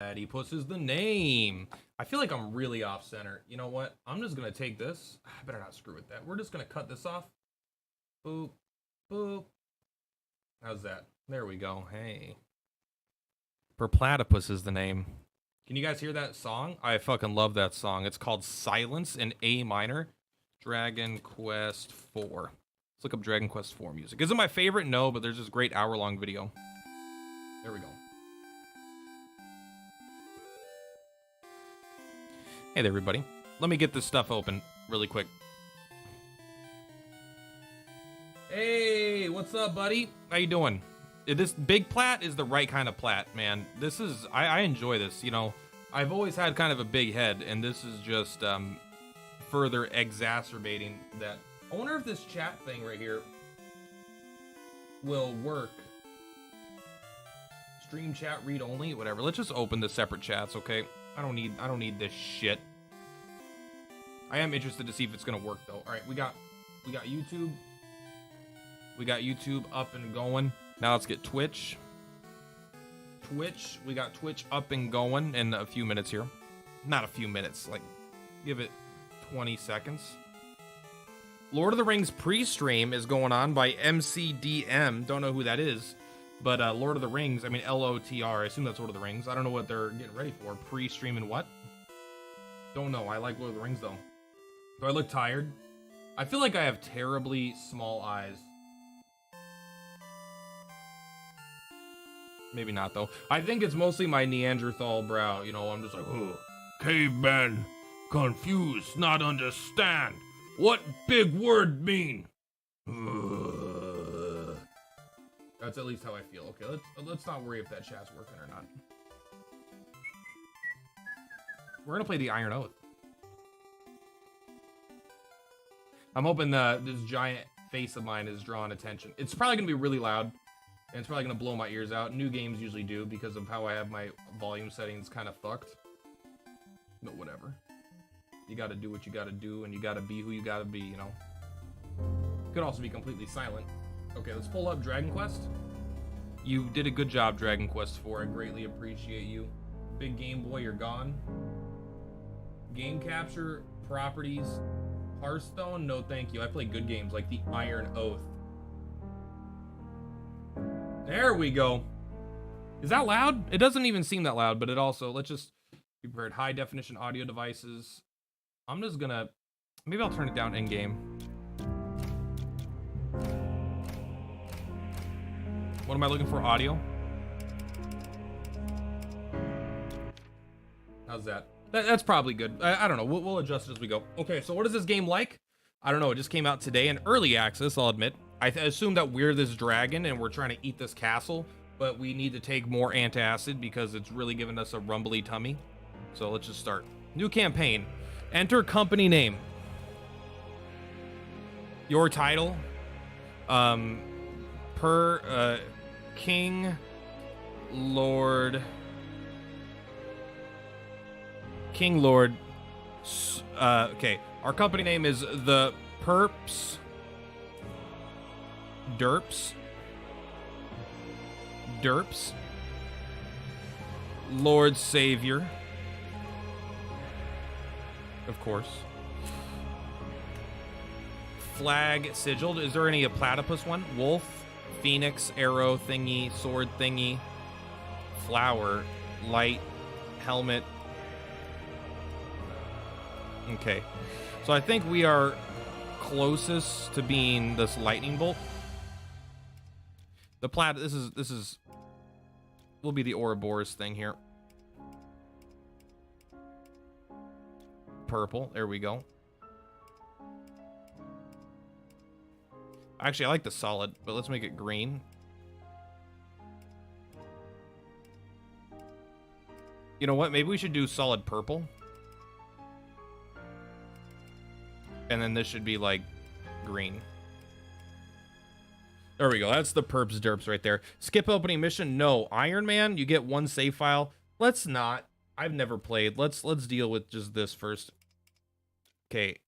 Platypus is the name. I feel like I'm really off center. You know what? I'm just gonna take this. I better not screw with that. We're just gonna cut this off. Boop, boop. How's that? There we go. Hey. Platypus is the name. Can you guys hear that song? I fucking love that song. It's called Silence in A minor. Dragon Quest 4. Let's look up Dragon Quest 4 music. Is it my favorite? No, but there's this great hour-long video. There we go. Hey there, everybody. Let me get this stuff open really quick. Hey, what's up, buddy? How you doing? This big plat is the right kind of plat, man. This is, I enjoy this, you know. I've always had kind of a big head, and this is just further exacerbating that. I wonder if this chat thing right here will work. Stream chat, read only, whatever. Let's just open the separate chats, okay? I don't need this shit. I am interested to see if it's gonna work though. All right, we got YouTube. We got YouTube up and going. Now let's get Twitch. We got Twitch up and going in a few minutes here. Not a few minutes, like give it 20 seconds. Lord of the Rings pre-stream is going on by MCDM. Don't know who that is, but Lord of the Rings, I mean LOTR, I assume that's Lord of the Rings. I don't know what they're getting ready for. Pre-stream and what? Don't know. I like Lord of the Rings though. Do I look tired? I feel like I have terribly small eyes. Maybe not, though. I think it's mostly my Neanderthal brow. You know, I'm just like, oh, caveman, confused, not understand. What big word mean? That's at least how I feel. Okay, let's not worry if that chat's working or not. We're gonna play the Iron Oath. I'm hoping this giant face of mine is drawing attention. It's probably gonna be really loud. And it's probably going to blow my ears out. New games usually do because of how I have my volume settings kind of fucked. But whatever. You got to do what you got to do, and you got to be who you got to be, you know? Could also be completely silent. Okay, let's pull up Dragon Quest. You did a good job, Dragon Quest 4. I greatly appreciate you. Big Game Boy, you're gone. Game capture, properties, Hearthstone, no thank you. I play good games like the Iron Oath. There we go. Is that loud? It doesn't even seem that loud, but it also, let's just be prepared. High definition audio devices. I'm just gonna, maybe I'll turn it down in game. What am I looking for? Audio. How's that? That's probably good. I don't know. We'll adjust it as we go. Okay, so what is this game like? I don't know. It just came out today in early access, I'll admit. I assume that we're this dragon and we're trying to eat this castle, but we need to take more antacid because it's really giving us a rumbly tummy. So let's just start. New campaign. Enter company name. Your title. King Lord. Okay. Our company name is the Derps, Lord Savior, of course. Flag sigiled. Is there any a platypus one? Wolf, phoenix, arrow thingy, sword thingy, flower, light, helmet. Okay, so I think we are closest to being this lightning bolt. The this is will be the Ouroboros thing here. Purple, there we go. Actually, I like the solid, but let's make it green. You know what? Maybe we should do solid purple. And then this should be like green. There we go. That's the perps derps right there. Skip opening mission. No. Iron Man, you get one save file. Let's not. I've never played. Let's deal with just this first. Okay.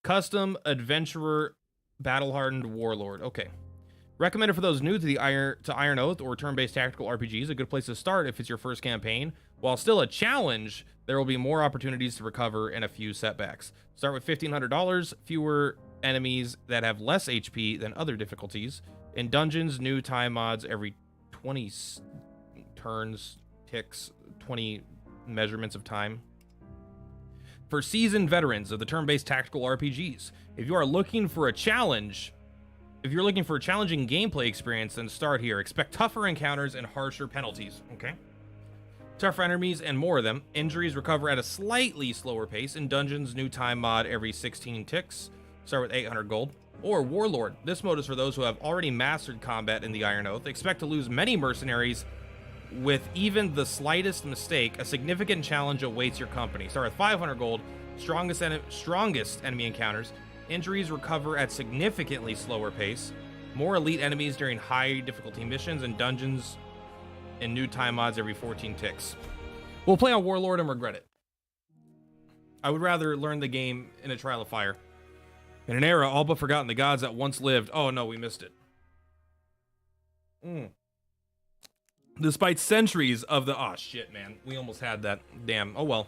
Custom adventurer battle hardened warlord. Okay. Recommended for those new to the Iron Oath or turn-based tactical RPGs. A good place to start if it's your first campaign. While still a challenge, there will be more opportunities to recover and a few setbacks. Start with $1,500, fewer enemies that have less HP than other difficulties. In dungeons, new time mods every 20 turns, ticks, 20 measurements of time. For seasoned veterans of the turn-based tactical RPGs, if you are looking for a challenge, if you're looking for a challenging gameplay experience, then start here. Expect tougher encounters and harsher penalties, okay? Tougher enemies and more of them. Injuries recover at a slightly slower pace. In dungeons, new time mod every 16 ticks. Start with 800 gold. Or Warlord. This mode is for those who have already mastered combat in the Iron Oath. Expect to lose many mercenaries. With even the slightest mistake, a significant challenge awaits your company. Start with 500 gold, strongest enemy encounters. Injuries recover at significantly slower pace. More elite enemies during high difficulty missions and dungeons, and new time mods every 14 ticks. We'll play on Warlord and regret it. I would rather learn the game in a trial of fire. In an era all but forgotten, the gods that once lived. Oh no, we missed it. Despite centuries of the... Oh, shit, man. We almost had that. Damn. Oh, well.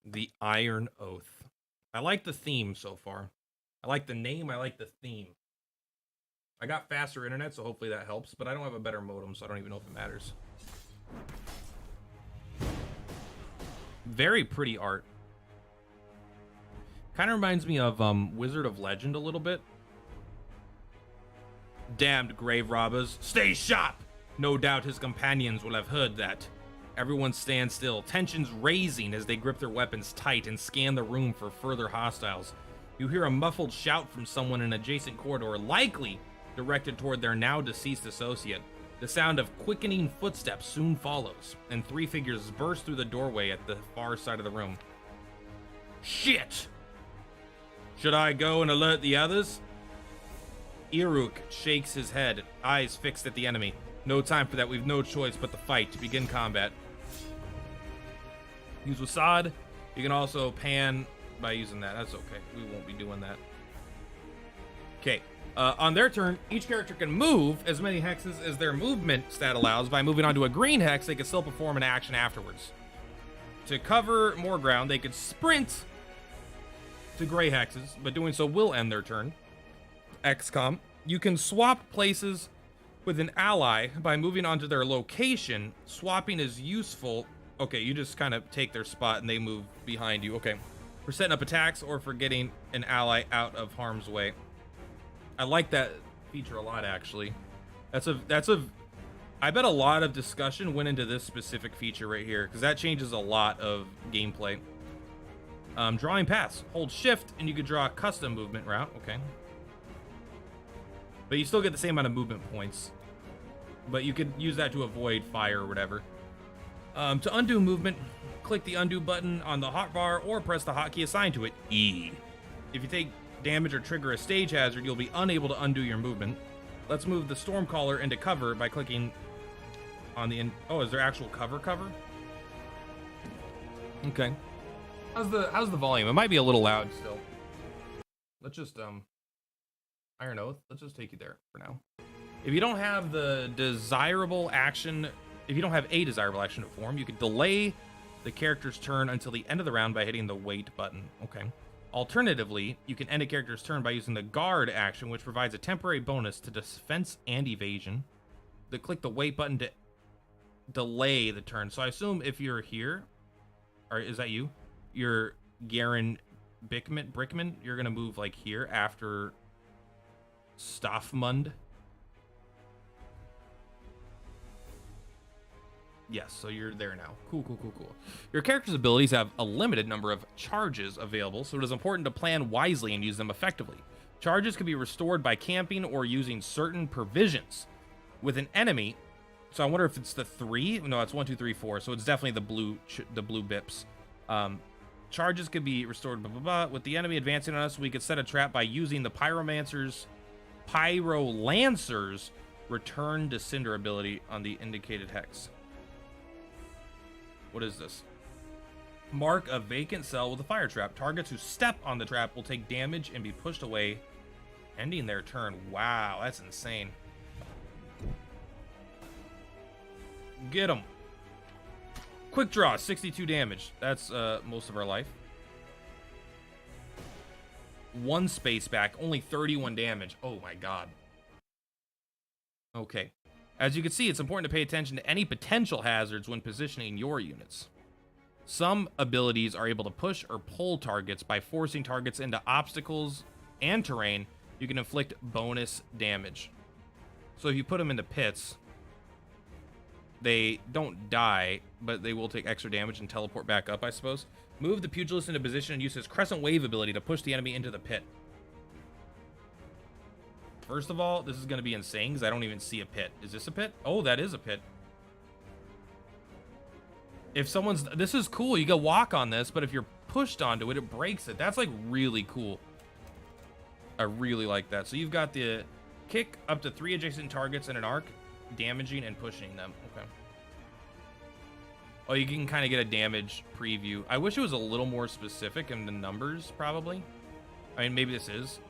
The Iron Oath. I like the theme so far. I like the name. I like the theme. I got faster internet, so hopefully that helps. But I don't have a better modem, so I don't even know if it matters. Very pretty art. Kind of reminds me of Wizard of Legend a little bit. Damned grave robbers, stay sharp! No doubt his companions will have heard that. Everyone stands still, tensions raising as they grip their weapons tight and scan the room for further hostiles. You hear a muffled shout from someone in an adjacent corridor, likely directed toward their now deceased associate. The sound of quickening footsteps soon follows, and three figures burst through the doorway at the far side of the room. Shit! Should I go and alert the others? Iruk shakes his head, eyes fixed at the enemy. No time for that, we've no choice but to fight to begin combat. Use Wasad. You can also pan by using that. That's okay, we won't be doing that. Okay, on their turn, each character can move as many hexes as their movement stat allows. By moving onto a green hex, they can still perform an action afterwards. To cover more ground, they could sprint to gray hexes, but doing so will end their turn. XCOM. You can swap places with an ally by moving onto their location. Swapping is useful. Okay, you just kind of take their spot and they move behind you. Okay. For setting up attacks or for getting an ally out of harm's way. I like that feature a lot, actually. I bet a lot of discussion went into this specific feature right here, because that changes a lot of gameplay. Drawing paths. Hold shift and you can draw a custom movement route. Okay. But you still get the same amount of movement points. But you could use that to avoid fire or whatever. To undo movement, click the undo button on the hotbar or press the hotkey assigned to it, E. If you take damage or trigger a stage hazard, you'll be unable to undo your movement. Let's move the Stormcaller into cover by clicking on the... Oh, is there actual cover? Okay. How's the volume? It might be a little loud still. Let's just, Iron Oath, let's just take you there for now. If you don't have the desirable action, if you don't have a desirable action to perform, you can delay the character's turn until the end of the round by hitting the wait button. Okay. Alternatively, you can end a character's turn by using the guard action, which provides a temporary bonus to defense and evasion. Click the wait button to delay the turn. So I assume if you're here, or is that you? You're Garen Brickman, you're gonna move like here after Stoffmund. Yes, so you're there now. Cool. Your character's abilities have a limited number of charges available, so it is important to plan wisely and use them effectively. Charges can be restored by camping or using certain provisions. With an enemy, so I wonder if it's the 3. No, it's 1, 2, 3, 4. So it's definitely the blue bips. Charges could be restored. Blah, blah, blah. With the enemy advancing on us, we could set a trap by using the Pyrolancer's Return to Cinder ability on the indicated hex. What is this? Mark a vacant cell with a fire trap. Targets who step on the trap will take damage and be pushed away, ending their turn. Wow, that's insane. Get him. Quick draw, 62 damage. That's most of our life. 1 space back, only 31 damage. Oh my god. Okay. As you can see, it's important to pay attention to any potential hazards when positioning your units. Some abilities are able to push or pull targets by forcing targets into obstacles and terrain. You can inflict bonus damage. So if you put them into pits, they don't die, but they will take extra damage and teleport back up, I suppose. Move the pugilist into position and use his crescent wave ability to push the enemy into the pit. First of all, this is going to be insane because I don't even see a pit. Is this a pit? Oh, that is a pit. If someone's... This is cool. You can walk on this, but if you're pushed onto it, it breaks it. That's like really cool. I really like that. So you've got the kick up to 3 adjacent targets in an arc, damaging and pushing them. Okay. Oh, you can kind of get a damage preview. I wish it was a little more specific in the numbers, probably. I mean, maybe this is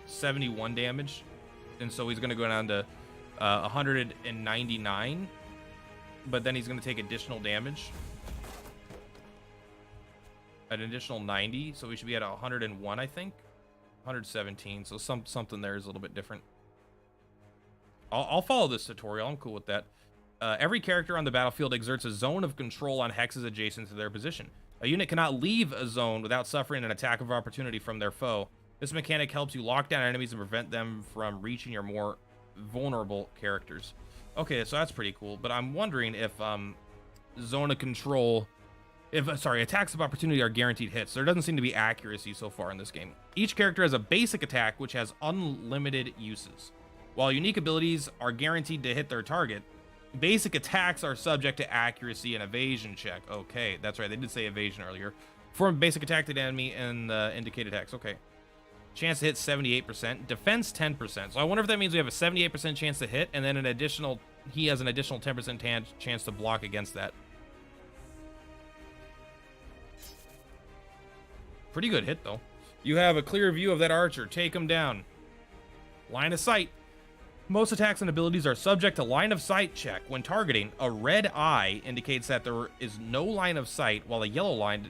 71 damage. And so he's going to go down to 199. But then he's going to take additional damage. An additional 90. So we should be at 101, I think. 117. So something there is a little bit different. I'll follow this tutorial. I'm cool with that. Every character on the battlefield exerts a zone of control on hexes adjacent to their position. A unit cannot leave a zone without suffering an attack of opportunity from their foe. This mechanic helps you lock down enemies and prevent them from reaching your more vulnerable characters. Okay, so that's pretty cool. But I'm wondering if zone of control... Sorry, attacks of opportunity are guaranteed hits. There doesn't seem to be accuracy so far in this game. Each character has a basic attack, which has unlimited uses. While unique abilities are guaranteed to hit their target, basic attacks are subject to accuracy and evasion check. Okay, that's right. They did say evasion earlier. Perform basic attack to the enemy and indicated hex. Okay. Chance to hit 78%. Defense 10%. So I wonder if that means we have a 78% chance to hit, and then an additional... He has an additional 10% chance to block against that. Pretty good hit, though. You have a clear view of that archer. Take him down. Line of sight. Most attacks and abilities are subject to line of sight check. When targeting, a red eye indicates that there is no line of sight, while a yellow line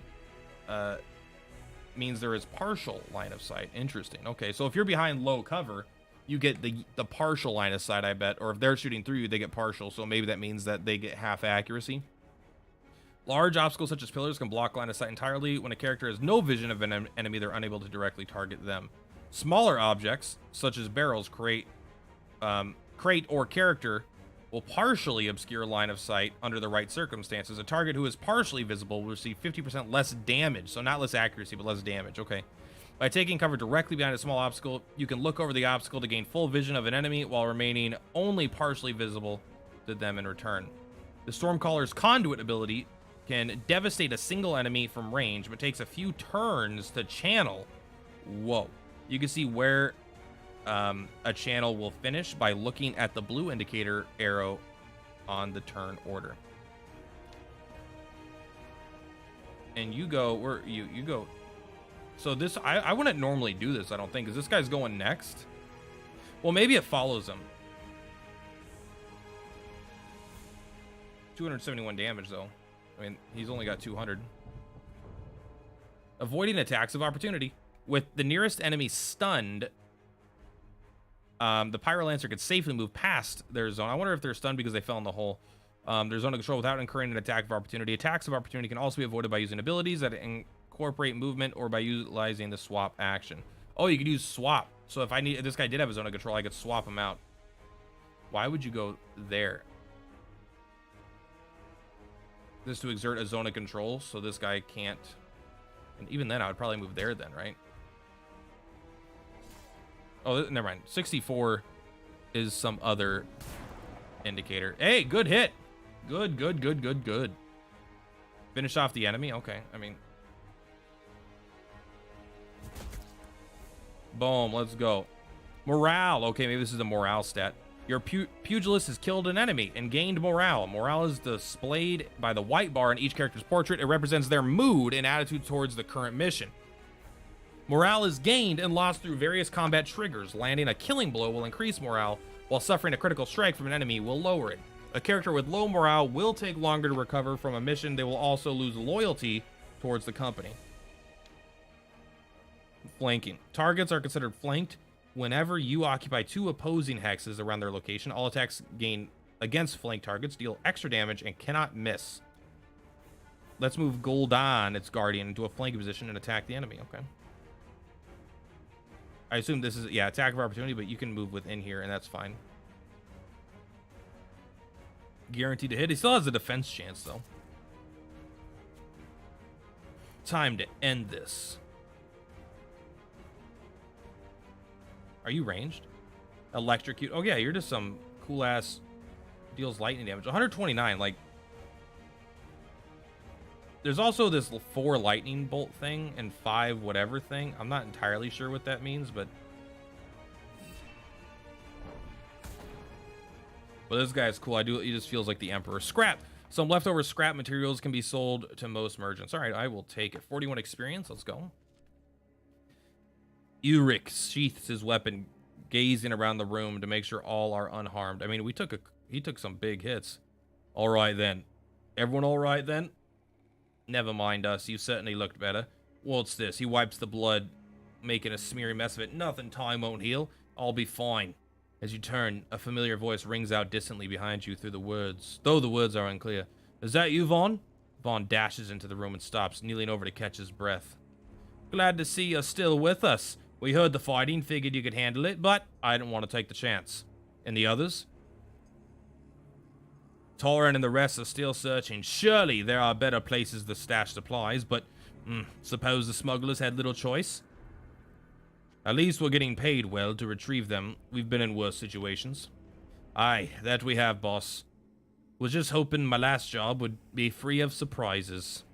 means there is partial line of sight. Interesting. Okay, so if you're behind low cover, you get the partial line of sight, I bet. Or if they're shooting through you, they get partial. So maybe that means that they get half accuracy. Large obstacles such as pillars can block line of sight entirely. When a character has no vision of an enemy, they're unable to directly target them. Smaller objects, such as barrels, crate or character, will partially obscure line of sight under the right circumstances. A target who is partially visible will receive 50% less damage. So not less accuracy, but less damage. Okay. By taking cover directly behind a small obstacle, you can look over the obstacle to gain full vision of an enemy while remaining only partially visible to them in return. The Stormcaller's Conduit ability can devastate a single enemy from range, but takes a few turns to channel. Whoa. You can see where a channel will finish by looking at the blue indicator arrow on the turn order. And you go where you go. So this I wouldn't normally do this, I don't think, because this guy's going next. Well, maybe it follows him. 271 damage though. I mean, he's only got 200. Avoiding attacks of opportunity. With the nearest enemy stunned, the Pyrolancer could safely move past their zone. I wonder if they're stunned because they fell in the hole. Their zone of control without incurring an attack of opportunity. Attacks of opportunity can also be avoided by using abilities that incorporate movement or by utilizing the swap action. Oh, you could use swap. So if this guy did have a zone of control, I could swap him out. Why would you go there? This to exert a zone of control, so this guy can't. And even then, I would probably move there then, right? Oh, never mind. 64 is some other indicator. Hey, good hit. Good. Finish off the enemy. Okay, I mean. Boom, let's go. Morale. Okay, maybe this is a morale stat. Your pugilist has killed an enemy and gained morale. Morale is displayed by the white bar in each character's portrait. It represents their mood and attitude towards the current mission. Morale is gained and lost through various combat triggers. Landing a killing blow will increase morale, while suffering a critical strike from an enemy will lower it. A character with low morale will take longer to recover from a mission. They will also lose loyalty towards the company. Flanking. Targets are considered flanked whenever you occupy 2 opposing hexes around their location. All attacks gain against flank targets deal extra damage and cannot miss. Let's move Gul'dan, its guardian, into a flanking position and attack the enemy. Okay. I assume this is, yeah, attack of opportunity, but you can move within here, and that's fine. Guaranteed to hit. He still has a defense chance, though. Time to end this. Are you ranged? Electrocute. Oh, yeah, you're just some cool-ass deals lightning damage. 129, like... There's also this 4 lightning bolt thing and 5 whatever thing. I'm not entirely sure what that means, but... But this guy is cool. He just feels like the Emperor. Scrap. Some leftover scrap materials can be sold to most merchants. All right, I will take it. 41 experience. Let's go. Uric sheaths his weapon, gazing around the room to make sure all are unharmed. I mean, he took some big hits. All right, then. Everyone all right, then? Never mind us. You certainly looked better. What's this? He wipes the blood, making a smeary mess of it. Nothing time won't heal. I'll be fine. As you turn, a familiar voice rings out distantly behind you through the woods, though the words are unclear. Is that you, Vaughn? Vaughn dashes into the room and stops, kneeling over to catch his breath. Glad to see you're still with us. We heard the fighting, figured you could handle it, but I didn't want to take the chance. And the others? Torrin and the rest are still searching. Surely there are better places to stash supplies, but suppose the smugglers had little choice? At least we're getting paid well to retrieve them. We've been in worse situations. Aye, that we have, boss. Was just hoping my last job would be free of surprises.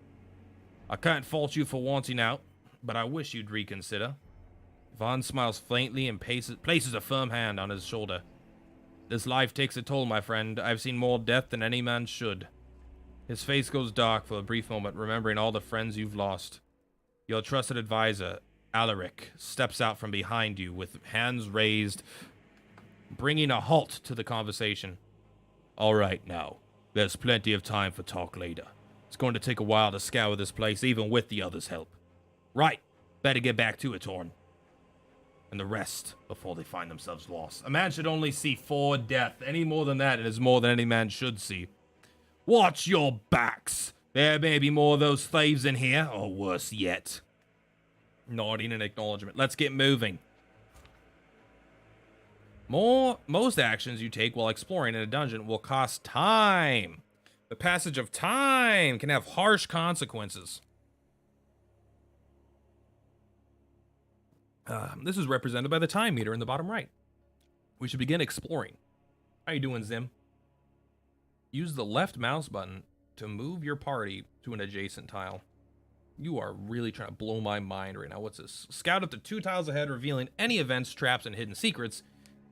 I can't fault you for wanting out, but I wish you'd reconsider. Vaughn smiles faintly and places a firm hand on his shoulder. This life takes a toll, my friend. I've seen more death than any man should. His face goes dark for a brief moment, remembering all the friends you've lost. Your trusted advisor, Alaric, steps out from behind you with hands raised, bringing a halt to the conversation. All right, now. There's plenty of time for talk later. It's going to take a while to scour this place, even with the others' help. Right. Better get back to it, Torn. And the rest before they find themselves lost. A man should only see 4 death. Any more than that, it is more than any man should see. Watch your backs. There may be more of those thieves in here, or worse yet. Nodding in acknowledgement. Let's get moving. Most actions you take while exploring in a dungeon will cost time. The passage of time can have harsh consequences. This is represented by the time meter in the bottom right. We should begin exploring. How you doing, Zim? Use the left mouse button to move your party to an adjacent tile. You are really trying to blow my mind right now. What's this? Scout up to 2 tiles ahead, revealing any events, traps, and hidden secrets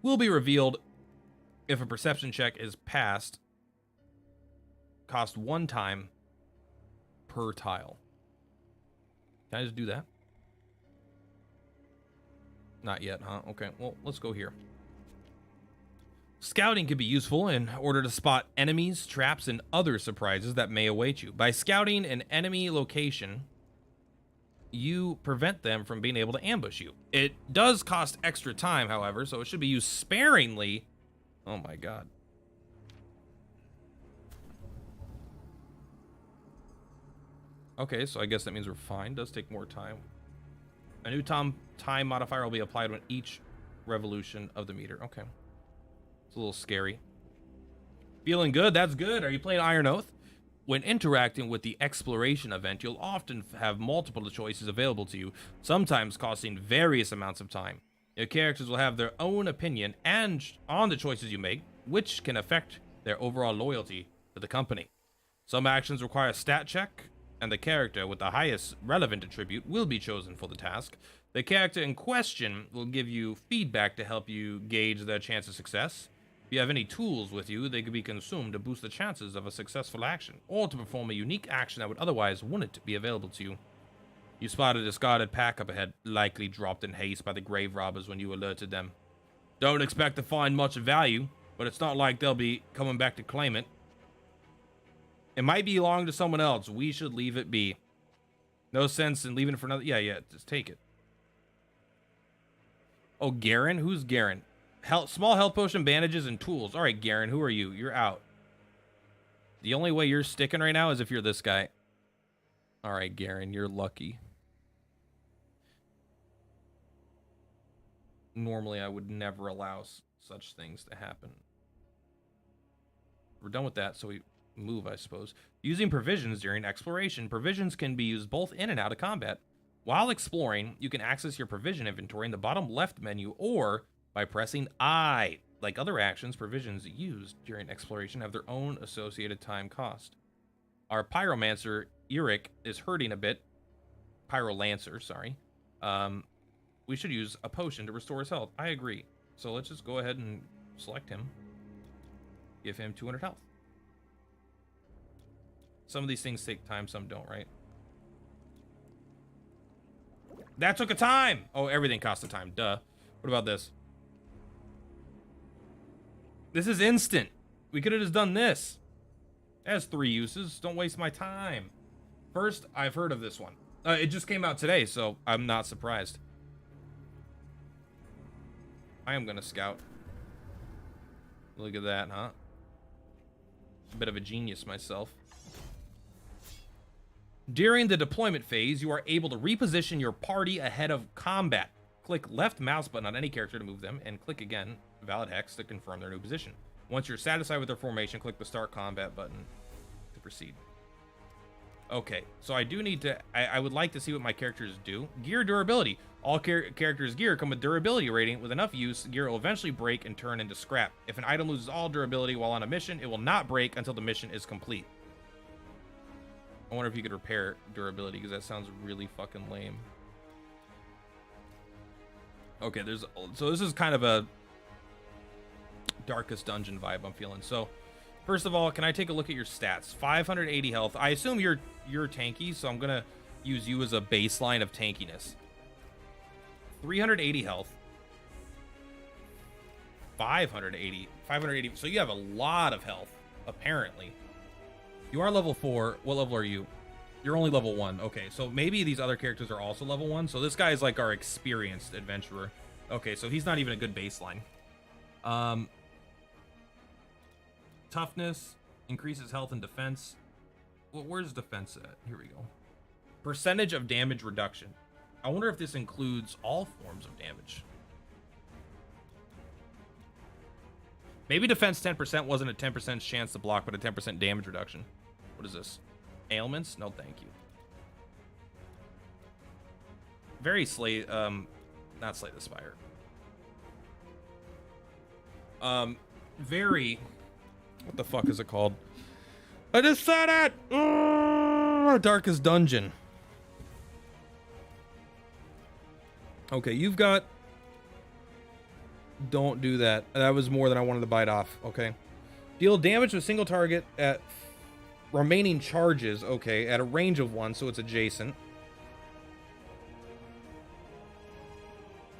will be revealed if a perception check is passed. Cost 1 time per tile. Can I just do that? Not yet, huh? Okay, well, let's go here. Scouting can be useful in order to spot enemies, traps, and other surprises that may await you. By scouting an enemy location, you prevent them from being able to ambush you. It does cost extra time, however, so it should be used sparingly. Oh my god. Okay, so I guess that means we're fine. It does take more time. A new time modifier will be applied on each revolution of the meter. Okay. It's a little scary. Feeling good? That's good. Are you playing Iron Oath? When interacting with the exploration event, you'll often have multiple choices available to you, sometimes costing various amounts of time. Your characters will have their own opinion and on the choices you make, which can affect their overall loyalty to the company. Some actions require a stat check, and the character with the highest relevant attribute will be chosen for the task. The character in question will give you feedback to help you gauge their chance of success. If you have any tools with you, they could be consumed to boost the chances of a successful action, or to perform a unique action that would otherwise wouldn't be available to you. You spotted a discarded pack up ahead, likely dropped in haste by the grave robbers when you alerted them. Don't expect to find much of value. But it's not like they'll be coming back to claim it. It might belong to someone else. We should leave it be. No sense in leaving it for another. Yeah, just take it. Oh, Garen? Who's Garen? Small health potion, bandages, and tools. All right, Garen, who are you? You're out. The only way you're sticking right now is if you're this guy. All right, Garen, you're lucky. Normally, I would never allow such things to happen. We're done with that, so we move, I suppose. Using provisions during exploration. Provisions can be used both in and out of combat. While exploring, you can access your provision inventory in the bottom left menu or by pressing I. Like other actions, provisions used during exploration have their own associated time cost. Our pyromancer, Eric, is hurting a bit. Pyrolancer, sorry. We should use a potion to restore his health. I agree. So let's just go ahead and select him. Give him 200 health. Some of these things take time, some don't, right? That took a time! Oh, everything costs a time, duh. What about this? This is instant. We could have just done this. It has 3 uses. Don't waste my time. First, I've heard of this one. It just came out today, so I'm not surprised. I am gonna scout. Look at that, huh? A bit of a genius myself. During the deployment phase, you are able to reposition your party ahead of combat. Click left mouse button on any character to move them, and click again, valid hex, to confirm their new position. Once you're satisfied with their formation, click the start combat button to proceed. Okay, so I do need to, I would like to see what my characters do. Gear durability. All characters' gear come with durability rating. With enough use, gear will eventually break and turn into scrap. If an item loses all durability while on a mission, it will not break until the mission is complete. I wonder if you could repair durability, because that sounds really fucking lame. Okay, so this is kind of a Darkest Dungeon vibe I'm feeling. So, first of all, can I take a look at your stats? 580 health. I assume you're tanky, so I'm gonna use you as a baseline of tankiness. 380 health. 580. So you have a lot of health, apparently. You are level 4. What level are you? You're only level 1. Okay, so maybe these other characters are also level 1. So this guy is like our experienced adventurer. Okay, so he's not even a good baseline. Toughness increases health and defense. Well, where's defense at? Here we go. Percentage of damage reduction. I wonder if this includes all forms of damage. Maybe defense 10% wasn't a 10% chance to block, but a 10% damage reduction. What is this? Ailments? No, thank you. Very Slay, not Slay the Spire. Very, what the fuck is it called? I just said it! Darkest Dungeon. Okay, you've got, don't do that. That was more than I wanted to bite off, okay? Deal damage to a single target at remaining charges, okay, at a range of 1, so it's adjacent.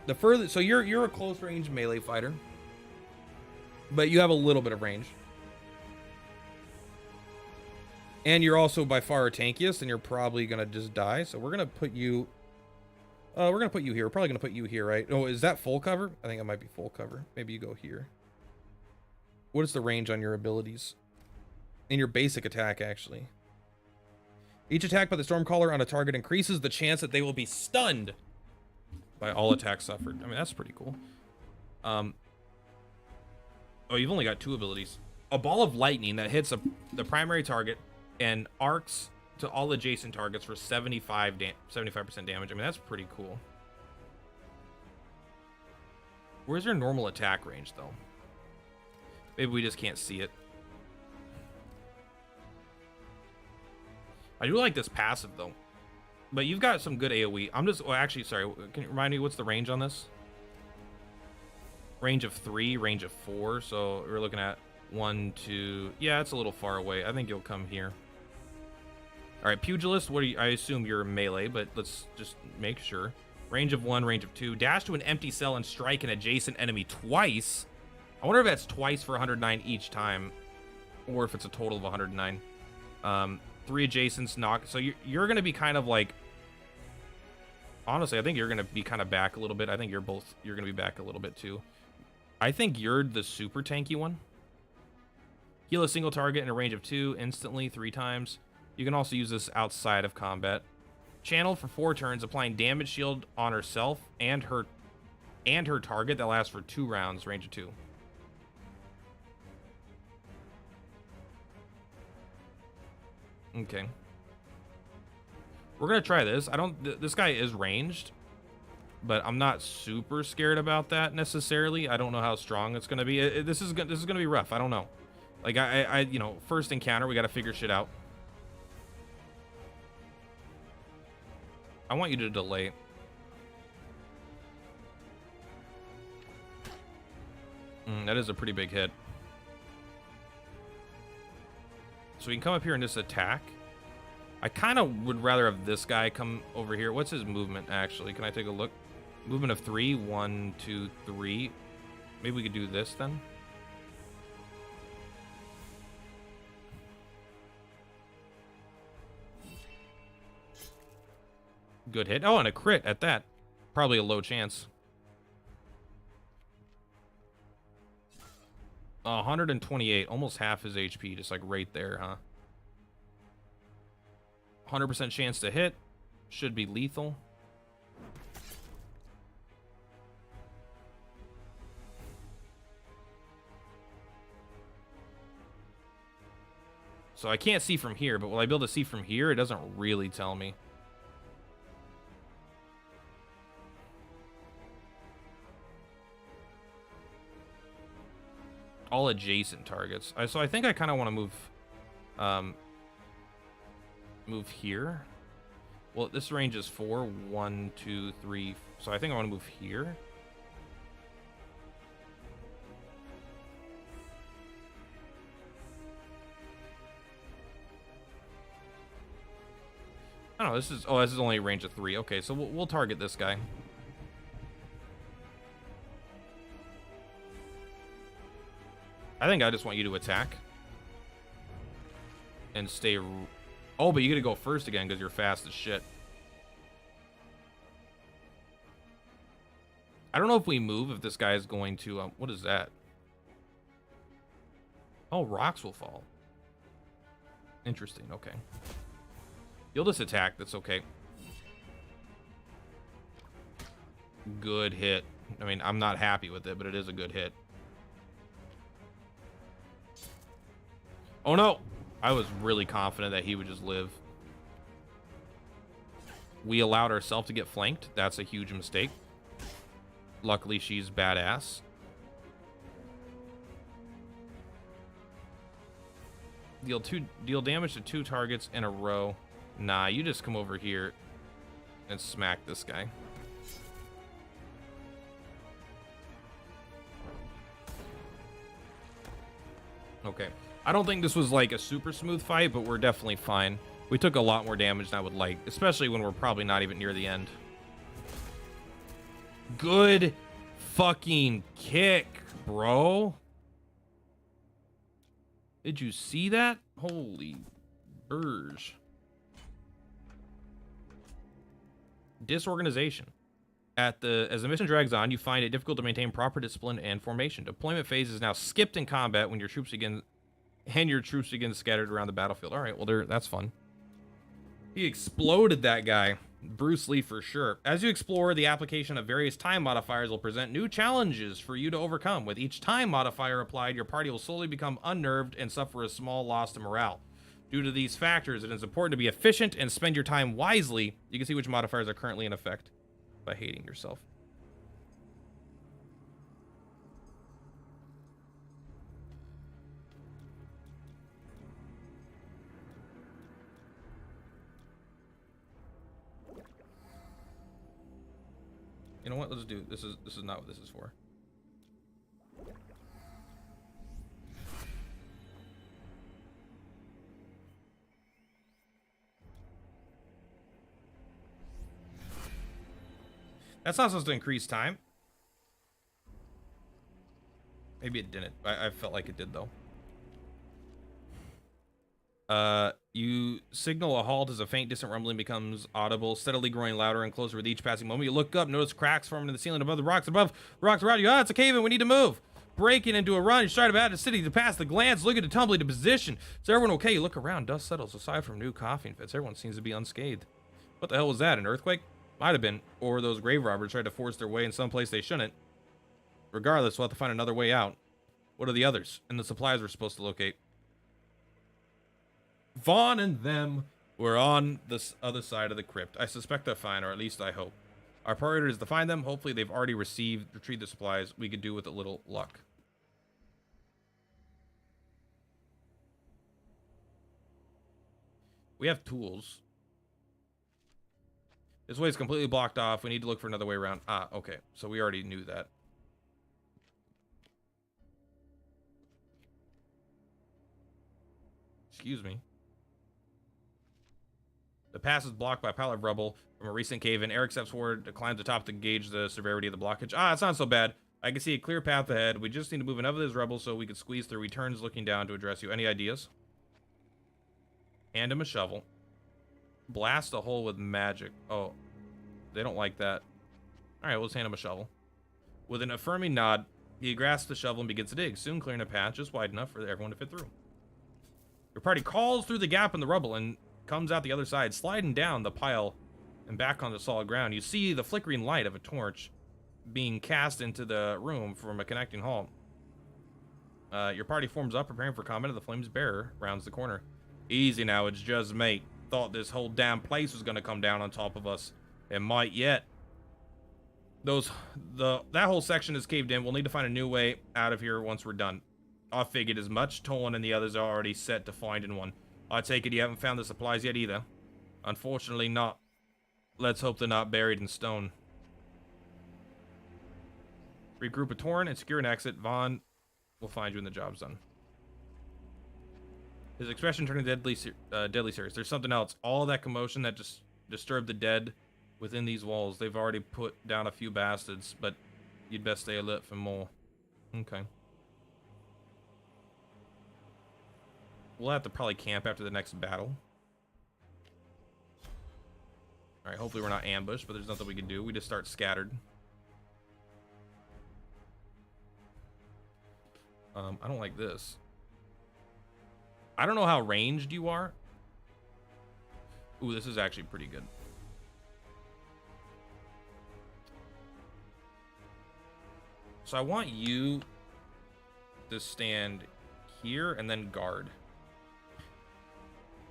The further, so you're a close range melee fighter, but you have a little bit of range. And you're also by far tankiest, and you're probably gonna just die. So we're gonna put you here. We're probably gonna put you here, right? Oh, is that full cover? I think it might be full cover. Maybe you go here. What is the range on your abilities? In your basic attack, actually. Each attack by the Stormcaller on a target increases the chance that they will be stunned by all attacks suffered. I mean, that's pretty cool. Oh, you've only got 2 abilities. A ball of lightning that hits the primary target and arcs to all adjacent targets for 75% damage. I mean, that's pretty cool. Where's your normal attack range, though? Maybe we just can't see it. I do like this passive, though. But you've got some good AoE. Well, actually, sorry. Can you remind me, what's the range on this? Range of 3, range of 4. So we're looking at 1, 2. Yeah, it's a little far away. I think you'll come here. All right, Pugilist. What are you? I assume you're melee, but let's just make sure. Range of 1, range of 2. Dash to an empty cell and strike an adjacent enemy twice. I wonder if that's twice for 109 each time, or if it's a total of 109. 3 adjacents knock. So you're going to be kind of like... Honestly, I think you're going to be kind of back a little bit. I think you're going to be back a little bit too. I think you're the super tanky one. Heal a single target in a range of 2 instantly 3 times. You can also use this outside of combat. Channel for 4 turns, applying damage shield on herself and her target that lasts for 2 rounds, range of 2. Okay. We're gonna try this. This guy is ranged, but I'm not super scared about that necessarily. I don't know how strong it's gonna be. This is gonna be rough. I don't know. Like you know, first encounter, we gotta figure shit out. I want you to delay. That is a pretty big hit. So we can come up here and just attack. I kind of would rather have this guy come over here. What's his movement, actually? Can I take a look? Movement of 3. 1, 2, 3. Maybe we could do this, then. Good hit. Oh, and a crit at that. Probably a low chance. 128. Almost half his HP. Just like right there, huh? 100% chance to hit. Should be lethal. So I can't see from here, but will I be able to see from here? It doesn't really tell me. All adjacent targets. So I think I kind of want to move here. Well, this range is 4. 1, 2, 3. So I think I want to move here. I don't know. This is only a range of 3. Okay, so we'll target this guy. I think I just want you to attack and stay. Oh, but you gotta go first again because you're fast as shit. I don't know if we move if this guy is going to. What is that? Oh, rocks will fall. Interesting. Okay. You'll just attack. That's okay. Good hit. I mean, I'm not happy with it, but it is a good hit. Oh no! I was really confident that he would just live. We allowed ourselves to get flanked. That's a huge mistake. Luckily, she's badass. Deal damage to 2 targets in a row. Nah, you just come over here and smack this guy. Okay. I don't think this was like a super smooth fight, but we're definitely fine. We took a lot more damage than I would like, especially when we're probably not even near the end. Good fucking kick, bro. Did you see that? Holy burge. Disorganization. As the mission drags on, you find it difficult to maintain proper discipline and formation. Deployment phase is now skipped in combat when your troops begin scattered around the battlefield. All right, well, that's fun. He exploded that guy. Bruce Lee for sure. As you explore, the application of various time modifiers will present new challenges for you to overcome. With each time modifier applied, your party will slowly become unnerved and suffer a small loss to morale. Due to these factors, it is important to be efficient and spend your time wisely. You can see which modifiers are currently in effect by hating yourself. You know what? Let's do this. This is not what this is for. That's not supposed to increase time. Maybe it didn't. I felt like it did, though. You signal a halt as a faint, distant rumbling becomes audible, steadily growing louder and closer with each passing moment. You look up, notice cracks forming in the ceiling above the rocks. Above the rocks around you. Ah, it's a cave-in. We need to move. Breaking into a run, you stride about the city to pass the glance, looking to tumble into position. Is everyone okay? You look around, dust settles. Aside from new coughing fits, everyone seems to be unscathed. What the hell was that? An earthquake? Might have been. Or those grave robbers tried to force their way in some place they shouldn't. Regardless, we'll have to find another way out. What are the others? And the supplies we're supposed to locate. Vaughn and them were on the other side of the crypt. I suspect they're fine, or at least I hope. Our priority is to find them. Hopefully they've already retrieved the supplies we could do with a little luck. We have tools. This way is completely blocked off. We need to look for another way around. Ah, okay. So we already knew that. Excuse me. The pass is blocked by a pile of rubble from a recent cave-in. Eric steps forward to climb the top to gauge the severity of the blockage. Ah, it's not so bad. I can see a clear path ahead. We just need to move enough of this rubble so we can squeeze through. He turns, looking down to address you. Any ideas? Hand him a shovel. Blast a hole with magic. Oh, they don't like that. All right, let's hand him a shovel. With an affirming nod, he grasps the shovel and begins to dig, soon clearing a path just wide enough for everyone to fit through. Your party crawls through the gap in the rubble and comes out the other side, sliding down the pile and back onto solid ground. You see the flickering light of a torch being cast into the room from a connecting hall. Your party forms up, preparing for combat, and the flame's bearer rounds the corner. Easy now, it's just me. Thought this whole damn place was gonna come down on top of us. It might yet. That whole section is caved in. We'll need to find a new way out of here once we're done. I figured as much. Tolan and the others are already set to finding one. I take it you haven't found the supplies yet either. Unfortunately not. Let's hope they're not buried in stone. Regroup a Torn and secure an exit. Vaughn will find you when the job's done. His expression turning deadly serious. There's something else. All that commotion that just disturbed the dead within these walls. They've already put down a few bastards, but you'd best stay alert for more. Okay. We'll have to probably camp after the next battle. Alright, hopefully we're not ambushed, but there's nothing we can do. We just start scattered. I don't like this. I don't know how ranged you are. Ooh, this is actually pretty good. So I want you to stand here and then guard.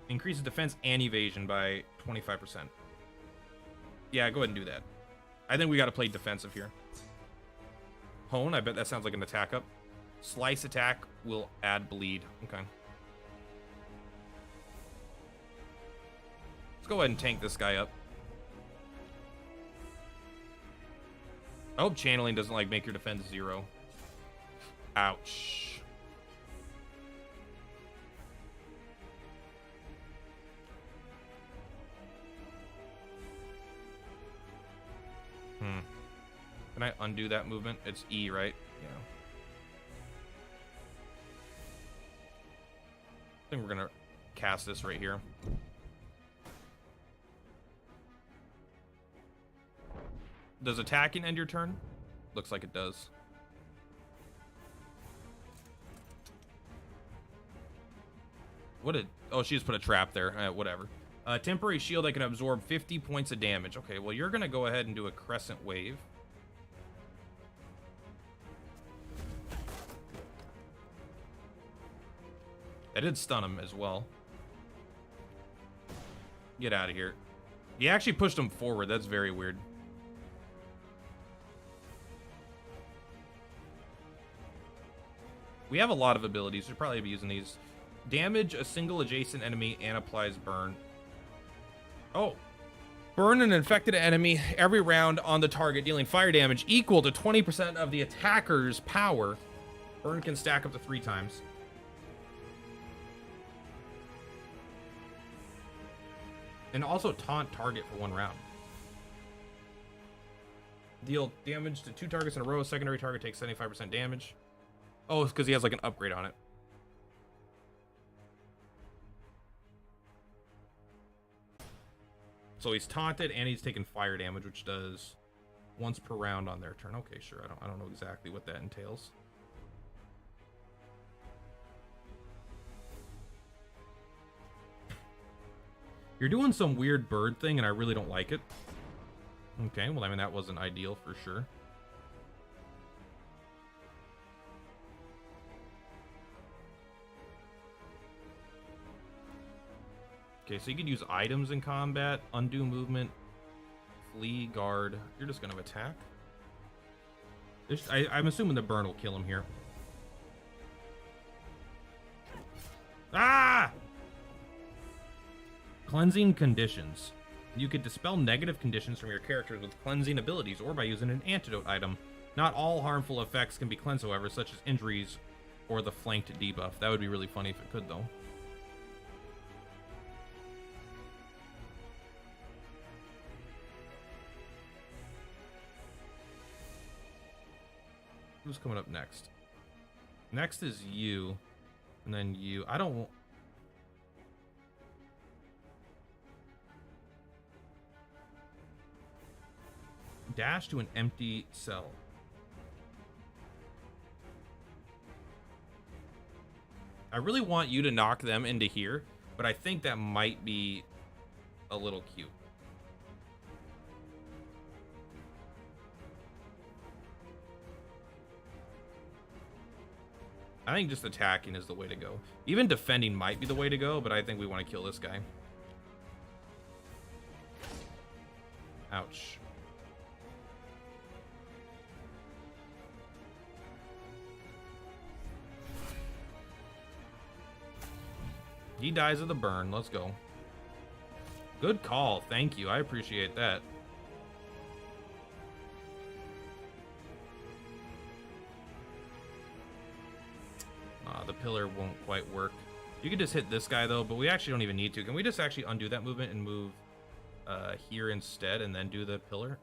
Increases defense and evasion by 25%. Yeah, go ahead and do that. I think we got to play defensive here. Hone, I bet that sounds like an attack up. Slice attack will add bleed. Okay. Let's go ahead and tank this guy up. I hope channeling doesn't like make your defense 0. Ouch. Can I undo that movement? It's E, right? Yeah. I think we're gonna cast this right here. Does attacking end your turn? Looks like it does. What did... Oh, she just put a trap there. Whatever. Temporary shield that can absorb 50 points of damage. Okay, well, you're going to go ahead and do a crescent wave. That did stun him as well. Get out of here. He actually pushed him forward. That's very weird. We have a lot of abilities. We'll probably be using these. Damage a single adjacent enemy and applies burn. Oh. Burn an infected enemy every round on the target, dealing fire damage equal to 20% of the attacker's power. Burn can stack up to 3 times. And also taunt target for 1 round. Deal damage to 2 targets in a row. Secondary target takes 75% damage. Oh, it's because he has like an upgrade on it. So he's taunted and he's taking fire damage, which does once per round on their turn. Okay, sure. I don't know exactly what that entails. You're doing some weird bird thing, and I really don't like it. Okay, well, I mean, that wasn't ideal for sure. Okay, so you could use items in combat, undo movement, flee, guard. You're just going to attack. I'm assuming the burn will kill him here. Ah! Cleansing conditions. You could dispel negative conditions from your characters with cleansing abilities or by using an antidote item. Not all harmful effects can be cleansed, however, such as injuries or the flanked debuff. That would be really funny if it could, though. Who's coming up next? Next is you, and then you. I don't... Dash to an empty cell. I really want you to knock them into here, but I think that might be a little cute. I think just attacking is the way to go. Even defending might be the way to go, but I think we want to kill this guy. Ouch. He dies of the burn. Let's go. Good call. Thank you. I appreciate that. The pillar won't quite work. You could just hit this guy, though, but we actually don't even need to. Can we just actually undo that movement and move here instead and then do the pillar?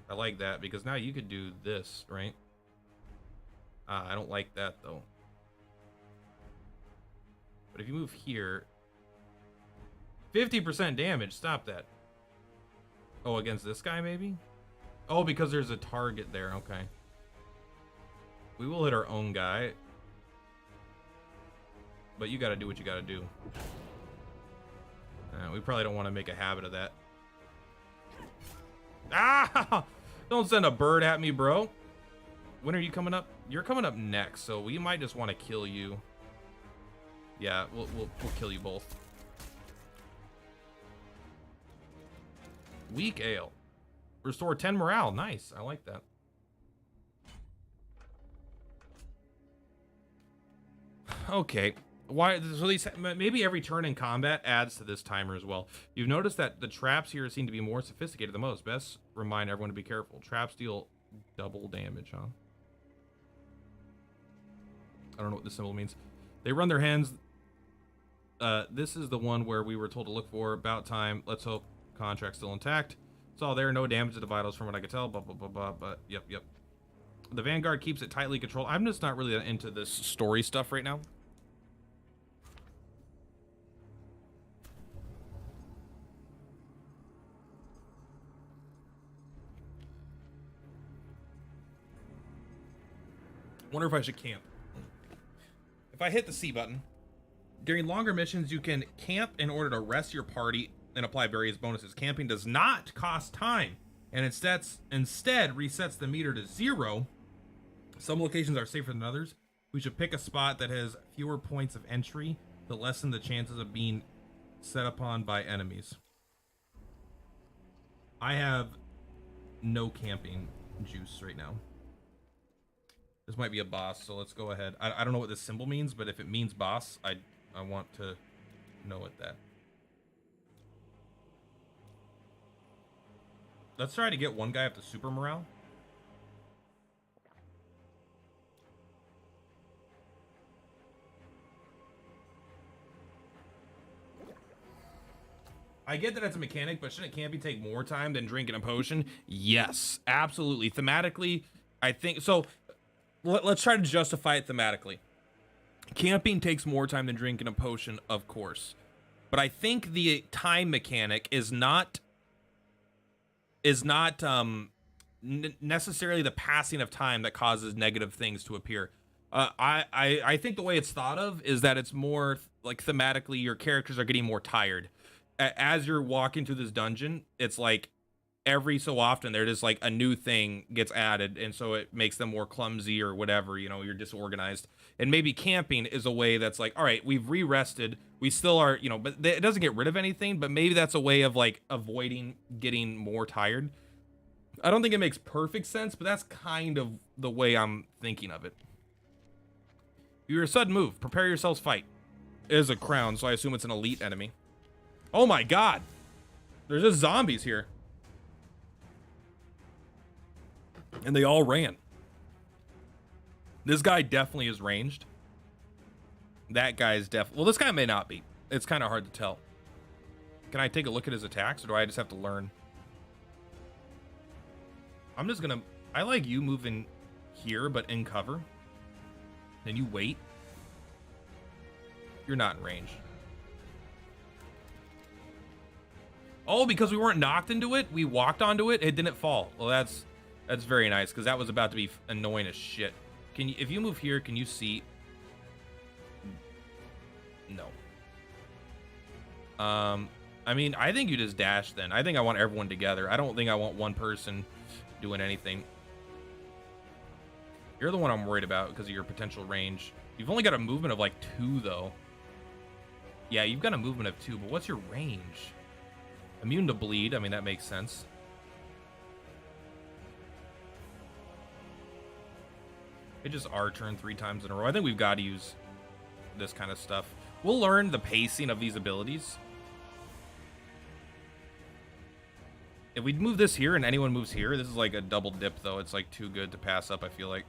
I like that because now you could do this, right? I don't like that, though. But if you move here... 50% damage. Stop that. Oh, against this guy, maybe? Oh, because there's a target there. Okay. We will hit our own guy. But you gotta do what you gotta do. We probably don't want to make a habit of that. Ah! Don't send a bird at me, bro. When are you coming up? You're coming up next, so we might just want to kill you. Yeah, we'll kill you both. Weak ale. Restore 10 morale. Nice. I like that. Okay. Why? So these, maybe every turn in combat adds to this timer as well. You've noticed that the traps here seem to be more sophisticated than most. Best remind everyone to be careful. Traps deal double damage, huh? I don't know what this symbol means. They run their hands. This is the one where we were told to look for. About time. Let's hope. Contract still intact. It's all there. No damage to the vitals from what I could tell. Blah, blah, blah, blah. But, yep. The Vanguard keeps it tightly controlled. I'm just not really into this story stuff right now. Wonder if I should camp. If I hit the C button, during longer missions, you can camp in order to rest your party and apply various bonuses. Camping does not cost time, and instead resets the meter to 0. Some locations are safer than others. We should pick a spot that has fewer points of entry to lessen the chances of being set upon by enemies. I have no camping juice right now. This might be a boss, so let's go ahead. I don't know what this symbol means, but if it means boss, I want to know what that. Let's try to get one guy up to super morale. I get that it's a mechanic, but shouldn't camping take more time than drinking a potion? Yes, absolutely. Thematically, I think so. Let's try to justify it thematically. Camping takes more time than drinking a potion, of course, but I think the time mechanic is not necessarily the passing of time that causes negative things to appear. I think the way it's thought of is that it's more like thematically your characters are getting more tired as you're walking through this dungeon. It's like every so often there just like a new thing gets added, and so it makes them more clumsy or whatever, you know, you're disorganized. And maybe camping is a way that's like, all right, we've re-rested, we still are, you know, but it doesn't get rid of anything, but maybe that's a way of like avoiding getting more tired. I don't think it makes perfect sense, but that's kind of the way I'm thinking of it. You're a sudden move, prepare yourselves, fight. It is a crown, so I assume it's an elite enemy. Oh my god, there's just zombies here. And they all ran. This guy definitely is ranged. That guy is well, this guy may not be. It's kind of hard to tell. Can I take a look at his attacks, or do I just have to learn? I'm just gonna... I like you moving here, but in cover. Then you wait. You're not in range. Oh, because we weren't knocked into it? We walked onto it, it didn't fall. Well, that's very nice, because that was about to be annoying as shit. Can you, if you move here, can you see? No. I mean, I think you just dash then. I think I want everyone together. I don't think I want one person doing anything. You're the one I'm worried about because of your potential range. You've only got a movement of like 2 though. Yeah, you've got a movement of 2, but what's your range? Immune to bleed. I mean, that makes sense. It just R-turn 3 times in a row. I think we've got to use this kind of stuff. We'll learn the pacing of these abilities. If we move this here and anyone moves here, this is like a double dip though. It's like too good to pass up, I feel like.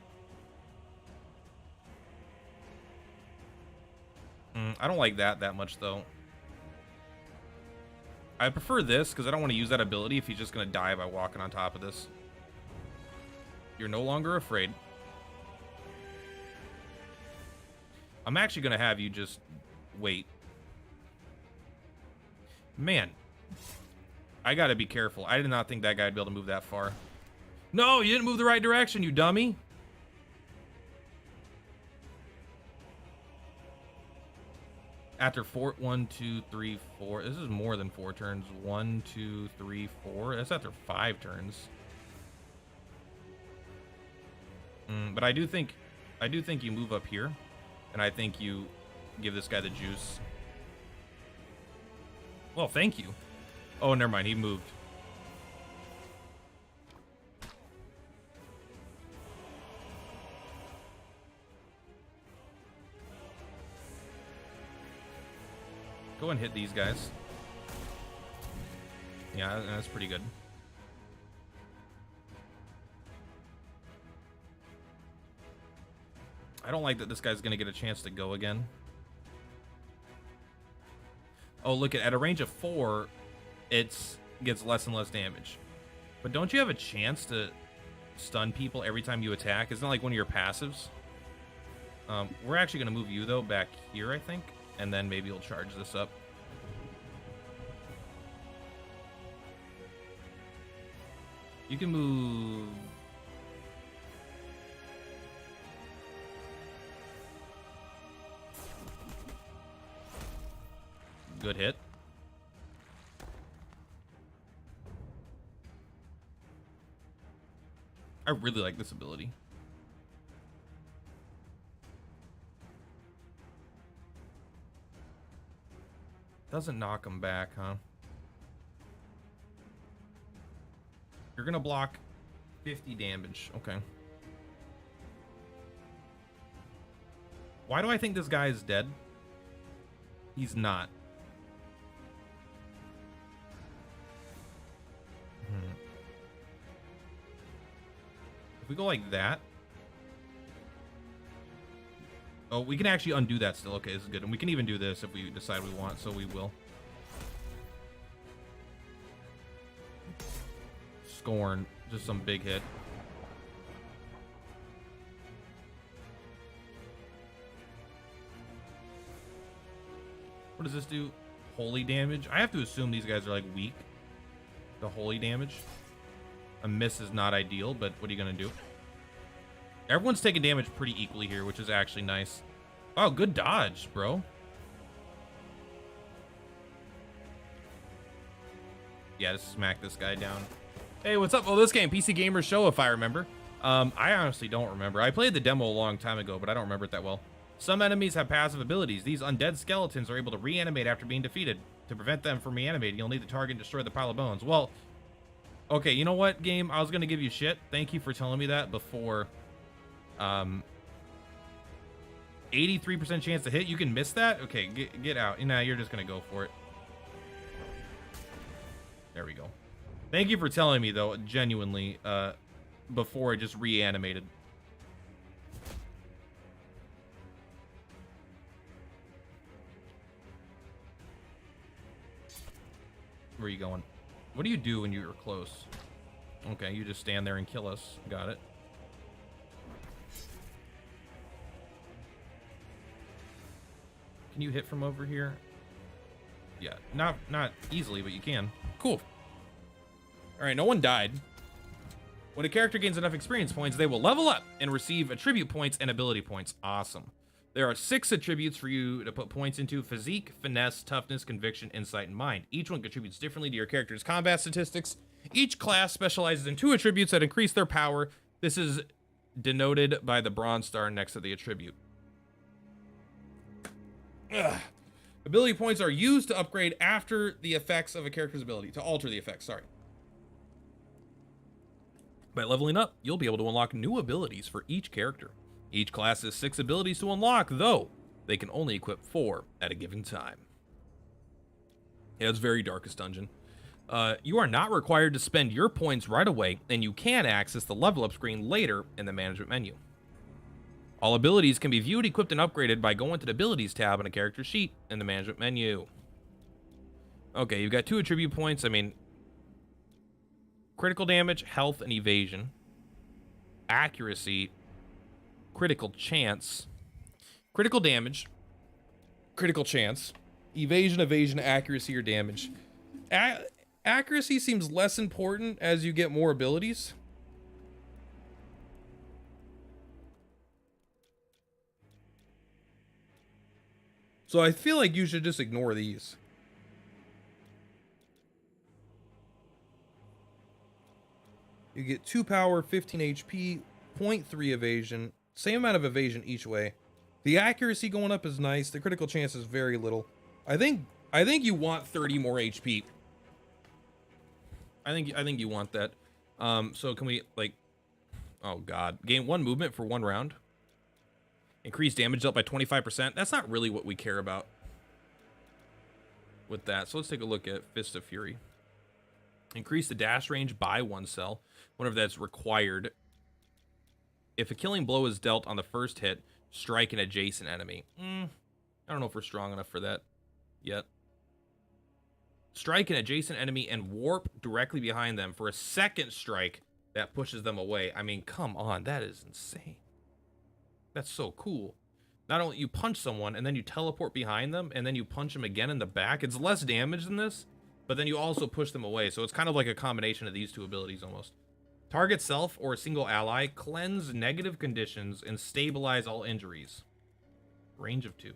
I don't like that much though. I prefer this because I don't want to use that ability if he's just going to die by walking on top of this. You're no longer afraid. I'm actually going to have you just wait. Man, I got to be careful. I did not think that guy would be able to move that far. No, you didn't move the right direction, you dummy. After 4, 1, 2, 3, 4. This is more than 4 turns. 1, 2, 3, 4. That's after 5 turns. But I do think you move up here, and I think you give this guy the juice. Well, thank you. Oh, never mind. He moved. Go and hit these guys. Yeah, that's pretty good. I don't like that this guy's gonna get a chance to go again. Oh, look, at a range of 4, it gets less and less damage. But don't you have a chance to stun people every time you attack? Isn't that like one of your passives? We're actually gonna move you though back here, I think. And then maybe he'll charge this up. You can move... Good hit. I really like this ability. Doesn't knock him back, huh? You're gonna block 50 damage. Okay. Why do I think this guy is dead? He's not. If we go like that. Oh, we can actually undo that still. Okay, this is good. And we can even do this if we decide we want, so we will. Scorn. Just some big hit. What does this do? Holy damage? I have to assume these guys are like weak. The holy damage. A miss is not ideal, but what are you gonna do? Everyone's taking damage pretty equally here, which is actually nice. Wow, good dodge, bro. Yeah, just smack this guy down. Hey, what's up? Well, this game, PC Gamer Show, if I remember. I honestly don't remember. I played the demo a long time ago, but I don't remember it that well. Some enemies have passive abilities. These undead skeletons are able to reanimate after being defeated. To prevent them from reanimating, you'll need the target and destroy the pile of bones. Well, okay, you know what, game? I was going to give you shit. Thank you for telling me that before. 83% chance to hit. You can miss that? Okay, get out. Nah, you're just going to go for it. There we go. Thank you for telling me, though, genuinely, before I just reanimated. Where are you going? What do you do when you're close? Okay, you just stand there and kill us. Got it. Can you hit from over here? Yeah, not easily, but you can. Cool. All right, no one died. When a character gains enough experience points, they will level up and receive attribute points and ability points. Awesome. There are 6 attributes for you to put points into: physique, finesse, toughness, conviction, insight, and mind. Each one contributes differently to your character's combat statistics. Each class specializes in 2 attributes that increase their power. This is denoted by the bronze star next to the attribute. Ugh. Ability points are used to upgrade after the effects of a character's ability, to alter the effects, sorry. By leveling up, you'll be able to unlock new abilities for each character. Each class has 6 abilities to unlock, though they can only equip 4 at a given time. Yeah, it's very Darkest Dungeon. You are not required to spend your points right away, and you can access the level up screen later in the management menu. All abilities can be viewed, equipped, and upgraded by going to the abilities tab on a character sheet in the management menu. Okay, you've got 2 attribute points. I mean, critical damage, health, and evasion. Accuracy, critical chance, critical damage, critical chance, evasion, accuracy, or damage. Accuracy seems less important as you get more abilities. So I feel like you should just ignore these. You get 2 power, 15 HP, 0.3 evasion, same amount of evasion each way. The accuracy going up is nice. The critical chance is very little. I think you want 30 more HP. I think you want that. So can we, like, oh god, gain 1 movement for 1 round. Increase damage up by 25%. That's not really what we care about with that. So let's take a look at Fist of Fury. Increase the dash range by 1 cell whenever that's required. If a killing blow is dealt on the first hit, strike an adjacent enemy. I don't know if we're strong enough for that yet. Strike an adjacent enemy and warp directly behind them for a second strike that pushes them away. I mean, come on, that is insane. That's so cool. Not only you punch someone and then you teleport behind them and then you punch them again in the back. It's less damage than this, but then you also push them away. So it's kind of like a combination of these 2 abilities almost. Target self or a single ally, cleanse negative conditions and stabilize all injuries. Range of 2.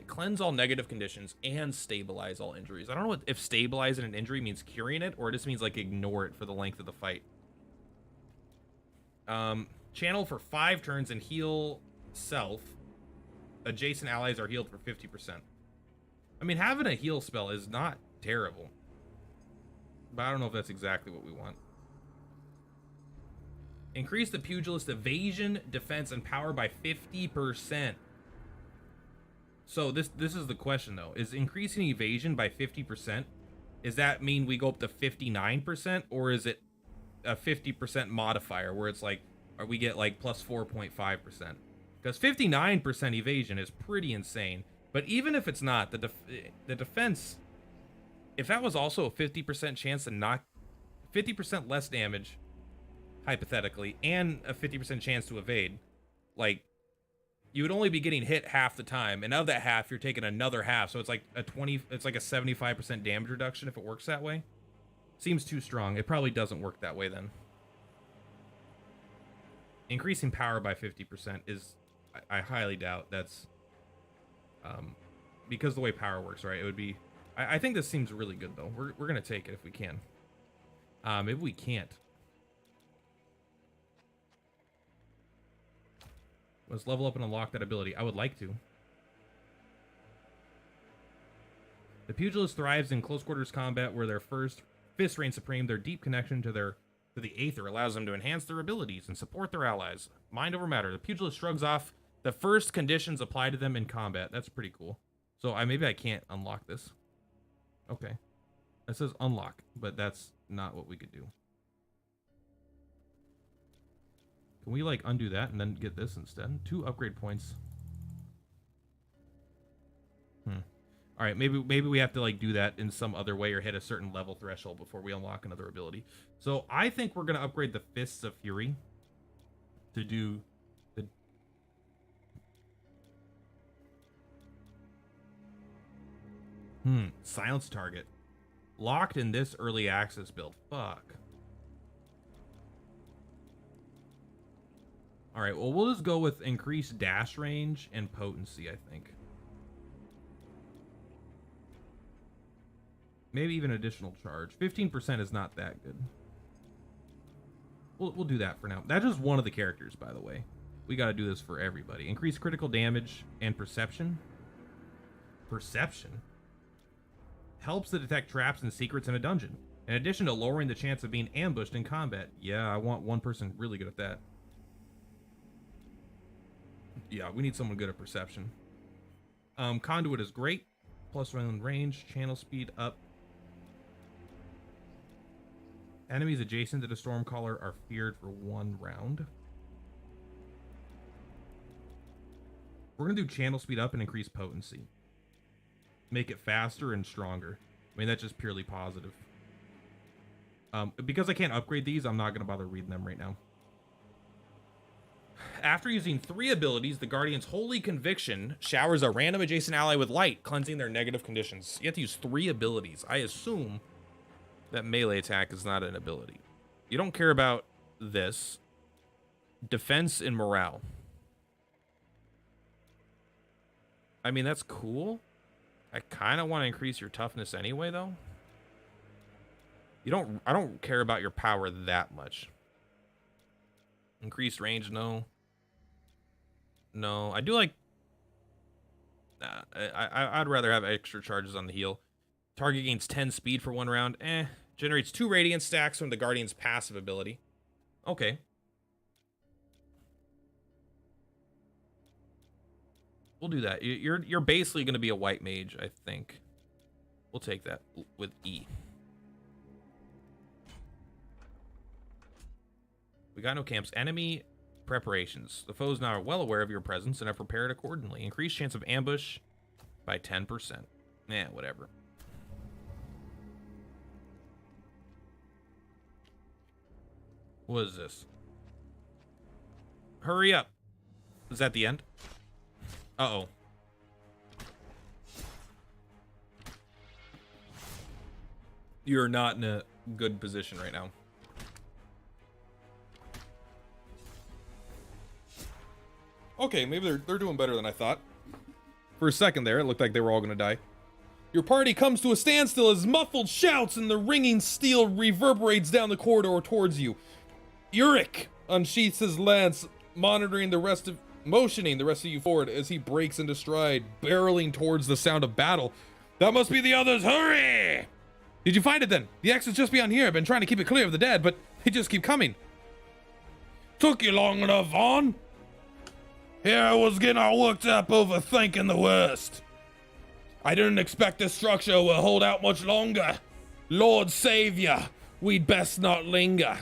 Cleanse all negative conditions and stabilize all injuries. I don't know if stabilizing an injury means curing it or it just means like ignore it for the length of the fight. Channel for 5 turns and heal self. Adjacent allies are healed for 50%. I mean, having a heal spell is not terrible, but I don't know if that's exactly what we want. Increase the pugilist evasion, defense, and power by 50%. So this is the question though. Is increasing evasion by 50%, does that mean we go up to 59%, or is it a 50% modifier where it's like, or we get like plus 4.5%? Because 59% evasion is pretty insane. But even if it's not, the defense If that was also a 50% chance to knock 50% less damage, hypothetically, and a 50% chance to evade, like, you would only be getting hit half the time, and of that half, you're taking another half, so it's like a 75% damage reduction if it works that way. Seems too strong. It probably doesn't work that way then. Increasing power by 50% is, I highly doubt that's, because the way power works, right? It would be, I think this seems really good though. We're gonna take it if we can. Maybe we can't. Let's level up and unlock that ability. I would like to. The pugilist thrives in close quarters combat where their fist reign supreme. Their deep connection to the aether allows them to enhance their abilities and support their allies. Mind over matter. The pugilist shrugs off the first conditions applied to them in combat. That's pretty cool. So maybe I can't unlock this. Okay. It says unlock, but that's not what we could do. Can we like undo that and then get this instead? 2 upgrade points. All right, maybe we have to like do that in some other way or hit a certain level threshold before we unlock another ability. So I think we're gonna upgrade the Fists of Fury to do the. Silence target. Locked in this early access build. Fuck. All right, well, we'll just go with increased dash range and potency, I think. Maybe even additional charge. 15% is not that good. We'll do that for now. That's just one of the characters, by the way. We got to do this for everybody. Increase critical damage and perception. Perception helps to detect traps and secrets in a dungeon. In addition to lowering the chance of being ambushed in combat. Yeah, I want one person really good at that. Yeah, we need someone good at perception. Conduit is great. Plus 1 range, channel speed up. Enemies adjacent to the Stormcaller are feared for 1 round. We're gonna do channel speed up and increase potency. Make it faster and stronger. I mean, that's just purely positive. Because I can't upgrade these, I'm not gonna bother reading them right now. After using 3 abilities, the Guardian's Holy Conviction showers a random adjacent ally with light, cleansing their negative conditions. You have to use 3 abilities. I assume that melee attack is not an ability. You don't care about this. Defense and morale. I mean, that's cool. I kind of want to increase your toughness anyway, though. I don't care about your power that much. Increased range, no. No, I do like... I'd rather have extra charges on the heal. Target gains 10 speed for 1 round. Generates 2 radiant stacks from the Guardian's passive ability. Okay. We'll do that. You're basically going to be a white mage, I think. We'll take that with E. We got no camps. Enemy preparations. The foes now are well aware of your presence and have prepared accordingly. Increased chance of ambush by 10%. Whatever. What is this? Hurry up. Is that the end? Uh-oh. You're not in a good position right now. Okay, maybe they're doing better than I thought. For a second there, it looked like they were all gonna die. Your party comes to a standstill as muffled shouts and the ringing steel reverberates down the corridor towards you. Uric unsheaths his lance, motioning the rest of you forward as he breaks into stride, barreling towards the sound of battle. That must be the others. Hurry! Did you find it then? The X is just beyond here. I've been trying to keep it clear of the dead, but they just keep coming. Took you long enough, Vaughn? Here I was getting all worked up over thinking the worst. I didn't expect this structure will hold out much longer. Lord Savior, we'd best not linger.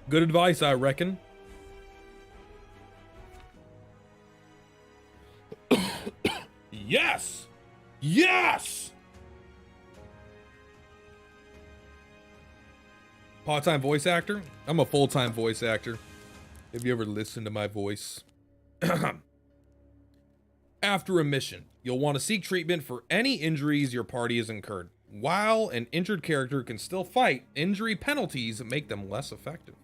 Good advice, I reckon. Yes! Yes! Part-time voice actor? I'm a full-time voice actor. Have you ever listened to my voice? After a mission, you'll want to seek treatment for any injuries your party has incurred. While an injured character can still fight, injury penalties make them less effective.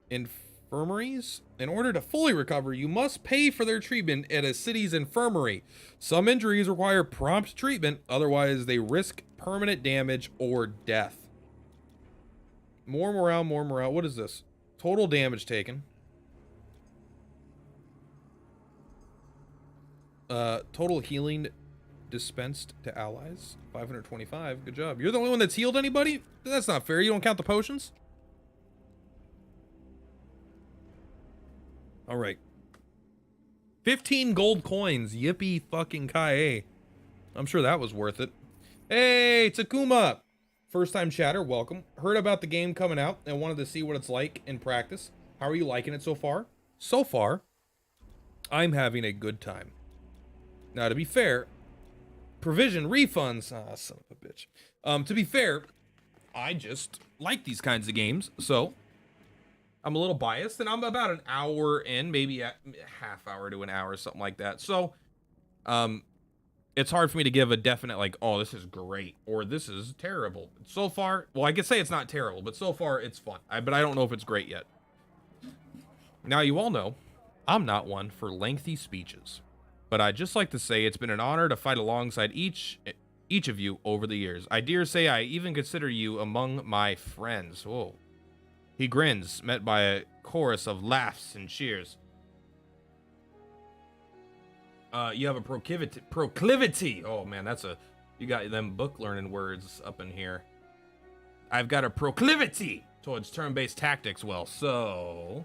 Infirmaries? In order to fully recover, you must pay for their treatment at a city's infirmary. Some injuries require prompt treatment, otherwise they risk permanent damage or death. More morale, more morale. What is this? Total damage taken. Total healing dispensed to allies. 525. Good job. You're the only one that's healed anybody? That's not fair. You don't count the potions? All right. 15 gold coins. Yippee fucking ki. I'm sure that was worth it. Hey, Takuma. First time chatter, welcome. Heard about the game coming out and wanted to see what it's like in practice. How are you liking it so far? So far, I'm having a good time. Now, to be fair, provision refunds. Ah, son of a bitch. To be fair, I just like these kinds of games, so I'm a little biased, and I'm about an hour in, maybe a half hour to an hour, something like that. So, it's hard for me to give a definite, like, oh, this is great, or this is terrible. So far, well, I could say it's not terrible, but so far, it's fun. But I don't know if it's great yet. Now, you all know, I'm not one for lengthy speeches. But I'd just like to say it's been an honor to fight alongside each of you over the years. I dare say I even consider you among my friends. Whoa. He grins, met by a chorus of laughs and cheers. You have a proclivity. Oh man, you got them book learning words up in here. I've got a proclivity towards turn-based tactics. Well, so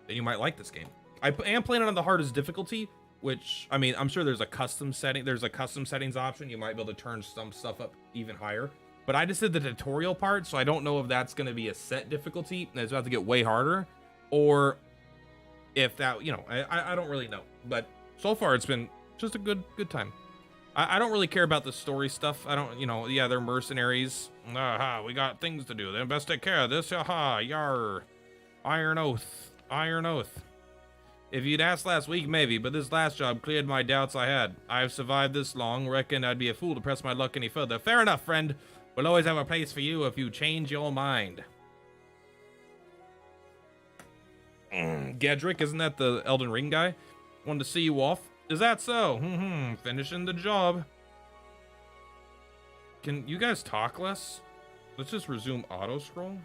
then you might like this game. I am playing it on the hardest difficulty, which, I mean, I'm sure there's a custom setting. There's a custom settings option. You might be able to turn some stuff up even higher. But I just did the tutorial part, so I don't know if that's going to be a set difficulty and it's about to get way harder, or if that, you know, I don't really know. But so far, it's been just a good time. I don't really care about the story stuff. I don't, you know, yeah, they're mercenaries. Aha, we got things to do. They best take care of this. Aha, yar. Iron Oath. Iron Oath. If you'd asked last week, maybe, but this last job cleared my doubts I had. I've survived this long, reckon I'd be a fool to press my luck any further. Fair enough, friend. We'll always have a place for you if you change your mind. Gedrick, isn't that the Elden Ring guy? Wanted to see you off. Is that so? Finishing the job. Can you guys talk less? Let's just resume auto scroll.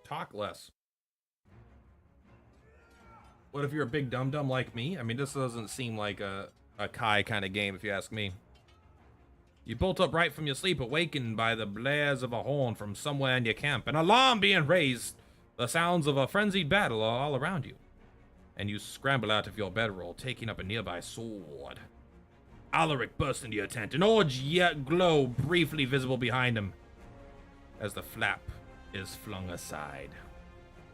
Talk less. What if you're a big dum-dum like me? I mean, this doesn't seem like a Kai kind of game, if you ask me. You bolt up right from your sleep, awakened by the blares of a horn from somewhere in your camp. An alarm being raised. The sounds of a frenzied battle are all around you. And you scramble out of your bedroll, taking up a nearby sword. Alaric bursts into your tent, an orange yet glow briefly visible behind him, as the flap is flung aside.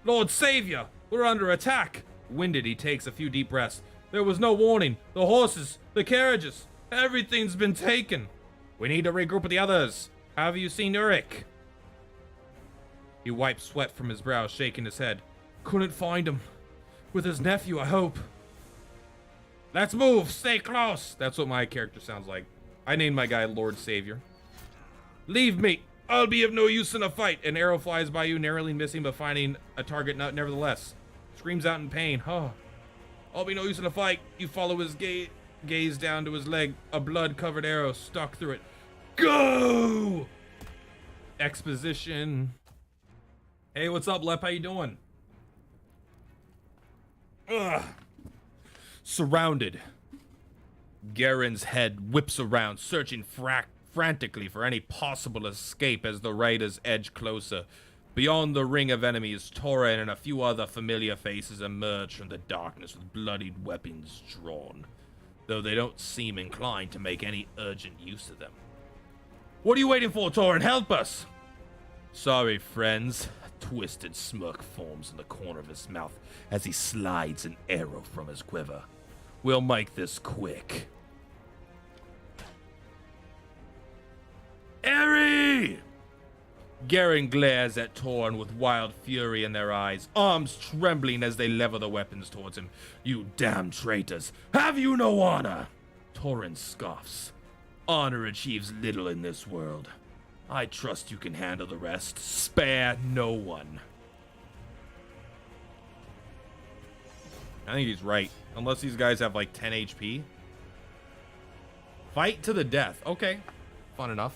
Lord Savior, we're under attack! Winded, he takes a few deep breaths. There was no warning. The horses, the carriages, everything's been taken. We need to regroup with the others. Have you seen Uric? He wipes sweat from his brow, shaking his head. Couldn't find him. With his nephew, I hope. Let's move. Stay close. That's what my character sounds like. I named my guy Lord Savior. Leave me. I'll be of no use in a fight. An arrow flies by you, narrowly missing but finding a target nevertheless. Screams out in pain. Oh, I'll be no use in a fight. You follow his gaze down to his leg. A blood-covered arrow stuck through it. Go! Exposition. Hey, what's up, Lep? How you doing? Ugh. Surrounded. Garen's head whips around, searching frantically for any possible escape as the raiders edge closer. Beyond the ring of enemies, Torin and a few other familiar faces emerge from the darkness with bloodied weapons drawn, though they don't seem inclined to make any urgent use of them. What are you waiting for, Torin? Help us! Sorry, friends. A twisted smirk forms in the corner of his mouth as he slides an arrow from his quiver. We'll make this quick. Garen glares at Torn with wild fury in their eyes, arms trembling as they lever the weapons towards him. You damn traitors, have you no honor? Torrent scoffs. Honor achieves little in this world. I trust you can handle the rest. Spare no one. I think he's right. Unless these guys have like 10 HP. Fight to the death. Okay. Fun enough.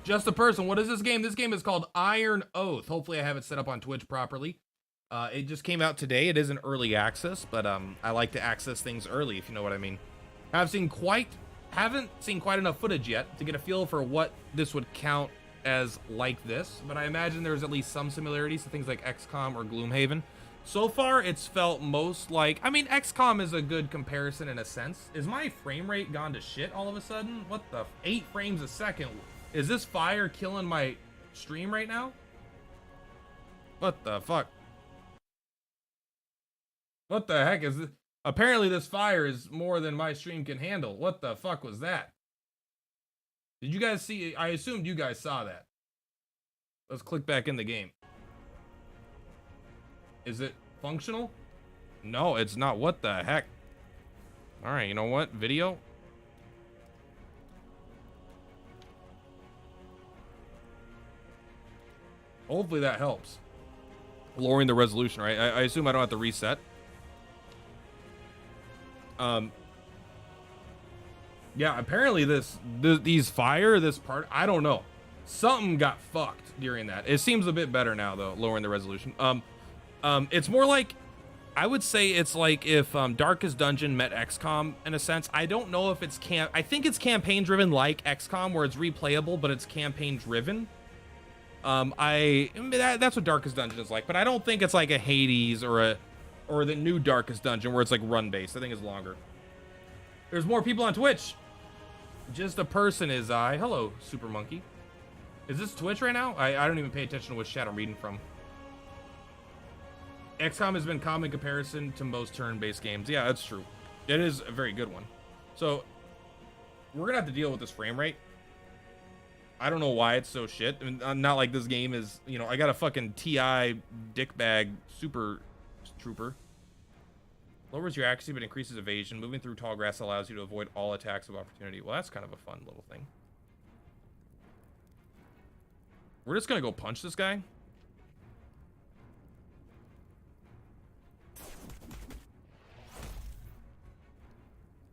Just a person. What is this game? This game is called Iron Oath. Hopefully I have it set up on Twitch properly. It just came out today. It is an early access, but I like to access things early, if you know what I mean. Haven't seen quite enough footage yet to get a feel for what this would count as like this, but I imagine there's at least some similarities to things like XCOM or Gloomhaven. So far, it's felt most like... I mean, XCOM is a good comparison in a sense. Is my frame rate gone to shit all of a sudden? What the... 8 frames a second? Is this fire killing my stream right now? What the fuck? What the heck is this? Apparently this fire is more than my stream can handle. What the fuck was that? Did you guys see? I assumed you guys saw that. Let's click back in the game. Is it functional? No, it's not. What the heck? All right, you know what? Video. Hopefully that helps. Lowering the resolution, right? I assume I don't have to reset. Yeah, apparently this part, I don't know. Something got fucked during that. It seems a bit better now though, lowering the resolution. It's more like, I would say it's like if Darkest Dungeon met XCOM in a sense. I don't know if it's I think it's campaign driven like XCOM where it's replayable, but it's campaign driven. That's what Darkest Dungeon is like, but I don't think it's like a Hades or the new Darkest Dungeon where it's like run based. I think it's longer. There's more people on Twitch. Just a person is I. Hello, Super Monkey. Is this Twitch right now? I don't even pay attention to which chat I'm reading from. XCOM has been common in comparison to most turn-based games. Yeah, that's true. It is a very good one. So we're gonna have to deal with this frame rate. I don't know why it's so shit. I mean, not like this game is, you know, I got a fucking TI dickbag super trooper. Lowers your accuracy but increases evasion. Moving through tall grass allows you to avoid all attacks of opportunity. Well, that's kind of a fun little thing. We're just gonna go punch this guy.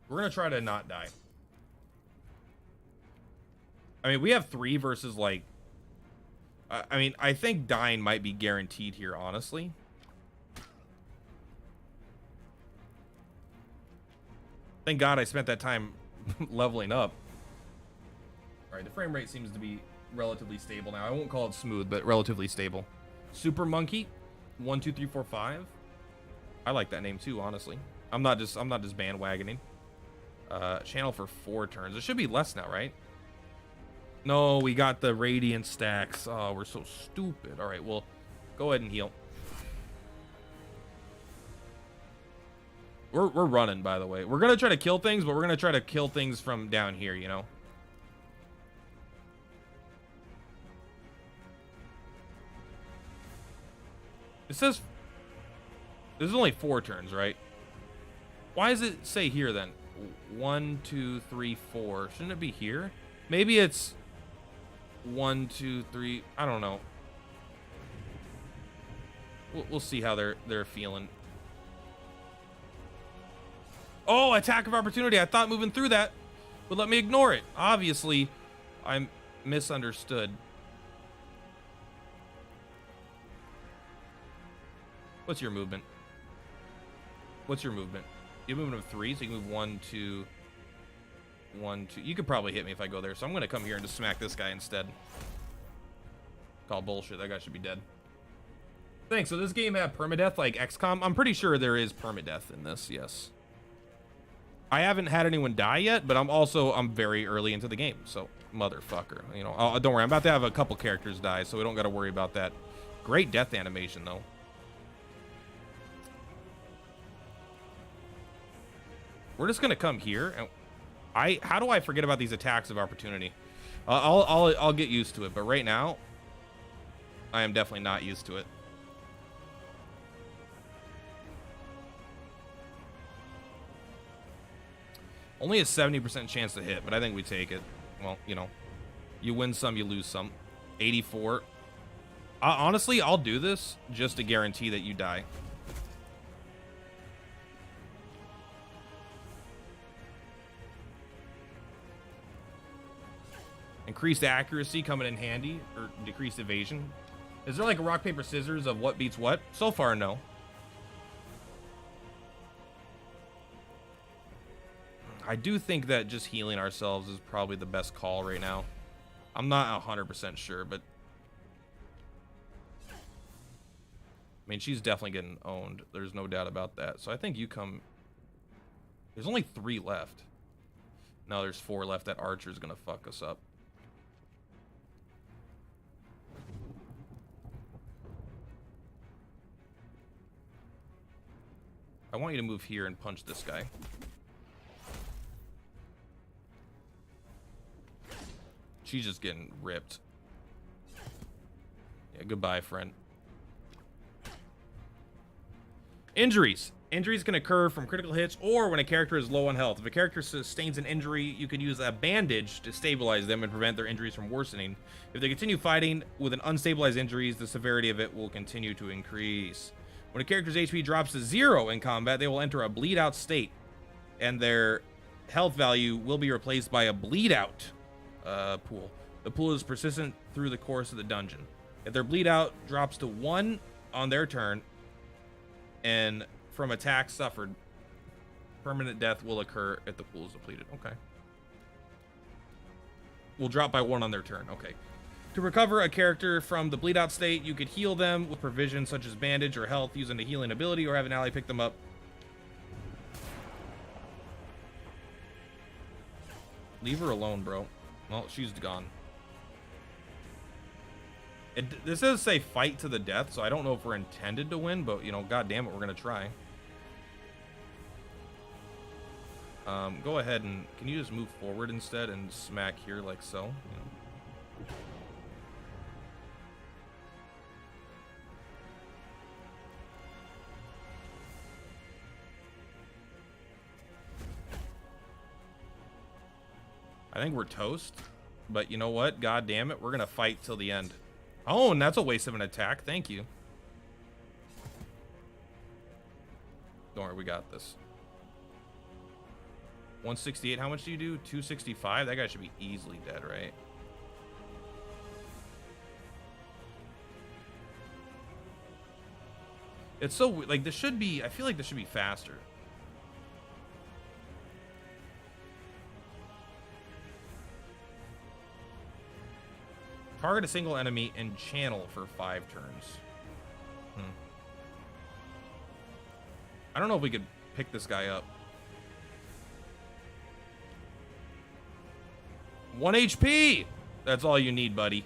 We're gonna try to not die. I mean, we have 3 versus like... I mean, I think dying might be guaranteed here, honestly. Thank God I spent that time leveling up. All right, the frame rate seems to be relatively stable now. I won't call it smooth, but relatively stable. Super Monkey, 1, 2, 3, 4, 5. I like that name too, honestly. I'm not just bandwagoning. Channel for 4 turns. It should be less now, right? No, we got the radiant stacks. Oh, we're so stupid. All right, well, go ahead and heal. We're running, by the way. We're gonna try to kill things, but we're gonna try to kill things from down here, you know. It says this is only 4 turns, right? Why does it say here then? 1, 2, 3, 4. Shouldn't it be here? Maybe it's 1, 2, 3. I don't know. We'll see how they're feeling. Oh, attack of opportunity. I thought moving through that would let me ignore it. Obviously, I'm misunderstood. What's your movement? What's your movement? You have a movement of 3, so you can move 1, 2, 1, 2. You could probably hit me if I go there, so I'm gonna come here and just smack this guy instead. Call bullshit. That guy should be dead. Thanks. So this game had permadeath like XCOM. I'm pretty sure there is permadeath in this. Yes. I haven't had anyone die yet, but I'm very early into the game, so motherfucker. You know, don't worry. I'm about to have a couple characters die, so we don't got to worry about that. Great death animation though. We're just gonna come here, and how do I forget about these attacks of opportunity? I'll get used to it, but right now I am definitely not used to it. Only a 70% chance to hit, but I think we take it. Well, you know, you win some, you lose some. 84. Honestly, I'll do this just to guarantee that you die. Increased accuracy coming in handy, or decreased evasion. Is there like a rock, paper, scissors of what beats what? So far, no. I do think that just healing ourselves is probably the best call right now. I'm not 100% sure, but... I mean, she's definitely getting owned. There's no doubt about that. So I think you come... There's only 3 left. No, there's 4 left. That archer's gonna fuck us up. I want you to move here and punch this guy. She's just getting ripped. Yeah, goodbye, friend. Injuries. Injuries can occur from critical hits or when a character is low on health. If a character sustains an injury, you can use a bandage to stabilize them and prevent their injuries from worsening. If they continue fighting with an unstabilized injuries, the severity of it will continue to increase. When a character's HP drops to 0 in combat, they will enter a bleed out state, and their health value will be replaced by a bleed out pool. The pool is persistent through the course of the dungeon. If their bleed out drops to 1 on their turn, and from attacks suffered, permanent death will occur if the pool is depleted. Okay. Will drop by 1 on their turn. Okay. To recover a character from the bleed out state, you could heal them with provisions such as bandage or health using a healing ability, or have an ally pick them up. Leave her alone, bro. Well, she's gone. This does say fight to the death, so I don't know if we're intended to win, but, you know, god damn it, we're gonna try. Go ahead and... Can you just move forward instead and smack here like so? You know. I think we're toast, but you know what? God damn it, we're gonna fight till the end. Oh, and that's a waste of an attack. Thank you. Don't worry, we got this. 168, how much do you do? 265? That guy should be easily dead, right? It's so, like, this should be, I feel like this should be faster. Target a single enemy and channel for 5 turns. I don't know if we could pick this guy up. 1 HP! That's all you need, buddy.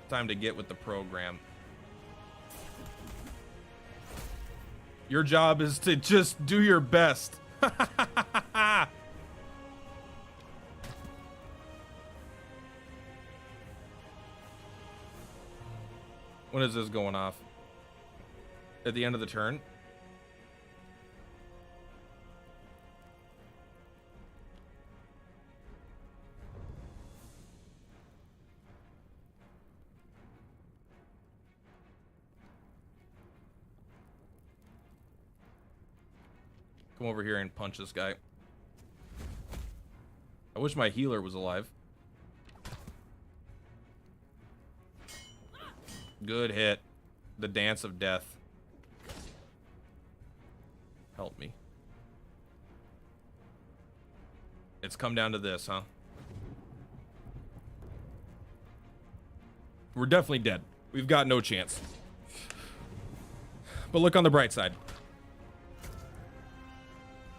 Time to get with the program. Your job is to just do your best. When is this going off? At the end of the turn? Come over here and punch this guy. I wish my healer was alive. Good hit. The dance of death. Help me. It's come down to this, huh? We're definitely dead. We've got no chance. But look on the bright side.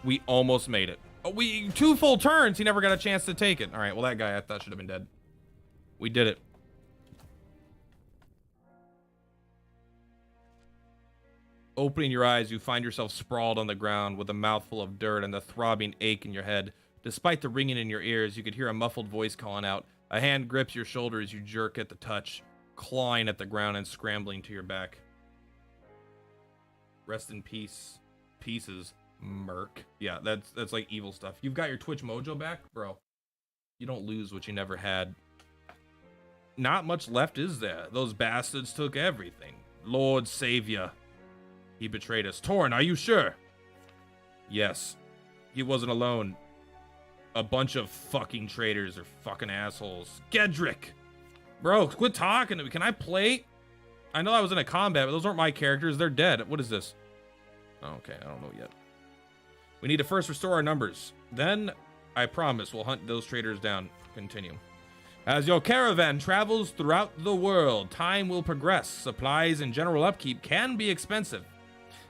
We almost made it. Oh, 2 full turns. He never got a chance to take it. All right. Well, that guy I thought should have been dead. We did it. Opening your eyes, you find yourself sprawled on the ground with a mouthful of dirt and the throbbing ache in your head. Despite the ringing in your ears, you could hear a muffled voice calling out, A hand grips your shoulder as you jerk at the touch, clawing at the ground and scrambling to your back. Rest in peace. Pieces. Merc. Yeah, that's like evil stuff. You've got your Twitch mojo back? Bro, you don't lose what you never had. Not much left, is there? Those bastards took everything. Lord Savior. He betrayed us. Torn, are you sure? Yes. He wasn't alone. A bunch of fucking traitors or fucking assholes. Gedrick! Bro, quit talking to me. Can I play? I know I was in a combat, but those aren't my characters. They're dead. What is this? Oh, okay, I don't know yet. We need to first restore our numbers. Then, I promise, we'll hunt those traitors down. Continue. As your caravan travels throughout the world, time will progress. Supplies and general upkeep can be expensive.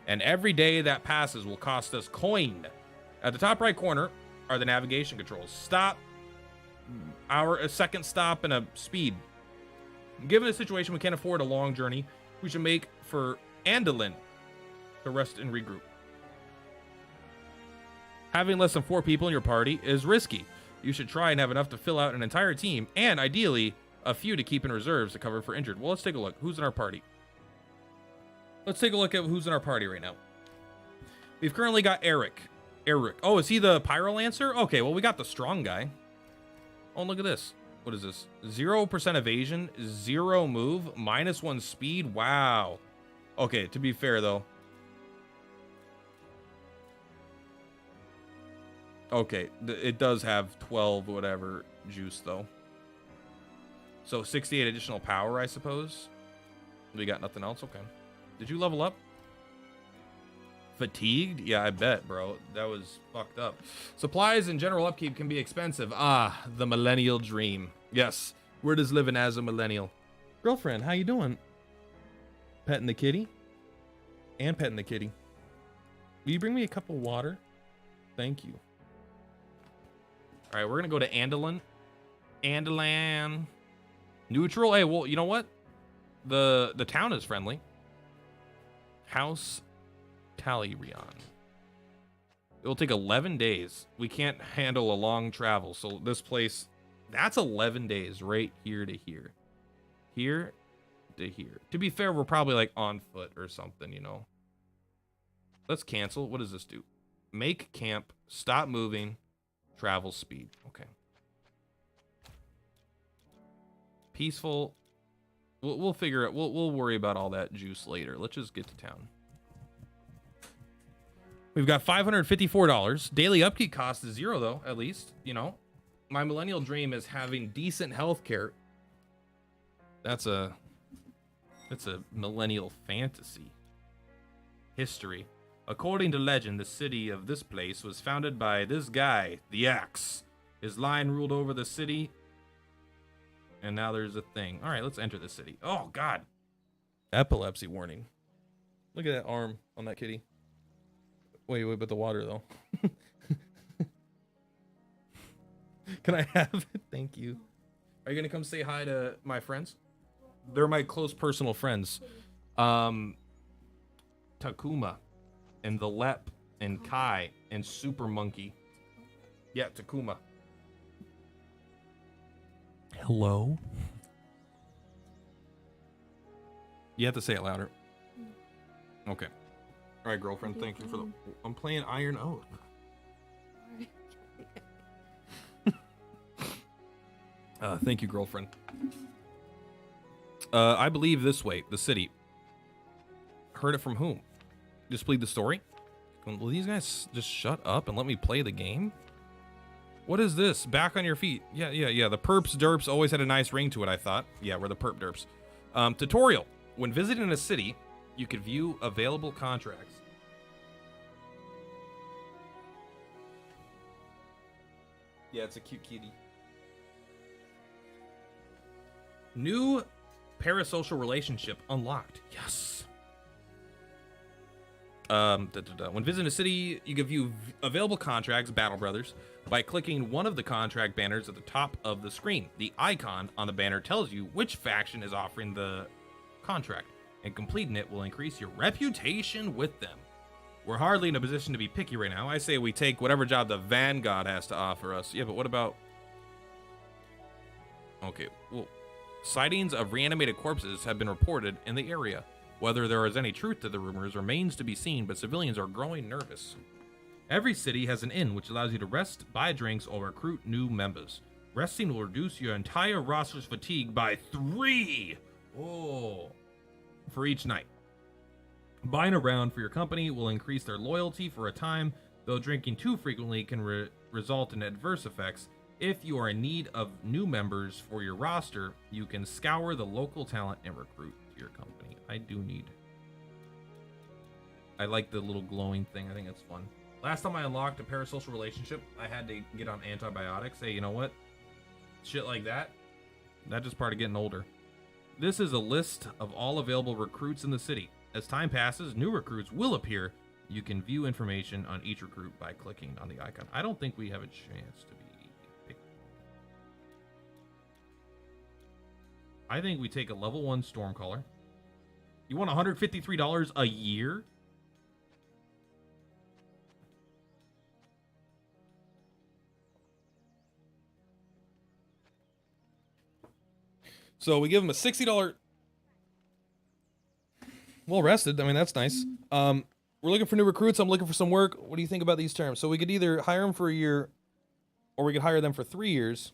And every day that passes will cost us coin. At the top right corner are the navigation controls. Stop, a second stop, and a speed. Given the situation, we can't afford a long journey. We should make for Andalin to rest and regroup. Having less than 4 people in your party is risky. You should try and have enough to fill out an entire team, and ideally, a few to keep in reserves to cover for injured. Well, let's take a look. Who's in our party? Let's take a look at who's in our party right now. We've currently got Eric. Oh, is he the Pyrolancer? Okay, well, we got the strong guy. Oh, look at this. What is this? 0% evasion, 0 move, -1 speed. Wow. Okay, to be fair, though. Okay, it does have 12 whatever juice, though. So 68 additional power, I suppose. We got nothing else? Okay. Did you level up? Fatigued? Yeah, I bet, bro. That was fucked up. Supplies and general upkeep can be expensive. Ah, the millennial dream. Yes, we're just living as a millennial. Girlfriend, how you doing? Petting the kitty? And petting the kitty. Will you bring me a cup of water? Thank you. All right, we're gonna go to Andalin. Andalan. Neutral. Hey, well, you know what? The town is friendly. House Talirion. It will take 11 days. We can't handle a long travel, so this place, that's 11 days right here to here. Here to here. To be fair, we're probably like on foot or something, you know. Let's cancel. What does this do? Make camp, stop moving, travel speed. Okay. Peaceful. We'll figure it. We'll worry about all that juice later. Let's just get to town. We've got $554. Daily upkeep cost is 0, though, at least. You know, my millennial dream is having decent health care. That's a millennial fantasy. History. According to legend, the city of this place was founded by this guy, the Axe. His line ruled over the city. And now there's a thing. All right, let's enter the city. Oh, God. Epilepsy warning. Look at that arm on that kitty. Wait, but the water, though. Can I have it? Thank you. Are you going to come say hi to my friends? They're my close personal friends. Takuma and the Lep and Kai and Super Monkey. Yeah, Takuma. Hello? You have to say it louder. Okay. All right, girlfriend, thank you for the... I'm playing Iron Oath. Thank you, girlfriend. I believe this way, the city. Heard it from whom? Just plead the story? Will these guys just shut up and let me play the game? What is this? Back on your feet. Yeah. The perps derps always had a nice ring to it, I thought. Yeah, we're the perp derps. Tutorial. When visiting a city, you could view available contracts. Yeah, it's a cute kitty. New parasocial relationship unlocked. Yes. When visiting a city, you can view available contracts, Battle Brothers, by clicking one of the contract banners at the top of the screen. The icon on the banner tells you which faction is offering the contract, and completing it will increase your reputation with them. We're hardly in a position to be picky right now. I say we take whatever job the Vanguard has to offer us. Yeah, but what about... Okay, well, sightings of reanimated corpses have been reported in the area. Whether there is any truth to the rumors remains to be seen, but civilians are growing nervous. Every city has an inn which allows you to rest, buy drinks, or recruit new members. Resting will reduce your entire roster's fatigue by 3 for each night. Buying a round for your company will increase their loyalty for a time, though drinking too frequently can result in adverse effects. If you are in need of new members for your roster, you can scour the local talent and recruit to your company. I like the little glowing thing. I think it's fun. Last time I unlocked a parasocial relationship, I had to get on antibiotics. Hey, you know what? Shit like that. That's just part of getting older. This is a list of all available recruits in the city. As time passes, new recruits will appear. You can view information on each recruit by clicking on the icon. I don't think we have a chance to be picked. I think we take a level 1 Stormcaller. You want $153 a year? So we give him a $60. Well rested. I mean, that's nice. We're looking for new recruits. I'm looking for some work. What do you think about these terms? So we could either hire them for a year, or we could hire them for 3 years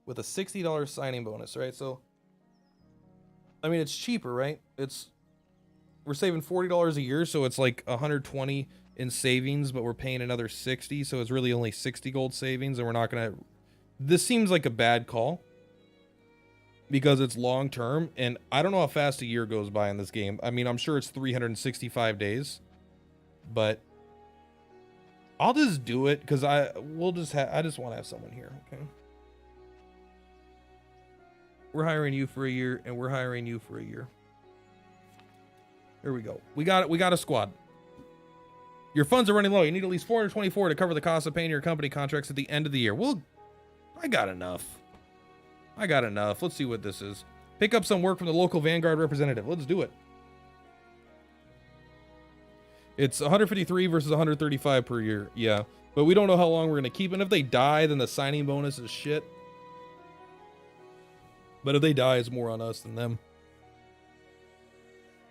with a $60 signing bonus, right? So, I mean, it's cheaper, right? We're saving $40 a year, so it's like $120 in savings, but we're paying another $60, so it's really only 60 gold savings, and we're not gonna. This seems like a bad call, because it's long term, and I don't know how fast a year goes by in this game. I mean, I'm sure it's 365 days, but I'll just do it because I just want to have someone here. Okay, we're hiring you for a year, and we're hiring you for a year. There we go. We got it. We got a squad. Your funds are running low. You need at least 424 to cover the cost of paying your company contracts at the end of the year. Well, I got enough. Let's see what this is. Pick up some work from the local Vanguard representative. Let's do it. It's 153 versus 135 per year. Yeah, but we don't know how long we're going to keep. And if they die, then the signing bonus is shit. But if they die, it's more on us than them.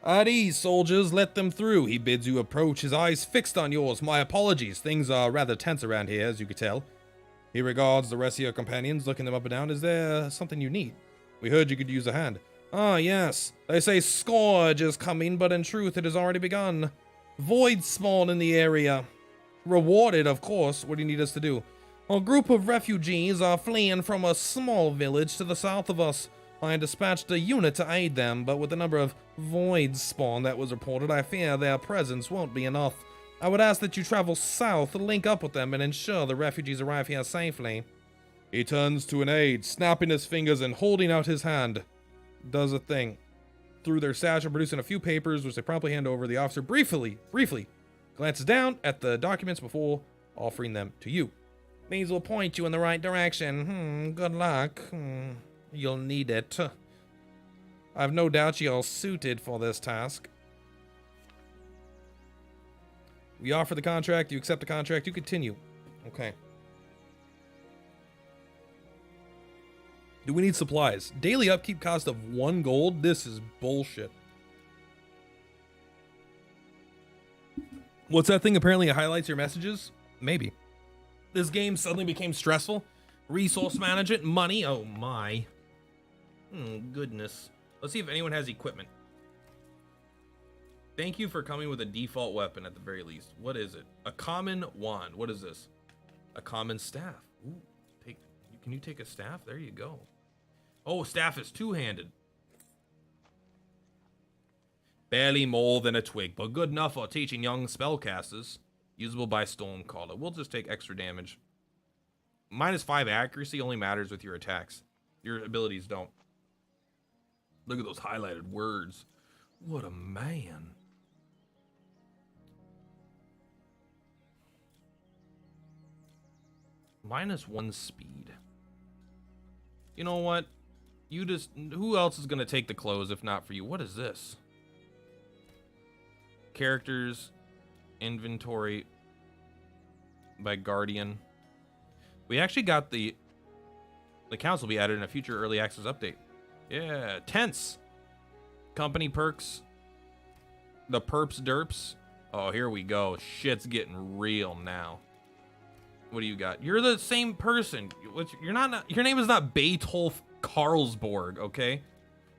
At ease, soldiers. Let them through. He bids you approach, his eyes fixed on yours. My apologies. Things are rather tense around here, as you could tell. He regards the rest of your companions, looking them up and down. Is there something you need? We heard you could use a hand. Ah, yes. They say Scourge is coming, but in truth it has already begun. Void spawn in the area. Rewarded, of course. What do you need us to do? A group of refugees are fleeing from a small village to the south of us. I dispatched a unit to aid them, but with the number of void spawn that was reported, I fear their presence won't be enough. I would ask that you travel south, link up with them, and ensure the refugees arrive here safely. He turns to an aide, snapping his fingers and holding out his hand. Does a thing. Through their sash and producing a few papers, which they promptly hand over. The officer briefly glances down at the documents before offering them to you. These will point you in the right direction. Good luck. You'll need it. I've no doubt you're suited for this task. We offer the contract, you accept the contract, you continue. Okay. Do we need supplies? Daily upkeep cost of 1 gold? This is bullshit. What's that thing? Apparently it highlights your messages? Maybe. This game suddenly became stressful. Resource management, money, oh my. Goodness. Let's see if anyone has equipment. Thank you for coming with a default weapon at the very least. What is it? A common wand. What is this? A common staff. Ooh, can you take a staff? There you go. Oh, staff is two-handed. Barely more than a twig, but good enough for teaching young spellcasters. Usable by Stormcaller. We'll just take extra damage. -5 accuracy only matters with your attacks. Your abilities don't. Look at those highlighted words. What a man. -1 speed. You know what? Who else is gonna take the clothes if not for you? What is this? Characters, inventory by Guardian. We actually got the accounts will be added in a future early access update. Yeah, tense. Company perks. The perps derps. Oh, here we go. Shit's getting real now. What do you got? You're the same person. You're not. Your name is not Beethoven Carlsborg, okay?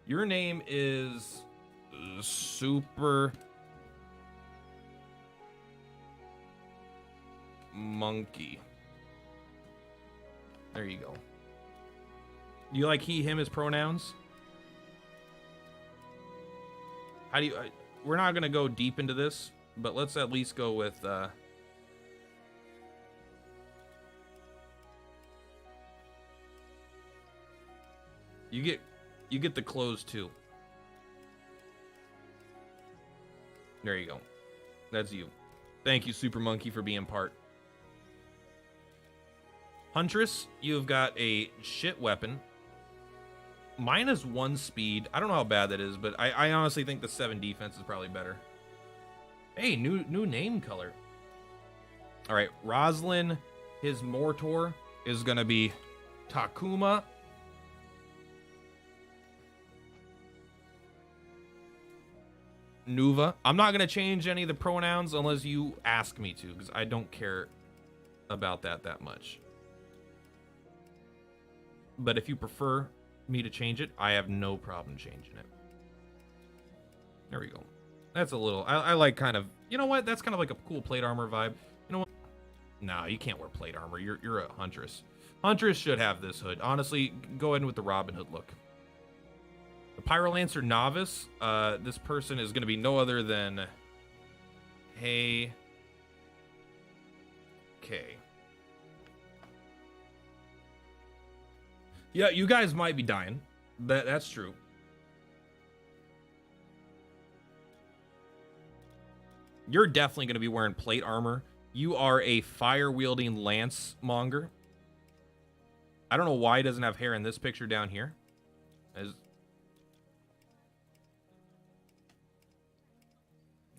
Your name is Super Monkey. There you go. You like he, him as pronouns? How do you... we're not going to go deep into this, but let's at least go with... You get the clothes too. There you go. That's you. Thank you, Super Monkey, for being part. Huntress, you've got a shit weapon. -1 speed. I don't know how bad that is, but I honestly think the 7 defense is probably better. Hey, new name color. All right, Roslyn, his Mortor is gonna be Takuma. Nuva. I'm not gonna change any of the pronouns unless you ask me to, because I don't care about that much. But if you prefer me to change it, I have no problem changing it. There we go. That's a little... I like kind of... You know what? That's kind of like a cool plate armor vibe. You know what? No, you can't wear plate armor. You're a Huntress. Huntress should have this hood. Honestly, go ahead with the Robin Hood look. The Pyrolancer Novice. This person is going to be no other than... Hey... Okay. Yeah, you guys might be dying. That's true. You're definitely going to be wearing plate armor. You are a fire-wielding lance monger. I don't know why he doesn't have hair in this picture down here.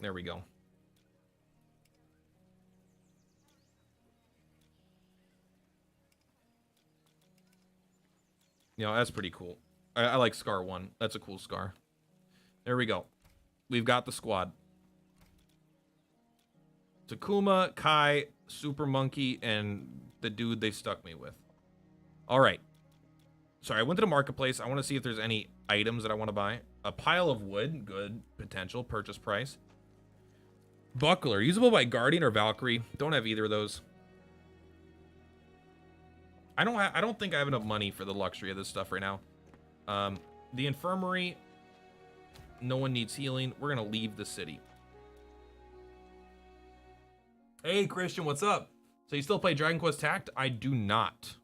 There we go. You know, that's pretty cool. I like Scar 1. That's a cool scar. There we go. We've got the squad. Takuma, Kai, Super Monkey, and the dude they stuck me with. All right. Sorry, I went to the marketplace. I want to see if there's any items that I want to buy. A pile of wood. Good. Potential. Purchase price. Buckler. Usable by Guardian or Valkyrie. Don't have either of those. I don't think I have enough money for the luxury of this stuff right now. The infirmary, no one needs healing. We're gonna leave the city. Hey Christian, what's up? So you still play Dragon Quest Tact? I do not.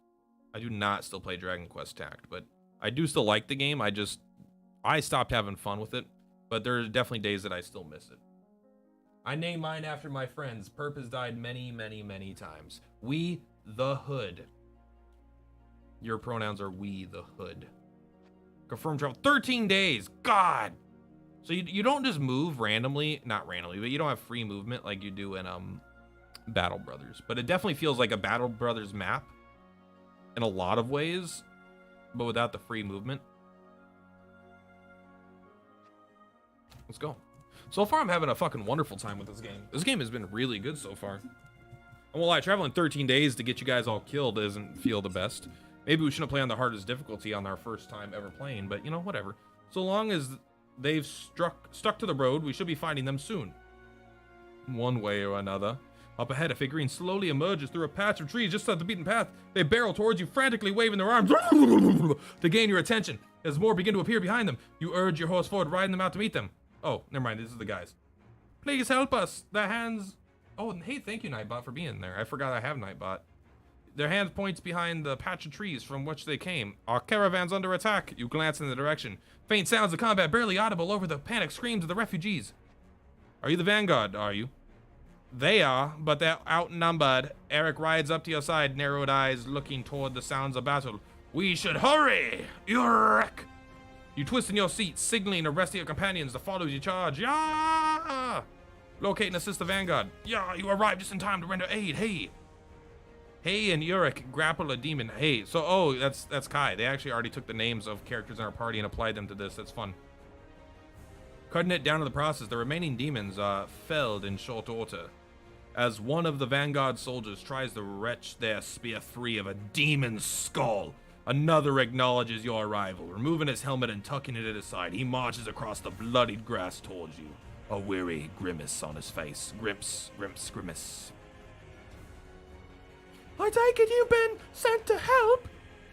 I do not still play Dragon Quest Tact, but I do still like the game. I stopped having fun with it, but there are definitely days that I still miss it. I name mine after my friends. Perp has died many, many, many times. We the Hood. Your pronouns are we, the Hood. Confirmed travel. 13 days. God. So you don't just move randomly. Not randomly, but you don't have free movement like you do in Battle Brothers. But it definitely feels like a Battle Brothers map in a lot of ways, but without the free movement. Let's go. So far, I'm having a fucking wonderful time with this game. This game has been really good so far. I won't lie, traveling 13 days to get you guys all killed doesn't feel the best. Maybe we shouldn't play on the hardest difficulty on our first time ever playing, but you know, whatever. So long as they've stuck to the road, we should be finding them soon. One way or another. Up ahead, a figurine slowly emerges through a patch of trees just off the beaten path. They barrel towards you, frantically waving their arms to gain your attention. As more begin to appear behind them, you urge your horse forward, riding them out to meet them. Oh, never mind, this is the guys. Please help us. Their hands... Oh, hey, thank you, Nightbot, for being there. I forgot I have Nightbot. Their hand points behind the patch of trees from which they came. Our caravan's under attack. You glance in the direction. Faint sounds of combat barely audible over the panic screams of the refugees. Are you the vanguard, are you? They are, but they're outnumbered. Eric rides up to your side, narrowed eyes, looking toward the sounds of battle. We should hurry! Eric! You twist in your seat, signaling the rest of your companions to follow your charge. Yeah! Locate and assist the vanguard. Yeah, you arrived just in time to render aid. Hey! Hey, and Yurik, grapple a demon. Hey, so, oh, that's Kai. They actually already took the names of characters in our party and applied them to this. That's fun. Cutting it down to the process, the remaining demons felled in short order. As one of the vanguard soldiers tries to wrench their spear free of a demon's skull, another acknowledges your arrival. Removing his helmet and tucking it at his side, he marches across the bloodied grass towards you. A weary grimace on his face. Grimace. I take it you've been sent to help?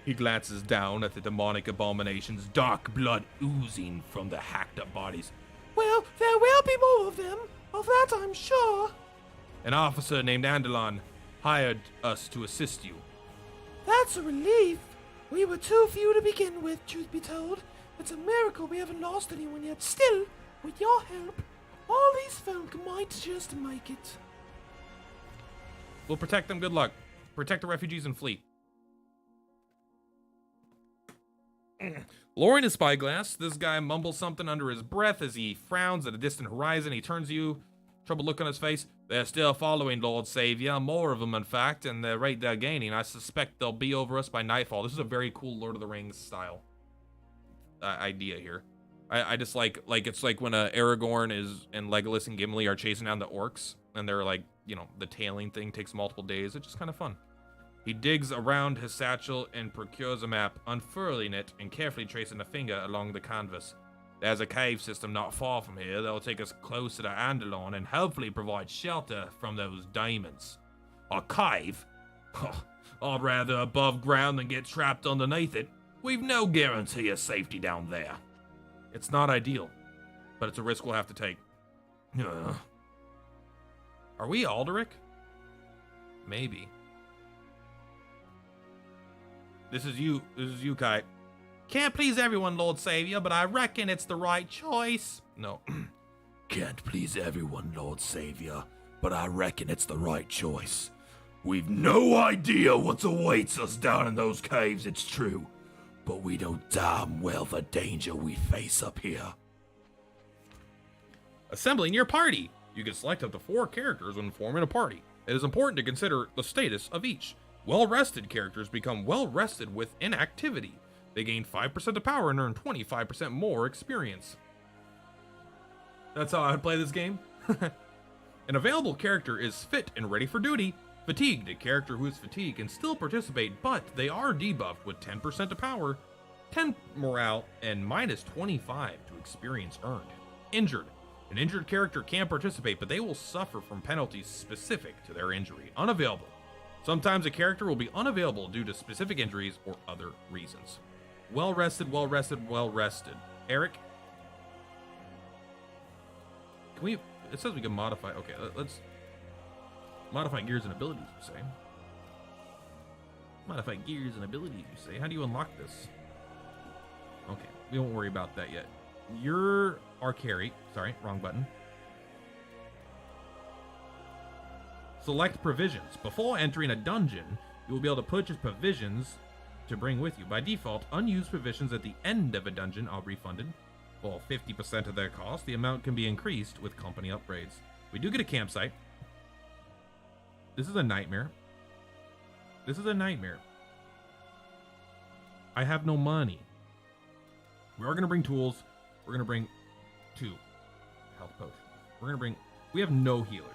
He glances down at the demonic abominations, dark blood oozing from the hacked up bodies. Well, there will be more of them. Of that I'm sure. An officer named Andalon hired us to assist you. That's a relief. We were too few to begin with, truth be told. It's a miracle we haven't lost anyone yet. Still, with your help, all these folk might just make it. We'll protect them. Good luck. Protect the refugees and flee. Lowering his spyglass, this guy mumbles something under his breath as he frowns at a distant horizon. He turns to you, troubled look on his face. They're still following Lord Savior, more of them in fact, and the rate they're gaining, I suspect they'll be over us by nightfall. This is a very cool Lord of the Rings style idea here. I just like it's like when Aragorn is and Legolas and Gimli are chasing down the orcs, and they're like, you know, the tailing thing takes multiple days. It's just kind of fun. He digs around his satchel and procures a map, unfurling it and carefully tracing a finger along the canvas. There's a cave system not far from here that'll take us closer to Andalon and hopefully provide shelter from those demons. A cave? I'd rather above ground than get trapped underneath it. We've no guarantee of safety down there. It's not ideal, but it's a risk we'll have to take. Are we Alderic? Maybe. This is you, Kai. Can't please everyone, Lord Savior, but I reckon it's the right choice. No. Can't please everyone, Lord Savior, but I reckon it's the right choice. We've no idea what awaits us down in those caves, it's true, but we know damn well the danger we face up here. Assembling your party. You can select up to 4 characters when forming a party. It is important to consider the status of each. Well-rested characters become well-rested with inactivity. They gain 5% of power and earn 25% more experience. That's how I would play this game. An available character is fit and ready for duty. Fatigued, a character who is fatigued can still participate, but they are debuffed with 10% to power, 10 morale, and minus 25 to experience earned. Injured. An injured character can participate, but they will suffer from penalties specific to their injury. Unavailable. Sometimes a character will be unavailable due to specific injuries or other reasons. Well-rested. Eric? Can we... It says we can modify... Okay, let's... Modify gears and abilities, you say. Modify gears and abilities, you say. How do you unlock this? Okay, we won't worry about that yet. You're our carry. Sorry, wrong button. Select provisions. Before entering a dungeon, you will be able to purchase provisions to bring with you. By default, unused provisions at the end of a dungeon are refunded. For 50% of their cost, the amount can be increased with company upgrades. We do get a campsite. This is a nightmare. I have no money. We are going to bring tools. We're going to bring 2 health potions. We have no healers.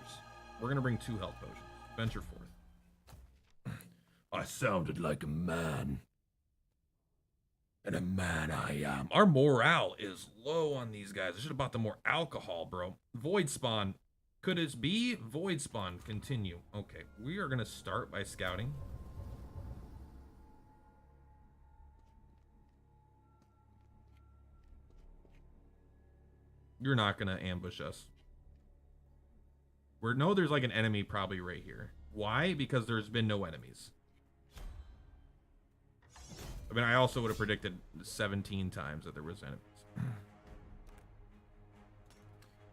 We're going to bring 2 health potions. Venture forth. I sounded like a man. And a man I am. Our morale is low on these guys. I should have bought them more alcohol, bro. Void spawn. Could it be void spawn? Continue. Okay, we are going to start by scouting. You're not going to ambush us. There's like an enemy probably right here. Why? Because there's been no enemies. I mean, I also would have predicted 17 times that there was enemies.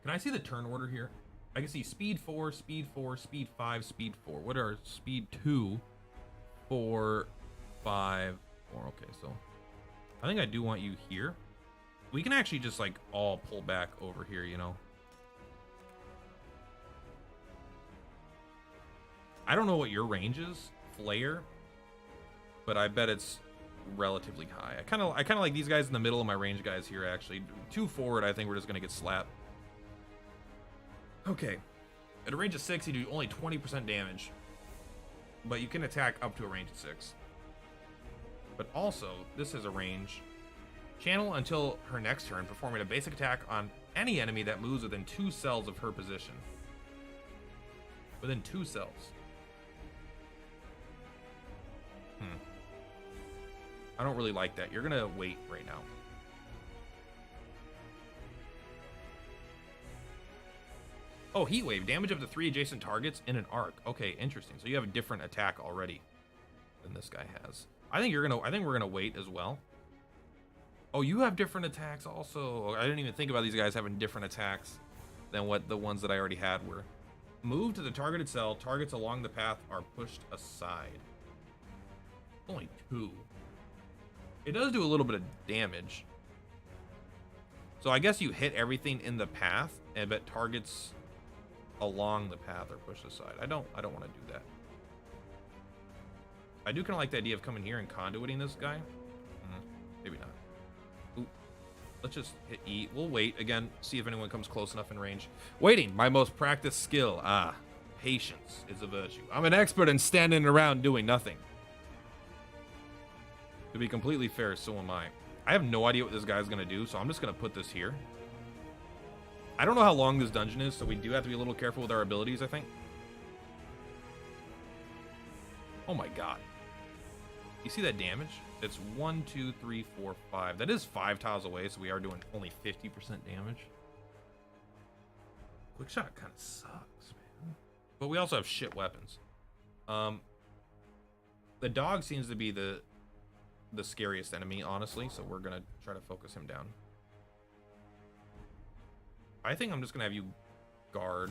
Can I see the turn order here? I can see speed 4, speed 4, speed 5, speed 4. What are speed 2, 4, 5, 4? Okay, so I think I do want you here. We can actually just like all pull back over here, you know. I don't know what your range is. flare, but I bet it's relatively high. I kind of like these guys in the middle of my range guys here, actually. 2 forward, I think we're just going to get slapped. Okay. At a range of 6, you do only 20% damage, but you can attack up to a range of 6. But also, this has a range. Channel until her next turn, performing a basic attack on any enemy that moves within 2 cells of her position. Within 2 cells. I don't really like that. You're gonna wait right now. Oh, Heat Wave. Damage up to 3 adjacent targets in an arc. Okay, interesting. So you have a different attack already than this guy has. I think we're gonna wait as well. Oh, you have different attacks also. I didn't even think about these guys having different attacks than what the ones that I already had were. Move to the targeted cell. Targets along the path are pushed aside. Only 2. It does do a little bit of damage. So I guess you hit everything in the path, and bet targets along the path are pushed aside. I don't want to do that. I do kind of like the idea of coming here and conduiting this guy. Maybe not. Ooh. Let's just hit E. We'll wait again, see if anyone comes close enough in range. Waiting, my most practiced skill. Patience is a virtue. I'm an expert in standing around doing nothing. To be completely fair, so am I. I have no idea what this guy's gonna do, so I'm just gonna put this here. I don't know how long this dungeon is, so we do have to be a little careful with our abilities, I think. Oh my god. You see that damage? It's 1, 2, 3, 4, 5. That is 5 tiles away, so we are doing only 50% damage. Quick shot kind of sucks, man. But we also have shit weapons. The dog seems to be the scariest enemy, honestly, so we're gonna try to focus him down. I think I'm just gonna have you guard.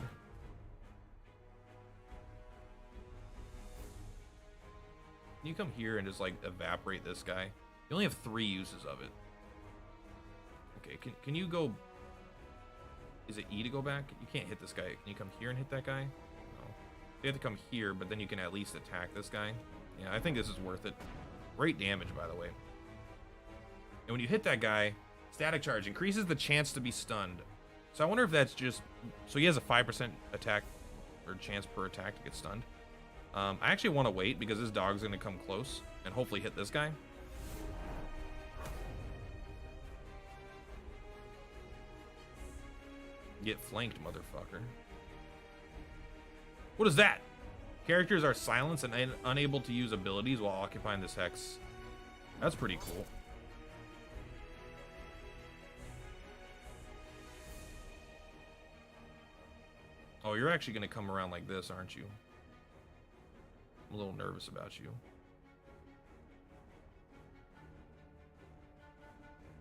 Can you come here and just like evaporate this guy? You only have 3 uses of it. Okay, can you go? Is it E to go back? You can't hit this guy. Can you come here and hit that guy? No. You have to come here, but then you can at least attack this guy. Yeah, I think this is worth it. Great damage, by the way. And when you hit that guy, static charge increases the chance to be stunned. So I wonder if that's just... So he has a 5% attack, or chance per attack to get stunned. I actually want to wait, because this dog's going to come close and hopefully hit this guy. Get flanked, motherfucker. What is that? Characters are silenced and unable to use abilities while occupying this hex. That's pretty cool. Oh, you're actually going to come around like this, aren't you? I'm a little nervous about you.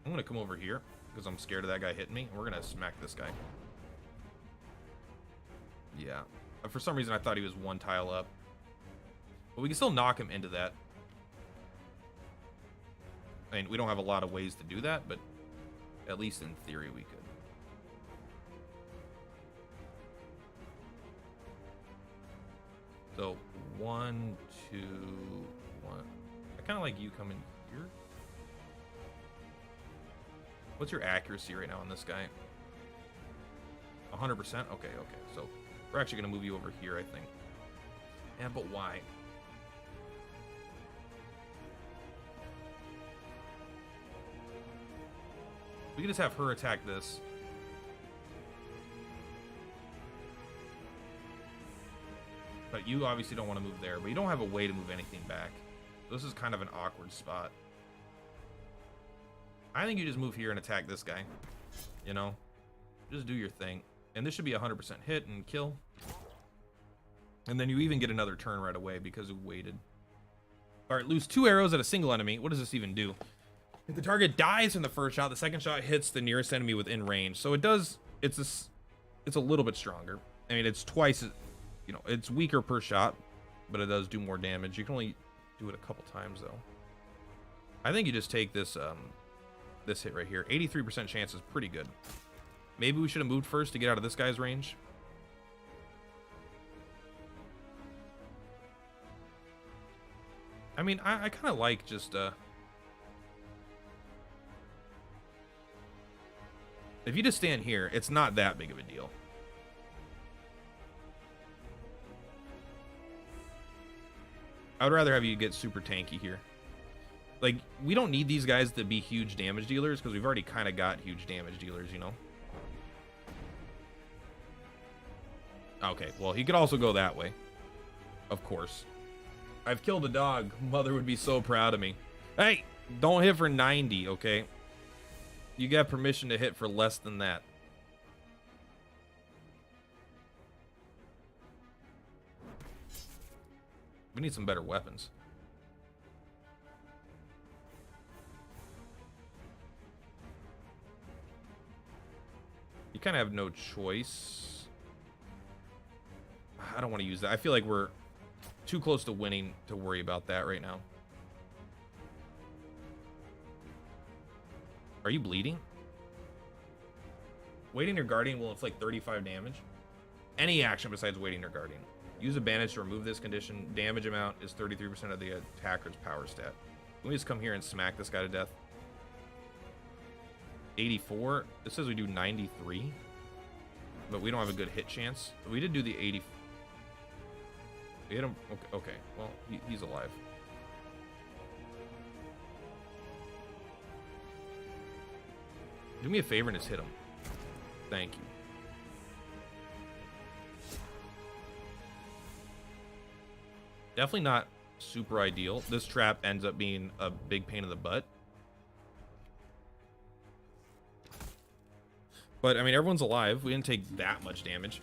I'm going to come over here because I'm scared of that guy hitting me. And we're going to smack this guy. Yeah. For some reason, I thought he was 1 tile up. But we can still knock him into that. I mean, we don't have a lot of ways to do that, but at least in theory we could. So, 1, 2, 1. I kind of like you coming here. What's your accuracy right now on this guy? 100%? Okay. So, we're actually going to move you over here, I think. Yeah, but why? We can just have her attack this. But you obviously don't want to move there. But you don't have a way to move anything back. This is kind of an awkward spot. I think you just move here and attack this guy. You know? Just do your thing. And this should be 100% hit and kill. And then you even get another turn right away because you waited. Alright, lose 2 arrows at a single enemy. What does this even do? If the target dies in the first shot, the second shot hits the nearest enemy within range. So it does... It's a little bit stronger. I mean, it's twice... You know, it's weaker per shot, but it does do more damage. You can only do it a couple times, though. I think you just take this this hit right here. 83% chance is pretty good. Maybe we should have moved first to get out of this guy's range. I mean, I kind of like just, if you just stand here, it's not that big of a deal. I would rather have you get super tanky here. Like, we don't need these guys to be huge damage dealers, because we've already kind of got huge damage dealers, you know? Okay, well, he could also go that way. Of course. I've killed a dog. Mother would be so proud of me. Hey, don't hit for 90, okay? You got permission to hit for less than that. We need some better weapons. You kind of have no choice. I don't want to use that. I feel like we're too close to winning to worry about that right now. Are you bleeding? Waiting or guarding will inflict 35 damage. Any action besides waiting or guarding. Use a bandage to remove this condition. Damage amount is 33% of the attacker's power stat. Can we just come here and smack this guy to death? 84. This says we do 93. But we don't have a good hit chance. We did do the 80. We hit him. Okay. Well, he's alive. Do me a favor and just hit him. Thank you. Definitely not super ideal. This trap ends up being a big pain in the butt. But, I mean, everyone's alive. We didn't take that much damage.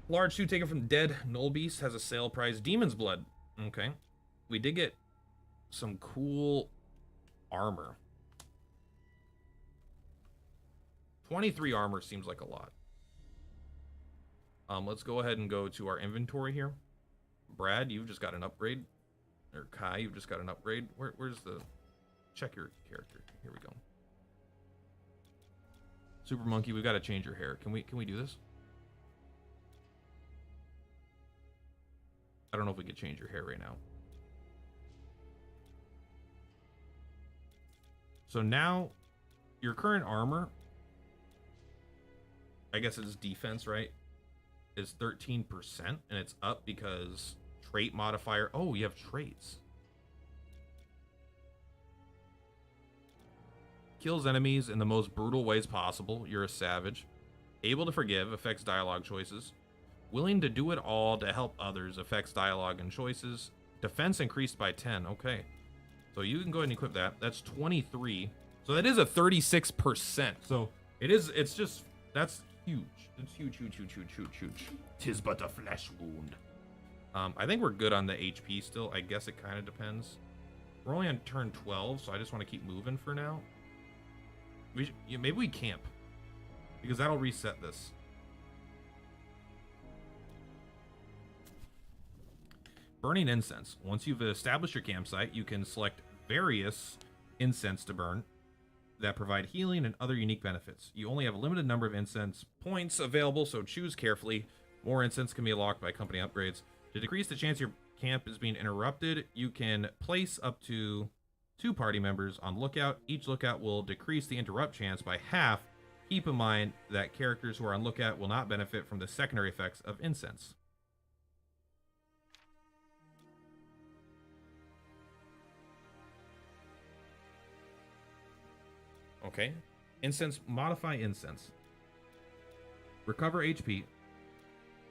Large 2 taken from dead. Null Beast has a sale price. Demon's Blood. Okay. We did get some cool armor. 23 armor seems like a lot. Let's go ahead and go to our inventory here. Brad, you've just got an upgrade. Or Kai, you've just got an upgrade. Where's the... Check your character. Here we go. Super Monkey, we've got to change your hair. Can we do this? I don't know if we could change your hair right now. So now, your current armor, I guess it's defense, right? Is 13%, and it's up because trait modifier. Oh, you have traits. Kills enemies in the most brutal ways possible. You're a savage. Able to forgive affects dialogue choices. Willing to do it all to help others affects dialogue and choices. Defense increased by 10. Okay. So you can go ahead and equip that. That's 23. So that is a 36%. So it's just, that's huge. It's huge. 'Tis but a flesh wound. I think we're good on the HP still. I guess it kind of depends. We're only on turn 12, so I just want to keep moving for now. Maybe we camp, because that'll reset this. Burning incense. Once you've established your campsite, you can select various incense to burn that provide healing and other unique benefits. You only have a limited number of incense points available, so choose carefully. More incense can be unlocked by company upgrades. To decrease the chance your camp is being interrupted, you can place up to 2 party members on lookout. Each lookout will decrease the interrupt chance by half. Keep in mind that characters who are on lookout will not benefit from the secondary effects of incense. Okay. Incense, modify incense. Recover HP.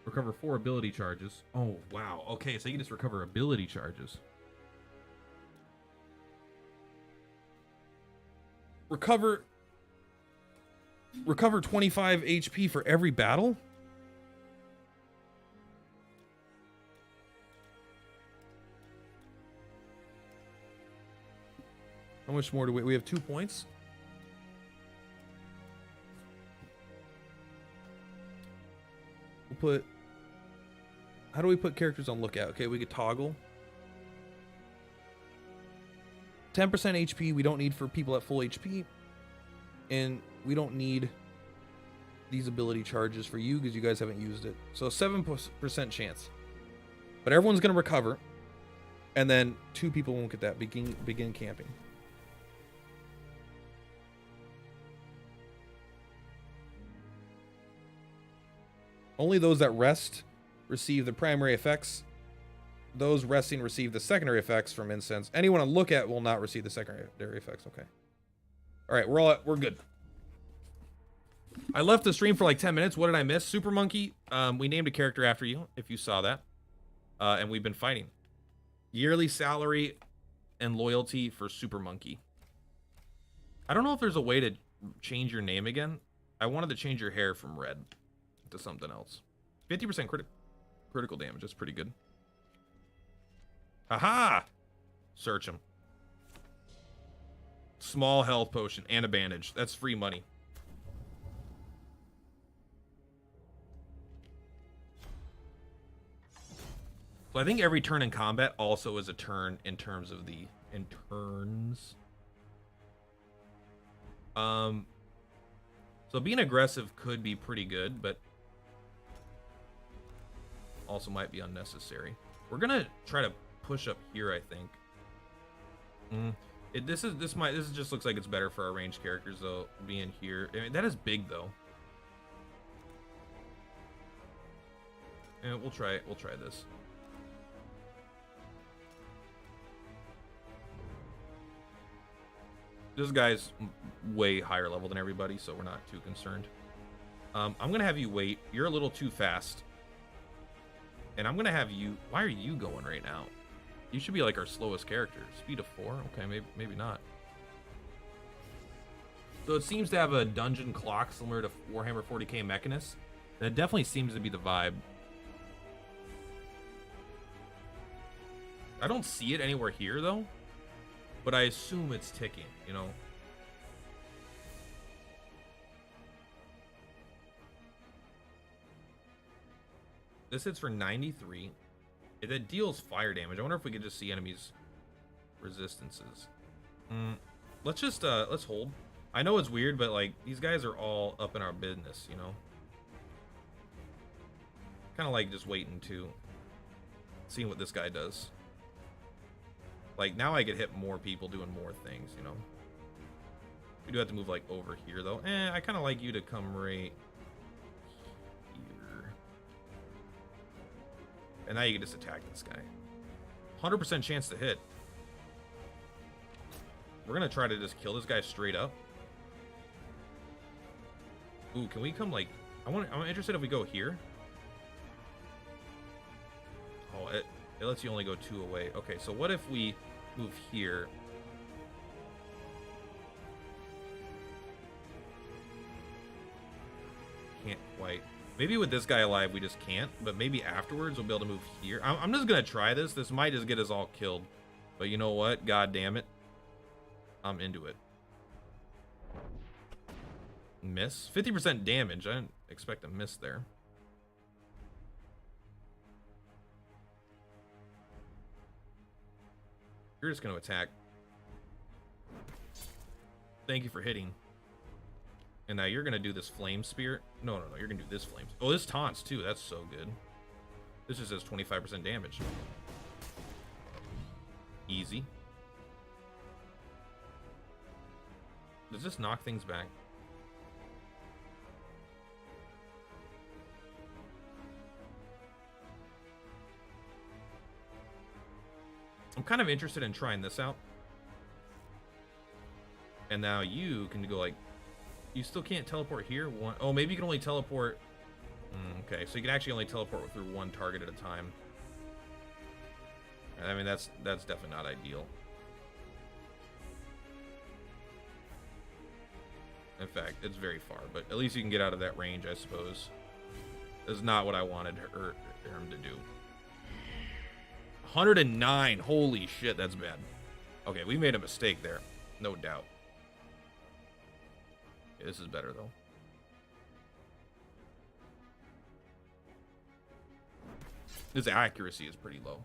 Recover 4 ability charges. Oh, wow. Okay, so you can just recover ability charges. Recover 25 HP for every battle? How much more do we have 2 points? We'll put, how do we put characters on lookout? Okay, we could toggle. 10% HP we don't need for people at full HP. And we don't need these ability charges for you because you guys haven't used it. So 7% chance. But everyone's going to recover. And then 2 people won't get that. Begin camping. Only those that rest receive the primary effects. Those resting receive the secondary effects from incense. Anyone to look at will not receive the secondary effects. Okay. All right, we're good. I left the stream for like 10 minutes. What did I miss? Super Monkey. We named a character after you, if you saw that. And we've been fighting. Yearly salary and loyalty for Super Monkey. I don't know if there's a way to change your name again. I wanted to change your hair from red to something else. 50% critical damage. That's pretty good. Aha! Search him. Small health potion and a bandage. That's free money. So I think every turn in combat also is a turn in terms of the turns. So being aggressive could be pretty good, but also might be unnecessary. We're gonna try to push up here, I think. This just looks like it's better for our ranged characters though, being here. I mean, that is big though. And we'll try this. This guy's way higher level than everybody, so we're not too concerned. I'm gonna have you wait. You're a little too fast. And I'm gonna have you... Why are you going right now? You should be like our slowest character. Speed of 4? Okay, maybe not. So it seems to have a dungeon clock similar to Warhammer 40k Mechanist. That definitely seems to be the vibe. I don't see it anywhere here, though. But I assume it's ticking, you know? This hits for 93. It deals fire damage. I wonder if we could just see enemies' resistances. Let's just, let's hold. I know it's weird, but, like, these guys are all up in our business, you know? Kind of like just waiting to... seeing what this guy does. Like, now I could hit more people doing more things, you know? We do have to move, like, over here, though. I kind of like you to come right here. And now you can just attack this guy. 100% chance to hit. We're going to try to just kill this guy straight up. Ooh, can we come, like... I'm interested if we go here. Oh, it lets you only go 2 away. Okay, so what if we move here? Can't quite. Maybe with this guy alive we just can't, but maybe afterwards we'll be able to move here. I'm just gonna try this. This might just get us all killed. But you know what? God damn it. I'm into it. Miss? 50% damage. I didn't expect a miss there. You're just going to attack. Thank you for hitting. And now you're going to do this flame spear. No. You're going to do this flame. Oh, this taunts too. That's so good. This just says 25% damage. Easy. Does this knock things back? I'm kind of interested in trying this out. And now you can go like... You still can't teleport here? Oh, maybe you can only teleport... okay, so you can actually only teleport through one target at a time. I mean, that's definitely not ideal. In fact, it's very far, but at least you can get out of that range, I suppose. That's not what I wanted him to do. 109. Holy shit, that's bad. Okay, we made a mistake there. No doubt. Okay, this is better, though. His accuracy is pretty low.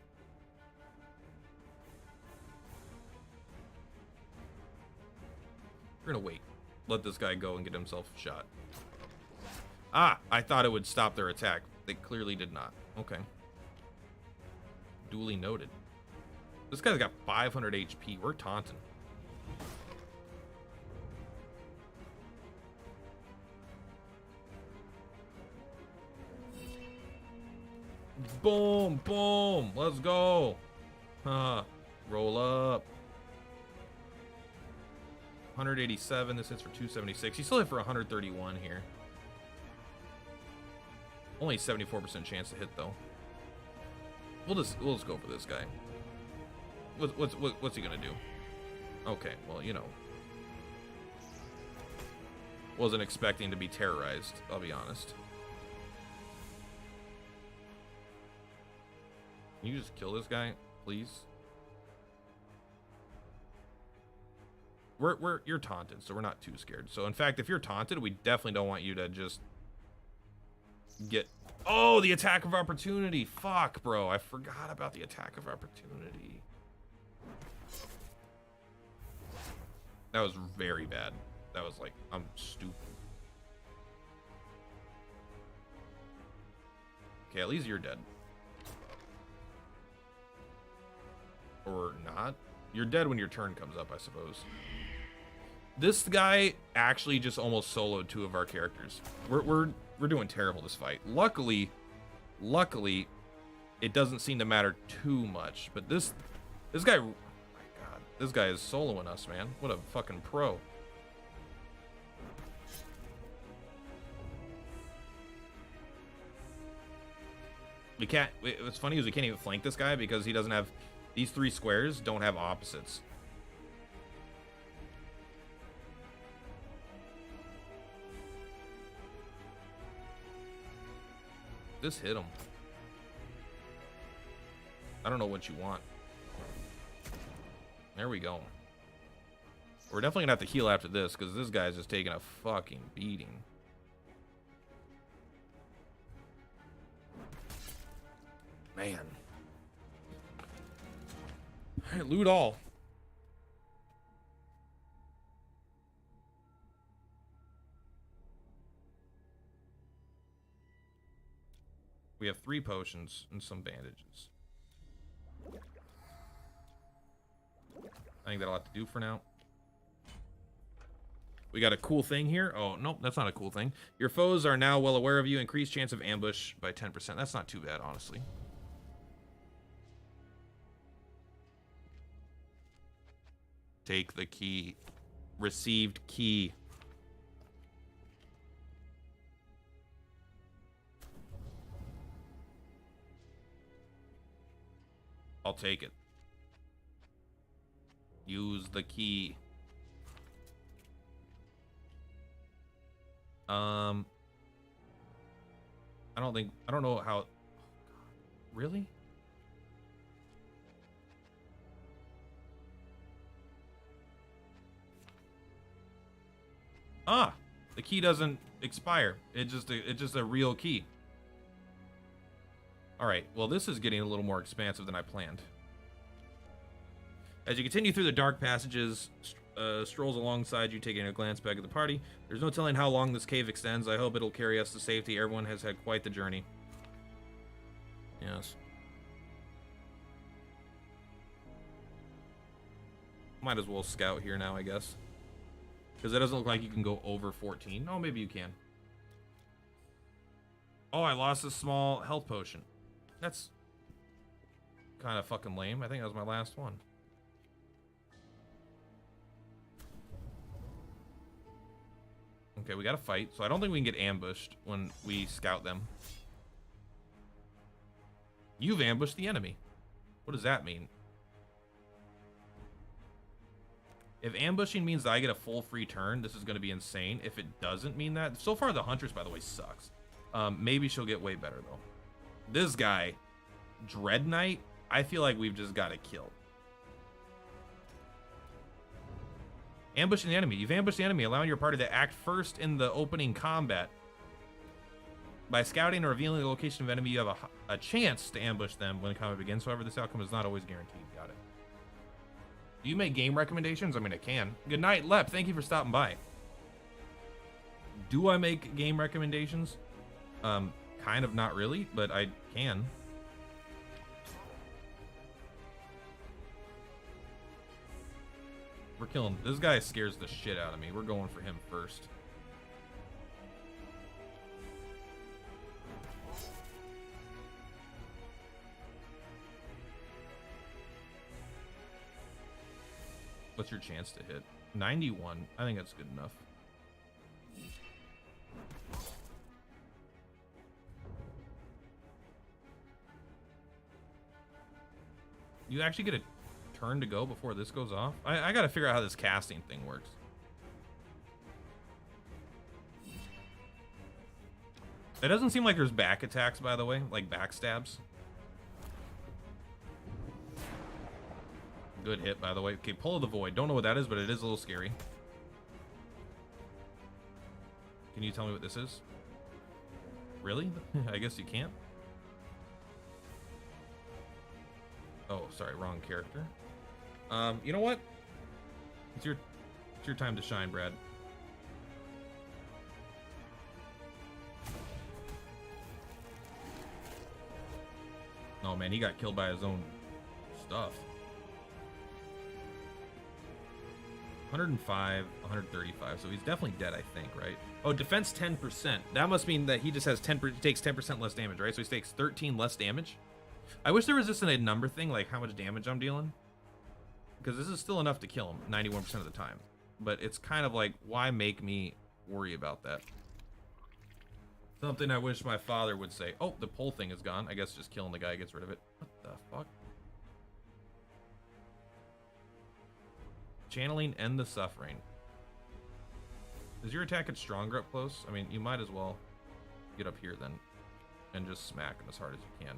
We're gonna wait. Let this guy go and get himself shot. Ah, I thought it would stop their attack. They clearly did not. Okay. Duly noted. This guy's got 500 HP. We're taunting. Boom, boom. Let's go. Roll up. 187. This hits for 276. You still hit for 131 here. Only 74% chance to hit though. We'll just go for this guy. What's he gonna do? Okay, well, you know. Wasn't expecting to be terrorized, I'll be honest. Can you just kill this guy, please? You're taunted, so we're not too scared. So in fact, if you're taunted, we definitely don't want you to just get... Oh, the attack of opportunity. Fuck, bro. I forgot about the attack of opportunity. That was very bad. That was like, I'm stupid. Okay, at least you're dead. Or not. You're dead when your turn comes up, I suppose. This guy actually just almost soloed 2 of our characters. We're doing terrible this fight. Luckily, it doesn't seem to matter too much. But this guy, oh my god, this guy is soloing us, man. What a fucking pro. We can't. What's funny is we can't even flank this guy because he doesn't have. These 3 squares don't have opposites. Just hit him. I don't know what you want. There we go. We're definitely gonna have to heal after this because this guy's just taking a fucking beating. Man. All right, loot all. We have 3 potions and some bandages. I think that'll have to do for now. We got a cool thing here. Oh, nope, that's not a cool thing. Your foes are now well aware of you. Increased chance of ambush by 10%. That's not too bad, honestly. Take the key. Received key. I'll take it. Use the key. I don't know how. Oh, God. Really? Ah, the key doesn't expire. It's just a real key. All right. Well, this is getting a little more expansive than I planned. As you continue through the dark passages, strolls alongside you, taking a glance back at the party. There's no telling how long this cave extends. I hope it'll carry us to safety. Everyone has had quite the journey. Yes. Might as well scout here now, I guess. Because it doesn't look like you can go over 14. Oh, maybe you can. Oh, I lost a small health potion. That's kind of fucking lame. I think that was my last one. Okay, we got to fight. So I don't think we can get ambushed when we scout them. You've ambushed the enemy. What does that mean? If ambushing means that I get a full free turn, this is going to be insane. If it doesn't mean that... So far, the Huntress, by the way, sucks. Maybe she'll get way better, though. This guy, Dread Knight, I feel like we've just got to kill. Ambushing the enemy. You've ambushed the enemy, allowing your party to act first in the opening combat. By scouting or revealing the location of enemy, you have a chance to ambush them when the combat begins. However, this outcome is not always guaranteed. Got it. Do you make game recommendations? I mean, I can. Good night, Lep. Thank you for stopping by. Do I make game recommendations? Kind of not really, but I can. We're killing. This guy scares the shit out of me. We're going for him first. What's your chance to hit? 91. I think that's good enough. You actually get a turn to go before this goes off? I gotta figure out how this casting thing works. It doesn't seem like there's back attacks, by the way, like backstabs. Good hit, by the way. Okay, Pull of the Void. Don't know what that is, but it is a little scary. Can you tell me what this is? Really? I guess you can't. Oh, sorry, wrong character. You know what? It's your time to shine, Brad. Oh man, he got killed by his own stuff. 105, 135. So he's definitely dead, I think, right? Oh, defense 10%. That must mean that he just has 10%. He takes 10% less damage, right? So he takes 13 less damage. I wish there was just a number thing, like how much damage I'm dealing. Because this is still enough to kill him 91% of the time. But it's kind of like, why make me worry about that? Something I wish my father would say. Oh, the pull thing is gone. I guess just killing the guy gets rid of it. What the fuck? Channeling, End the Suffering. Does your attack get stronger up close? I mean, you might as well get up here then. And just smack him as hard as you can.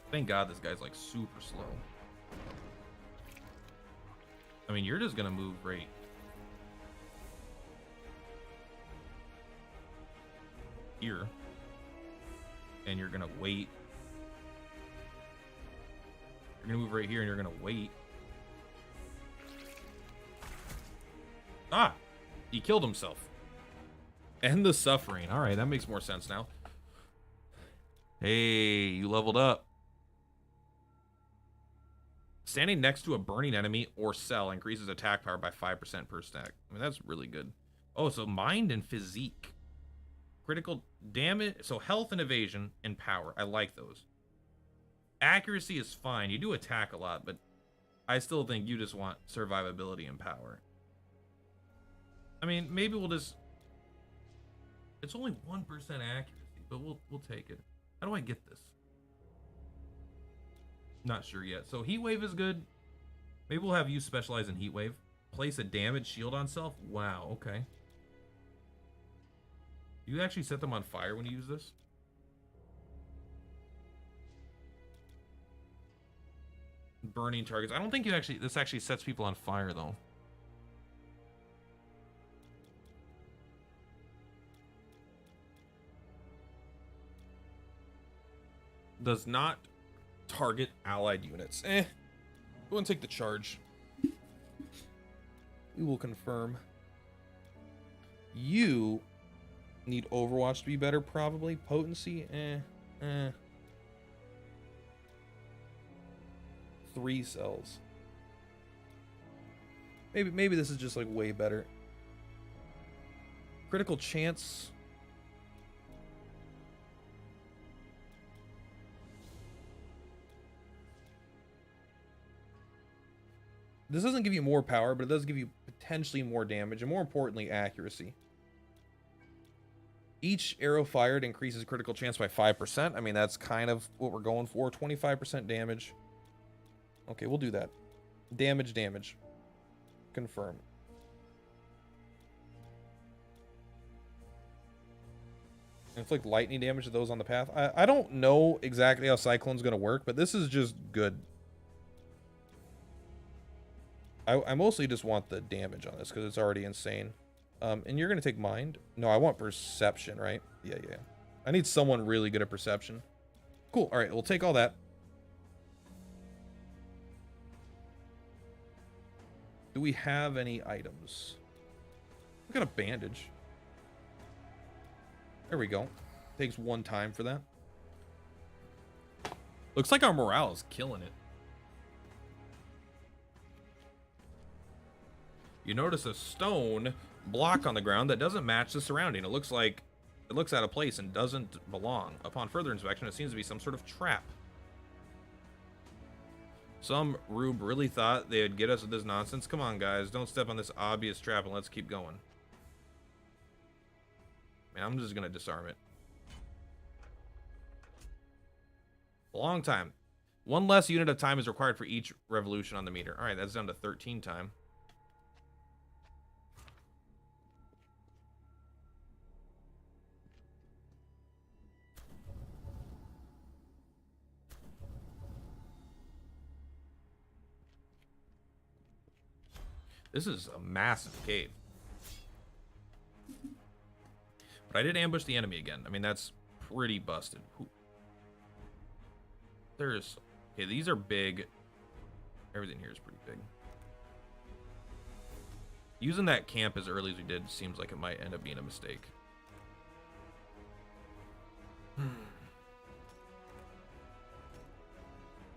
Thank God this guy's like super slow. I mean, you're just gonna move right here. And you're gonna wait. You're gonna move right here and you're gonna wait. Ah! He killed himself. End the suffering. Alright, that makes more sense now. Hey, you leveled up. Standing next to a burning enemy or cell increases attack power by 5% per stack. I mean, that's really good. Oh, so mind and physique. Critical damage. So health and evasion and power. I like those. Accuracy is fine. You do attack a lot, but I still think you just want survivability and power. I mean, maybe we'll just... It's only 1% accuracy, but we'll take it. How do I get this? Not sure yet. So Heat Wave is good. Maybe we'll have you specialize in Heat Wave. Place a damage shield on self. Wow, okay. You actually set them on fire when you use this? Burning targets. I don't think this actually sets people on fire though. Does not target allied units. Go and take the charge. We will confirm. You need Overwatch to be better, probably. Potency, 3 cells. Maybe this is just like way better. Critical chance. This doesn't give you more power, but it does give you potentially more damage, and more importantly, accuracy. Each arrow fired increases critical chance by 5%. I mean, that's kind of what we're going for. 25% damage. Okay, we'll do that. Damage. Confirm. Inflict lightning damage to those on the path. I don't know exactly how Cyclone's going to work, but this is just good. I mostly just want the damage on this because it's already insane. And you're going to take mind? No, I want perception, right? Yeah. I need someone really good at perception. Cool. All right, we'll take all that. Do we have any items? got a bandage. There we go. Takes 1 time for that. Looks like our morale is killing it. You notice a stone block on the ground that doesn't match the surrounding. It looks out of place and doesn't belong. Upon further inspection, it seems to be some sort of trap. Some rube really thought they would get us with this nonsense. Come on, guys. Don't step on this obvious trap and let's keep going. Man, I'm just going to disarm it. A long time. 1 less unit of time is required for each revolution on the meter. All right, that's down to 13 time. This is a massive cave. But I did ambush the enemy again. I mean, that's pretty busted. There's... Okay, these are big. Everything here is pretty big. Using that camp as early as we did seems like it might end up being a mistake.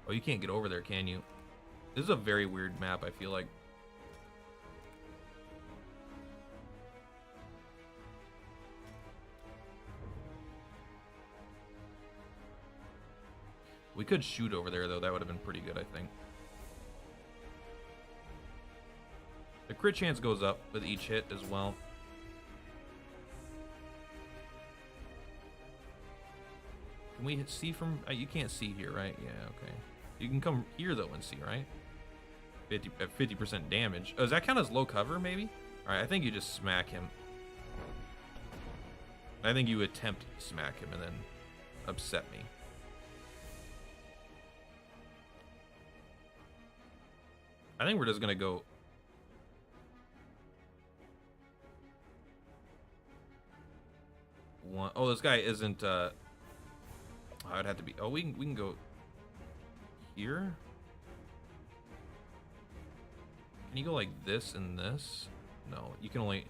Oh, you can't get over there, can you? This is a very weird map, I feel like. We could shoot over there, though. That would have been pretty good, I think. The crit chance goes up with each hit as well. Can we see from... you can't see here, right? Yeah, okay. You can come here, though, and see, right? 50% damage. Oh, does that count as low cover, maybe? All right, I think you just smack him. I think you attempt to smack him and then upset me. I think we're just gonna go. Oh, this guy isn't. Oh, it'd have to be. Oh, we can go here. Can you go like this and this? No, you can only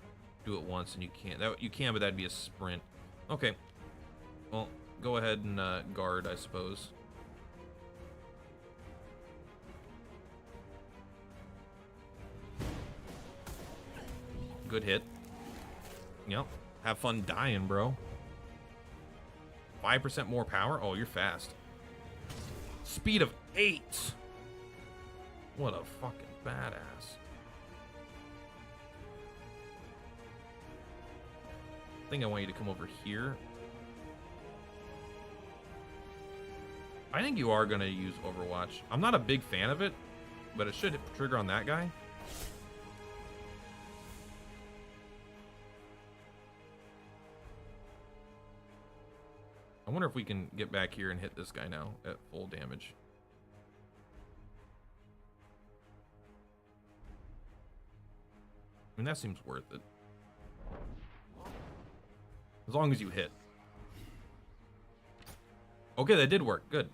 do it once, and you can't. You can, but that'd be a sprint. Okay. Well, go ahead and guard, I suppose. Good hit. Yep. Have fun dying, bro. 5% more power? Oh, you're fast. Speed of 8. What a fucking badass. I think I want you to come over here. I think you are going to use Overwatch. I'm not a big fan of it, but it should trigger on that guy. I wonder if we can get back here and hit this guy now at full damage. I mean, that seems worth it. As long as you hit. Okay, that did work. Good.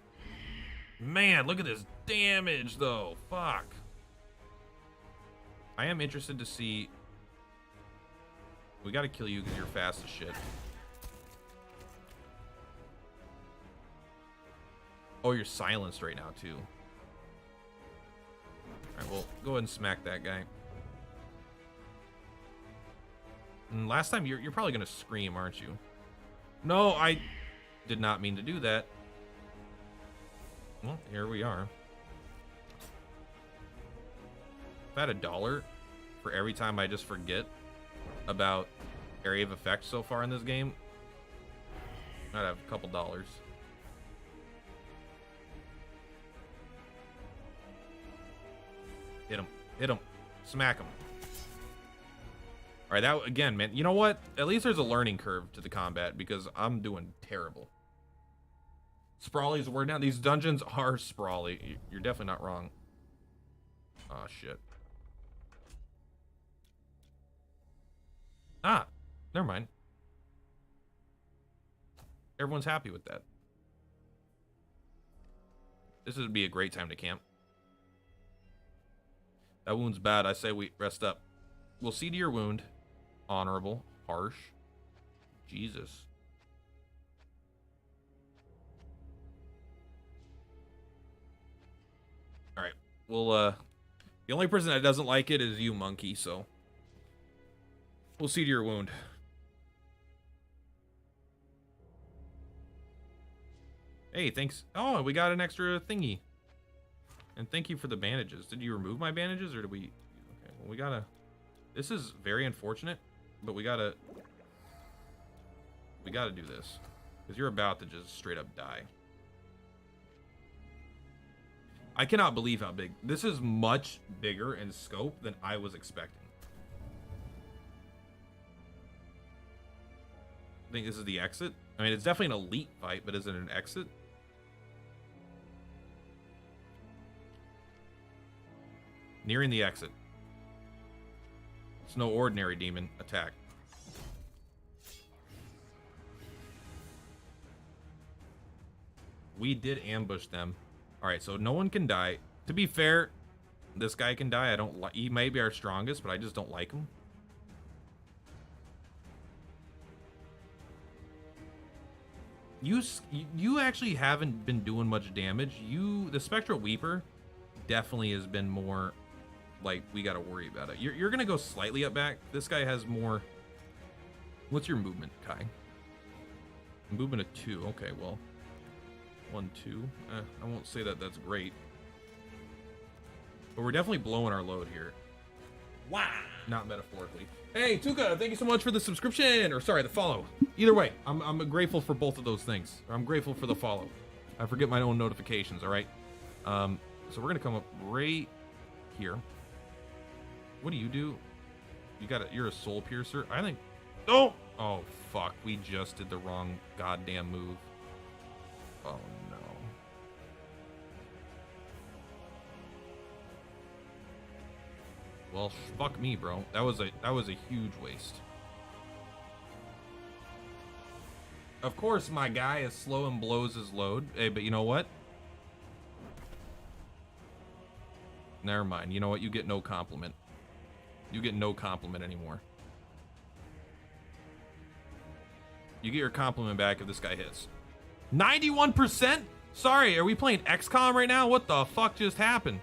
Man, look at this damage, though. Fuck. I am interested to see... We gotta kill you because you're fast as shit. Oh, you're silenced right now, too. Alright, well, go ahead and smack that guy. And last time, you're probably going to scream, aren't you? No, I did not mean to do that. Well, here we are. If I had $1 for every time I just forget about area of effect so far in this game, I'd have a couple dollars. Hit him. Hit him. Smack him. Alright, that, again, man, you know what? At least there's a learning curve to the combat, because I'm doing terrible. Sprawly is the word now. These dungeons are sprawly. You're definitely not wrong. Oh, shit. Ah, never mind. Everyone's happy with that. This would be a great time to camp. That wound's bad. I say we rest up. We'll see to your wound. Honorable. Harsh. Jesus. Alright. Well, the only person that doesn't like it is you, monkey, so we'll see to your wound. Hey, thanks. Oh, we got an extra thingy. And thank you for the bandages. Did you remove my bandages, or did we... Okay, well, we gotta... This is very unfortunate, but we gotta do this. Because you're about to just straight up die. I cannot believe how big... This is much bigger in scope than I was expecting. I think this is the exit. I mean, it's definitely an elite fight, but is it an exit? Nearing the exit. It's no ordinary demon attack. We did ambush them. Alright, so no one can die. To be fair, this guy can die. I don't like... He may be our strongest, but I just don't like him. You actually haven't been doing much damage. The Spectral Weeper definitely has been more... Like, we gotta worry about it. You're gonna go slightly up back. This guy has more... What's your movement, Kai? Movement of 2. Okay, well... 1, 2. I won't say that that's great. But we're definitely blowing our load here. Wow! Not metaphorically. Hey, Tuka, thank you so much for the subscription! Or, sorry, the follow. Either way, I'm grateful for both of those things. I'm grateful for the follow. I forget my own notifications, alright? So we're gonna come up right here. What do? You're a soul piercer? I think... Oh! Oh, fuck. We just did the wrong goddamn move. Oh, no. Well, fuck me, bro. That was a huge waste. Of course, my guy is slow and blows his load. Hey, but you know what? Never mind. You know what? You get no compliment. You get no compliment anymore. You get your compliment back if this guy hits. 91%? Sorry, are we playing XCOM right now? What the fuck just happened?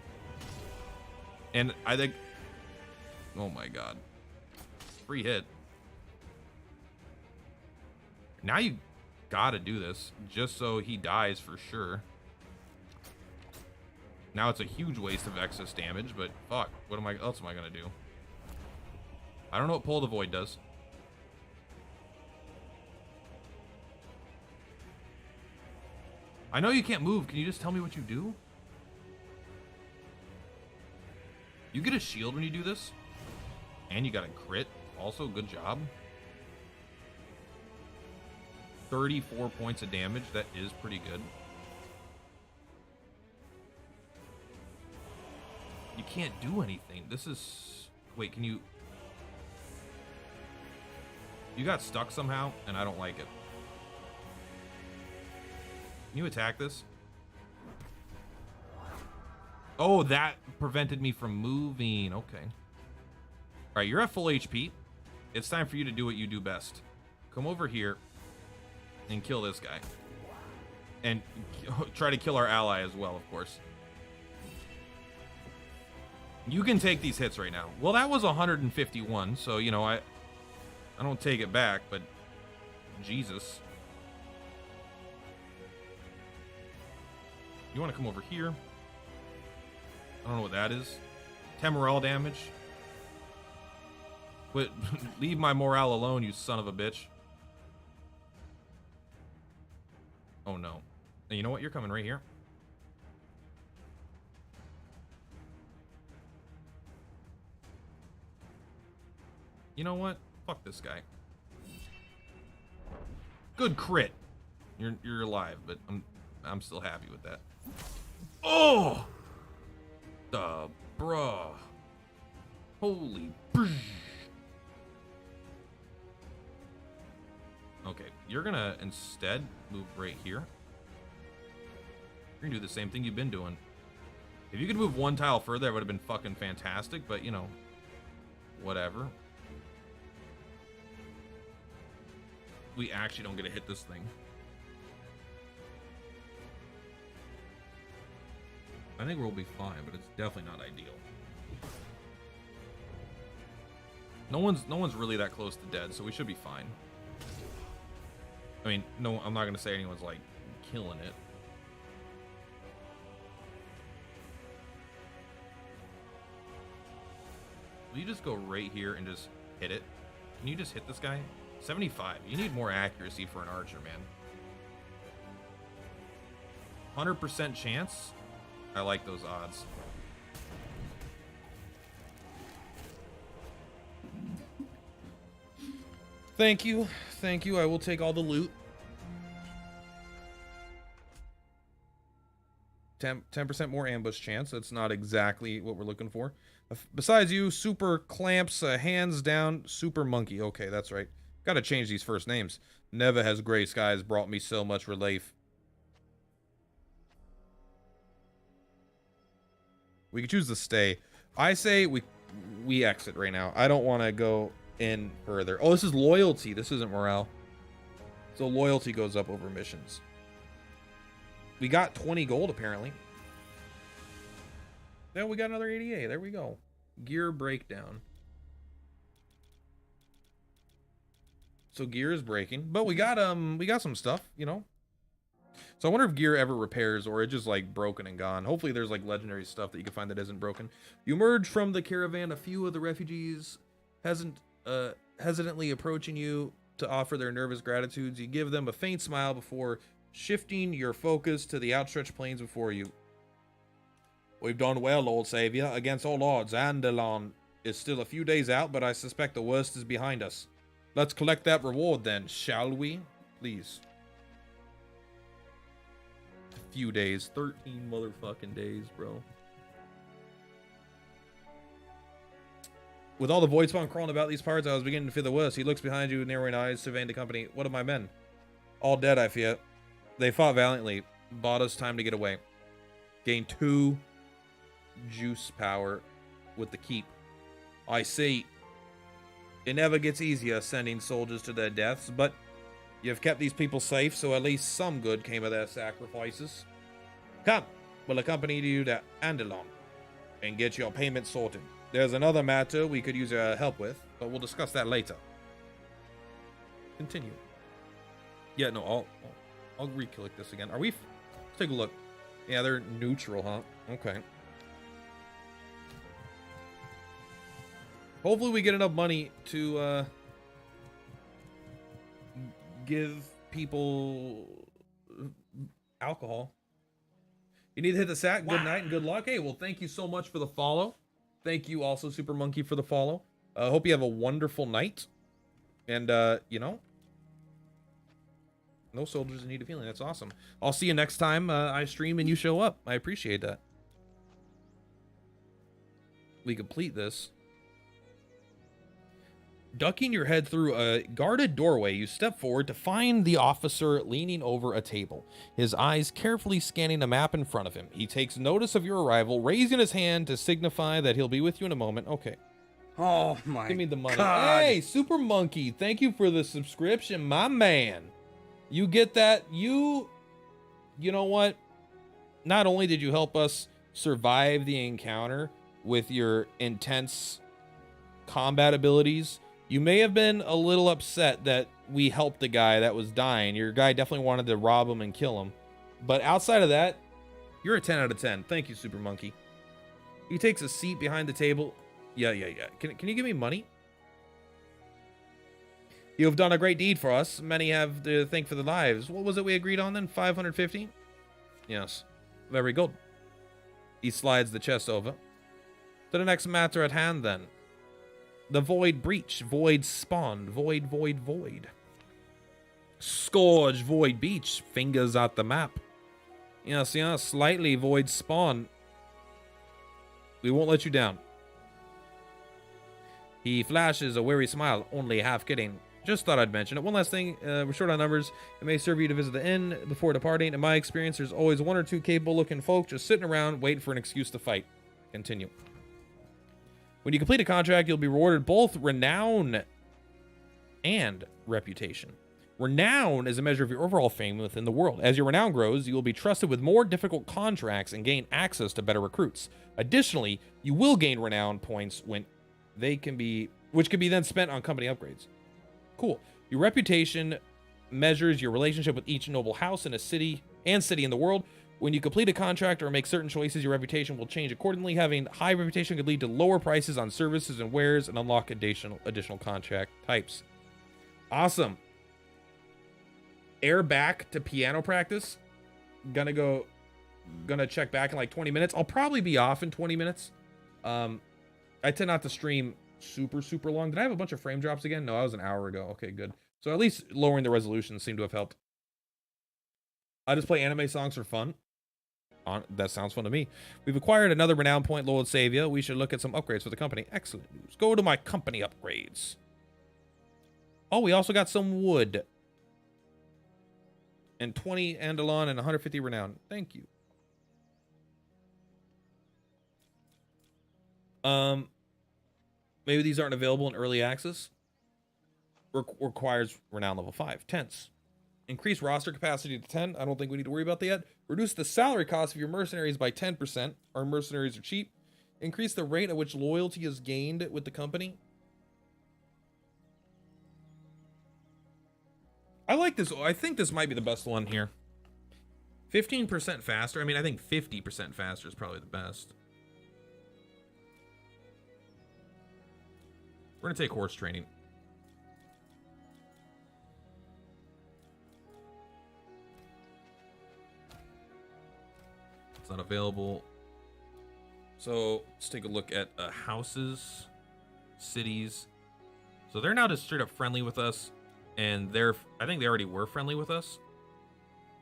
And I think... Oh my god. Free hit. Now you gotta do this, just so he dies for sure. Now it's a huge waste of excess damage, but fuck, what else am I gonna do? I don't know what Pull the Void does. I know you can't move. Can you just tell me what you do? You get a shield when you do this. And you got a crit. Also, good job. 34 points of damage. That is pretty good. You can't do anything. This is... Wait, can you... You got stuck somehow, and I don't like it. Can you attack this? Oh, that prevented me from moving. Okay. All right, you're at full HP. It's time for you to do what you do best. Come over here and kill this guy. And try to kill our ally as well, of course. You can take these hits right now. Well, that was 151, so, you know, I don't take it back, but Jesus. You want to come over here? I don't know what that is. 10 morale damage. Quit. Leave my morale alone, you son of a bitch. Oh, no. And you know what? You're coming right here. You know what? Fuck this guy. Good crit. You're alive, but I'm still happy with that. Oh! The bruh. Holy bruh. Okay, you're gonna instead move right here. You're gonna do the same thing you've been doing. If you could move one tile further, that would have been fucking fantastic, but you know, whatever. we actually don't get to hit this thing. I think we'll be fine, but it's definitely not ideal. No one's really that close to dead, so we should be fine. I mean, no, I'm not gonna say anyone's like killing it. Will you just go right here and just hit it? Can you just hit this guy? 75. You need more accuracy for an archer, man. 100% chance? I like those odds. Thank you. Thank you. I will take all the loot. 10% more ambush chance. That's not exactly what we're looking for. Besides you, Super Clamps, hands down, Super Monkey. Okay, that's right. Gotta change these first names. Never has gray skies brought me so much relief. We could choose to stay. I say we exit right now. I don't want to go in further. Oh, this is loyalty. This isn't morale. So loyalty goes up over missions. We got 20 gold, apparently. Now we got another 88. There we go. Gear breakdown. So gear is breaking, but we got some stuff, you know. So I wonder if gear ever repairs or it's just like broken and gone. Hopefully there's like legendary stuff that you can find that isn't broken. You emerge from the caravan. A few of the refugees hesitantly approaching you to offer their nervous gratitudes. You give them a faint smile before shifting your focus to the outstretched plains before you. We've done well, old savior. Against all odds, Andalon is still a few days out, but I suspect the worst is behind us. Let's collect that reward then, shall we? Please. A few days. 13 motherfucking days, bro. With all the void spawn crawling about these parts, I was beginning to fear the worst. He looks behind you, narrowing eyes, surveying the company. What of my men? All dead, I fear. They fought valiantly. Bought us time to get away. Gained 2 juice power with the keep. I see. It never gets easier sending soldiers to their deaths, but you've kept these people safe, so at least some good came of their sacrifices. Come, we'll accompany you to Andalon and get your payment sorted. There's another matter we could use your help with, but we'll discuss that later. Continue. Yeah, no, I'll re-click this again. Are we... Let's take a look. Yeah, they're neutral, huh? Okay. Hopefully we get enough money to give people alcohol. You need to hit the sack. Good night and good luck. Hey, well, thank you so much for the follow. Thank you also, Super Monkey, for the follow. Hope you have a wonderful night. And, you know, no soldiers need a feeling. That's awesome. I'll see you next time I stream and you show up. I appreciate that. We complete this. Ducking your head through a guarded doorway, you step forward to find the officer leaning over a table, his eyes carefully scanning a map in front of him. He takes notice of your arrival, raising his hand to signify that he'll be with you in a moment. Okay. Oh my Give me the money. God. Hey, Super Monkey, thank you for the subscription, my man. You get that? You know what? Not only did you help us survive the encounter with your intense combat abilities, you may have been a little upset that we helped the guy that was dying. Your guy definitely wanted to rob him and kill him. But outside of that, you're a 10 out of 10. Thank you, Super Monkey. He takes a seat behind the table. Yeah. Can you give me money? You have done a great deed for us. Many have to thank for their lives. What was it we agreed on then? 550? Yes. Very good. He slides the chest over. To the next matter at hand then. The void breach, void spawn, void. Scourge, void beach, fingers at the map. Yes, slightly void spawn. We won't let you down. He flashes a weary smile, only half kidding. Just thought I'd mention it. One last thing, we're short on numbers. It may serve you to visit the inn before departing. In my experience, there's always 1 or 2 capable-looking folk just sitting around waiting for an excuse to fight. Continue. When you complete a contract, you'll be rewarded both renown and reputation. Renown is a measure of your overall fame within the world. As your renown grows, you will be trusted with more difficult contracts and gain access to better recruits. Additionally, you will gain renown points when which can be then spent on company upgrades. Cool. Your reputation measures your relationship with each noble house in a city in the world. When you complete a contract or make certain choices, your reputation will change accordingly. Having high reputation could lead to lower prices on services and wares and unlock additional contract types. Awesome. Air back to piano practice. Gonna check back in like 20 minutes. I'll probably be off in 20 minutes. I tend not to stream super long. Did I have a bunch of frame drops again? No, that was an hour ago. Okay, good. So at least lowering the resolution seemed to have helped. I just play anime songs for fun. That sounds fun to me. We've acquired another renown point, Lord Savior. We should look at some upgrades for the company. Excellent news. Go to my company upgrades. Oh, we also got some wood. And 20 Andalon and 150 renown. Thank you. Maybe these aren't available in early access. Requires renown level 5. Tense. Increase roster capacity to 10. I don't think we need to worry about that yet. Reduce the salary cost of your mercenaries by 10%. Our mercenaries are cheap. Increase the rate at which loyalty is gained with the company. I like this. I think this might be the best one here. 15% faster. I mean, I think 50% faster is probably the best. We're going to take horse training. It's not available. So let's take a look at houses, cities. So they're now just straight up friendly with us. And I think they already were friendly with us.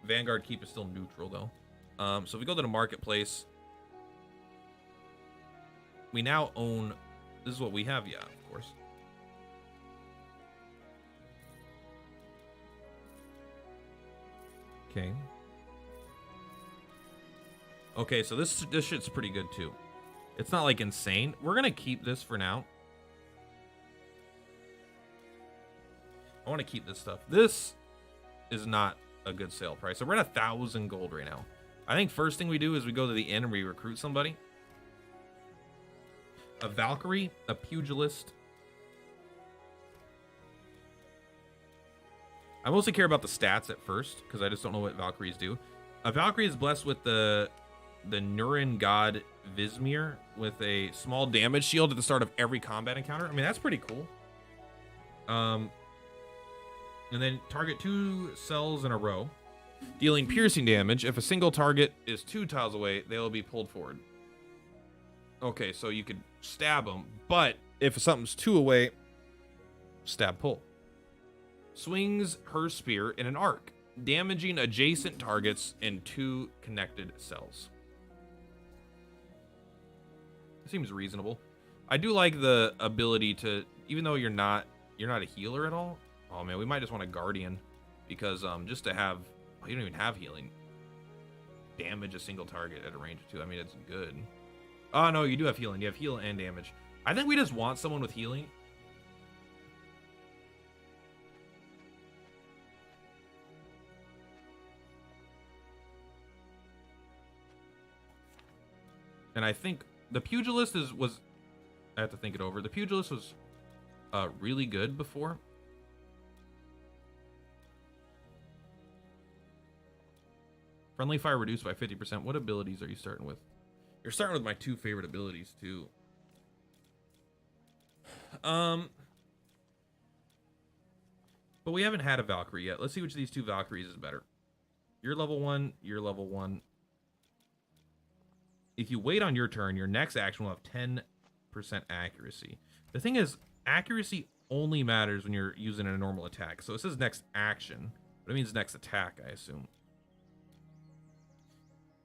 Vanguard Keep is still neutral though. So if we go to the marketplace, we now own, this is what we have, yeah, of course. Okay. Okay, so this shit's pretty good too. It's not like insane. We're gonna keep this for now. I want to keep this stuff. This is not a good sale price. So we're at 1,000 gold right now. I think first thing we do is we go to the inn and we recruit somebody. A Valkyrie, a pugilist. I mostly care about the stats at first because I just don't know what Valkyries do. A Valkyrie is blessed with the Nurin god Vismir with a small damage shield at the start of every combat encounter. I mean, that's pretty cool. And then target 2 cells in a row, dealing piercing damage. If a single target is 2 tiles away, they will be pulled forward. Okay, so you could stab them, but if something's 2 away, stab pull. Swings her spear in an arc, damaging adjacent targets in 2 connected cells. Seems reasonable. I do like the ability to, even though you're not a healer at all. Oh man, we might just want a guardian because just to have, oh, you don't even have healing. Damage a single target at a range of 2. I mean, it's good. Oh no, you do have healing. You have heal and damage. I think we just want someone with healing. And I think the pugilist was I have to think it over. The pugilist was really good before. Friendly fire reduced by 50%. What abilities are you starting with? You're starting with my 2 favorite abilities too. But we haven't had a Valkyrie yet. Let's see which of these 2 Valkyries is better. You're level 1, you're level 1. If you wait on your turn, your next action will have 10% accuracy. The thing is, accuracy only matters when you're using a normal attack. So it says next action, but it means next attack, I assume.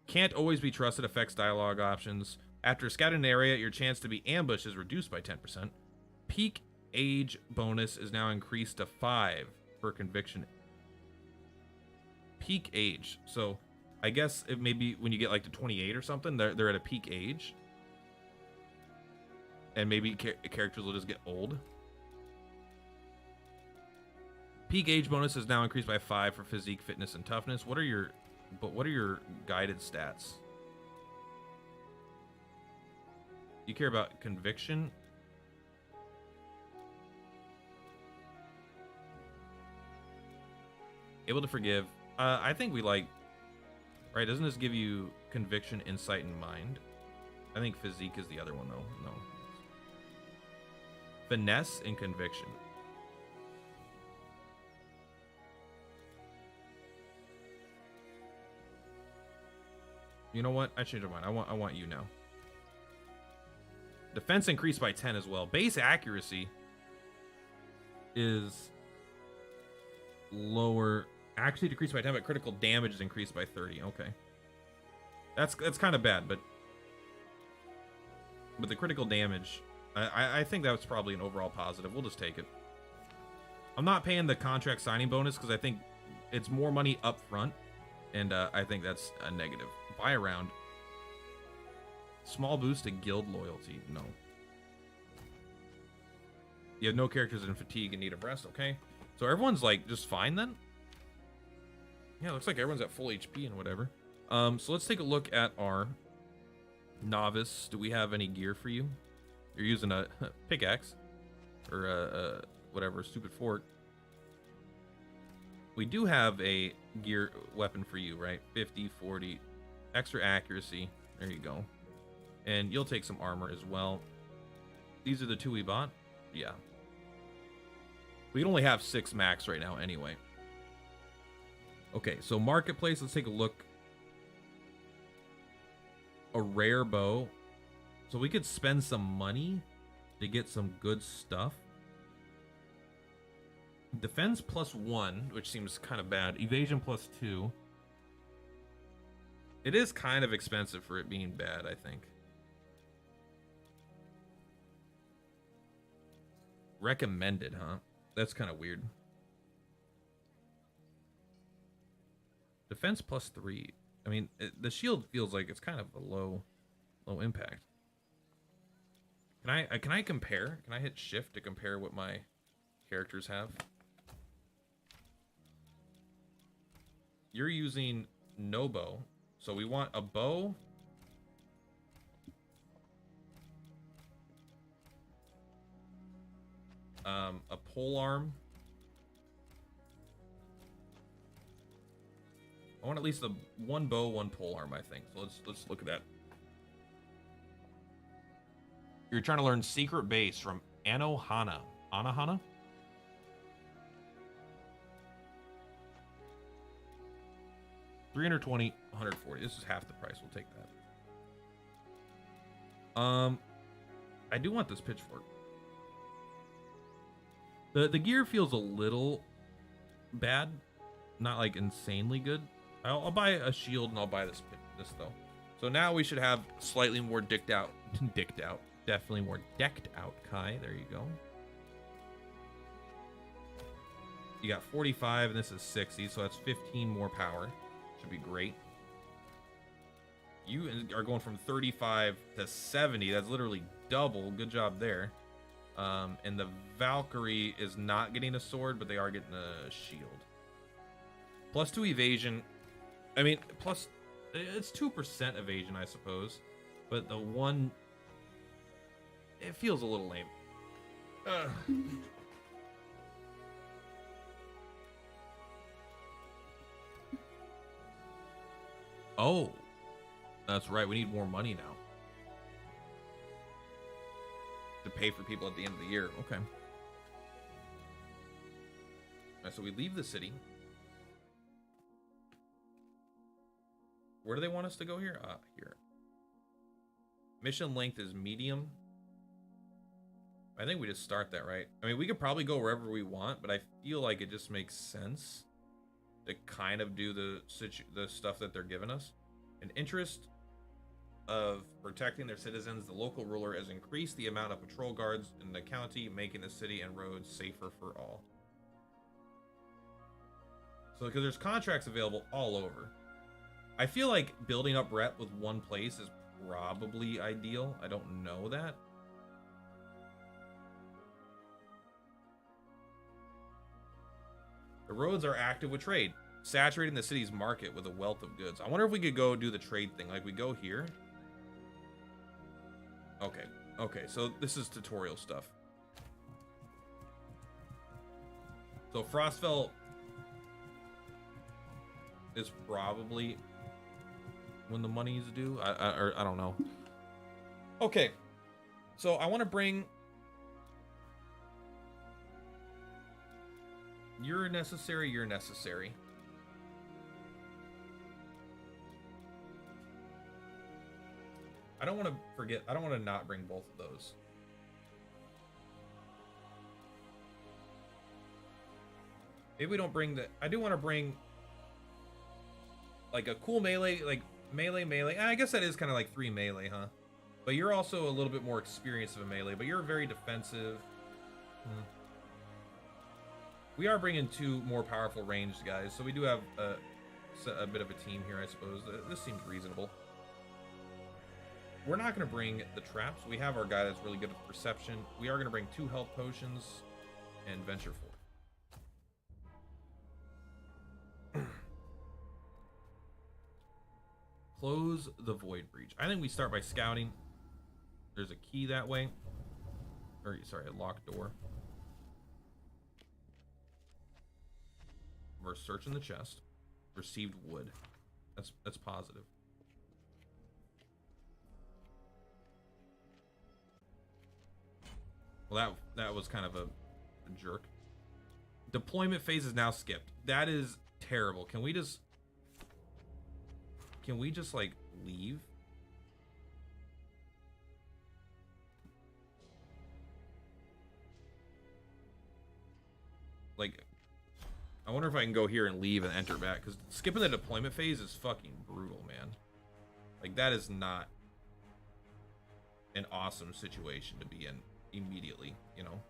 Can't always be trusted, affects dialogue options. After scouting an area, your chance to be ambushed is reduced by 10%. Peak age bonus is now increased to 5 for conviction. Peak age. So I guess it maybe when you get like to 28 or something, they're at a peak age. And maybe characters will just get old. Peak age bonus is now increased by 5 for physique, fitness, and toughness. What are your guided stats? You care about conviction? Able to forgive. I think we like... Right, doesn't this give you conviction, insight, and mind? I think physique is the other one, though. No. Finesse and conviction. You know what? I changed my mind. I want you now. Defense increased by 10 as well. Base accuracy is lower. Actually decreased by 10, but critical damage is increased by 30. Okay. That's kind of bad, but the critical damage, I think that was probably an overall positive. We'll just take it. I'm not paying the contract signing bonus because I think it's more money up front, and I think that's a negative. Buy around. Small boost to guild loyalty. No. You have no characters in fatigue and need of rest. Okay. So everyone's like just fine then? Yeah, looks like everyone's at full HP and whatever. So let's take a look at our novice. Do we have any gear for you? You're using a pickaxe or a whatever, stupid fork. We do have a gear weapon for you, right? 50, 40, extra accuracy. There you go. And you'll take some armor as well. These are the two we bought? Yeah. We can only have 6 max right now anyway. Okay, so marketplace, let's take a look. A rare bow. So we could spend some money to get some good stuff. Defense +1, which seems kind of bad. Evasion +2. It is kind of expensive for it being bad, I think. Recommended, huh? That's kind of weird. Defense +3. I mean, the shield feels like it's kind of a low impact. Can I compare? Can I hit shift to compare what my characters have? You're using no bow, so we want a bow. A pole arm. I want at least one bow, one pole arm, I think. So let's look at that. You're trying to learn Secret Base from Anohana. Anohana? $320, $140. This is half the price. We'll take that. I do want this pitchfork. The gear feels a little bad, not like insanely good. I'll buy a shield and I'll buy this though. So now we should have slightly more decked out, definitely more decked out Kai. There you go. You got 45 and this is 60, so that's 15 more power. Should be great. You are going from 35 to 70. That's literally double. Good job there. And the Valkyrie is not getting a sword, but they are getting a shield. +2 evasion. I mean, it's 2% evasion, I suppose. But the one, it feels a little lame. Oh, that's right. We need more money now to pay for people at the end of the year. Okay. All right, so we leave the city. Where do they want us to go here? Here. Mission length is medium. I think we just start that, right? I mean, we could probably go wherever we want, but I feel like it just makes sense to kind of do the stuff that they're giving us. An interest of protecting their citizens, the local ruler has increased the amount of patrol guards in the county, making the city and roads safer for all. So, because there's contracts available all over. I feel like building up rep with one place is probably ideal. I don't know that. The roads are active with trade, saturating the city's market with a wealth of goods. I wonder if we could go do the trade thing. Like, we go here. Okay. Okay, so this is tutorial stuff. So Frostfell is probably when the money is due. I don't know. Okay, so I want to bring. You're necessary. You're necessary. I don't want to forget. I don't want to not bring both of those. Maybe we don't bring the. I do want to bring like a cool melee, like melee. I guess that is kind of like 3 melee, huh? But you're also a little bit more experienced of a melee, but you're very defensive. We are bringing 2 more powerful ranged guys, so we do have a bit of a team here, I suppose. This seems reasonable. We're not going to bring the traps. We have our guy that's really good at perception. We are going to bring 2 health potions and venture forth. Close the void breach. I think we start by scouting. There's a key that way. Or, sorry, a locked door. We're searching the chest. Received wood. That's positive. Well, that was kind of a jerk. Deployment phase is now skipped. That is terrible. Can we just like leave? Like, I wonder if I can go here and leave and enter back, because skipping the deployment phase is fucking brutal, man. Like, that is not an awesome situation to be in immediately, you know?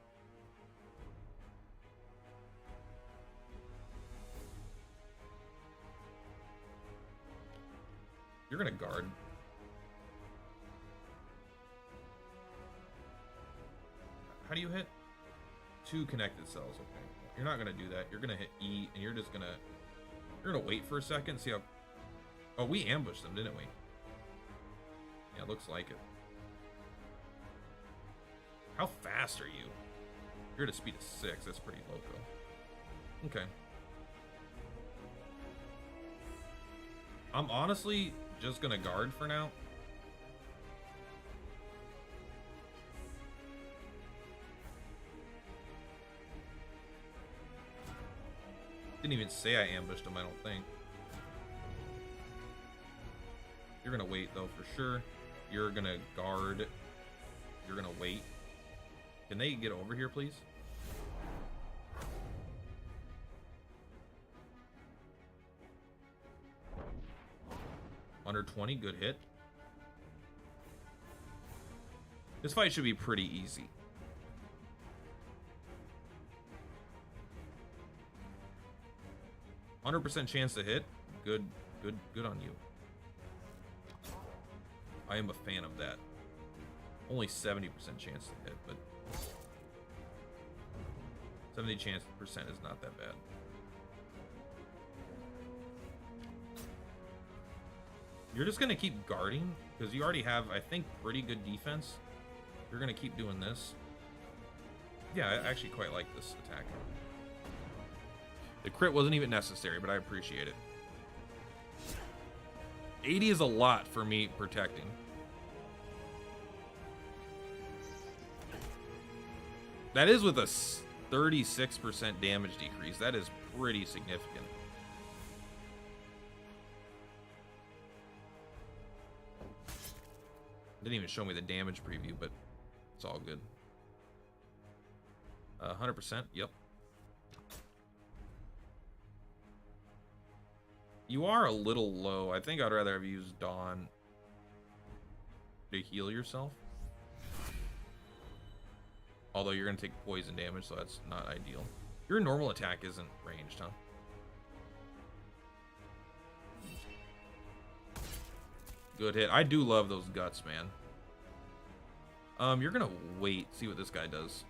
You're gonna guard. How do you hit? 2 connected cells, okay. You're not gonna do that. You're gonna hit E, and you're gonna wait for a second, see how. Oh, we ambushed them, didn't we? Yeah, it looks like it. How fast are you? You're at a speed of 6. That's pretty loco. Okay. I'm honestly just gonna guard for now. Didn't even say I ambushed him, I don't think. You're gonna wait though, for sure. You're gonna guard. You're gonna wait. Can they get over here, please? Under 20, good hit. This fight should be pretty easy. %100% chance to hit. Good on you. I am a fan of that. Only 70% chance to hit, but 70% is not that bad. You're just gonna keep guarding because you already have, I think, pretty good defense. You're gonna keep doing this. Yeah, I actually quite like this attack. The crit wasn't even necessary, but I appreciate it. 80 is a lot for me protecting. That is with a 36% damage decrease. That is pretty significant. Didn't even show me the damage preview, but it's all good. 100%, yep. You are a little low. I think I'd rather have used Dawn to heal yourself. Although you're going to take poison damage, so that's not ideal. Your normal attack isn't ranged, huh? Good hit. I do love those guts, man. You're going to wait, see what this guy does.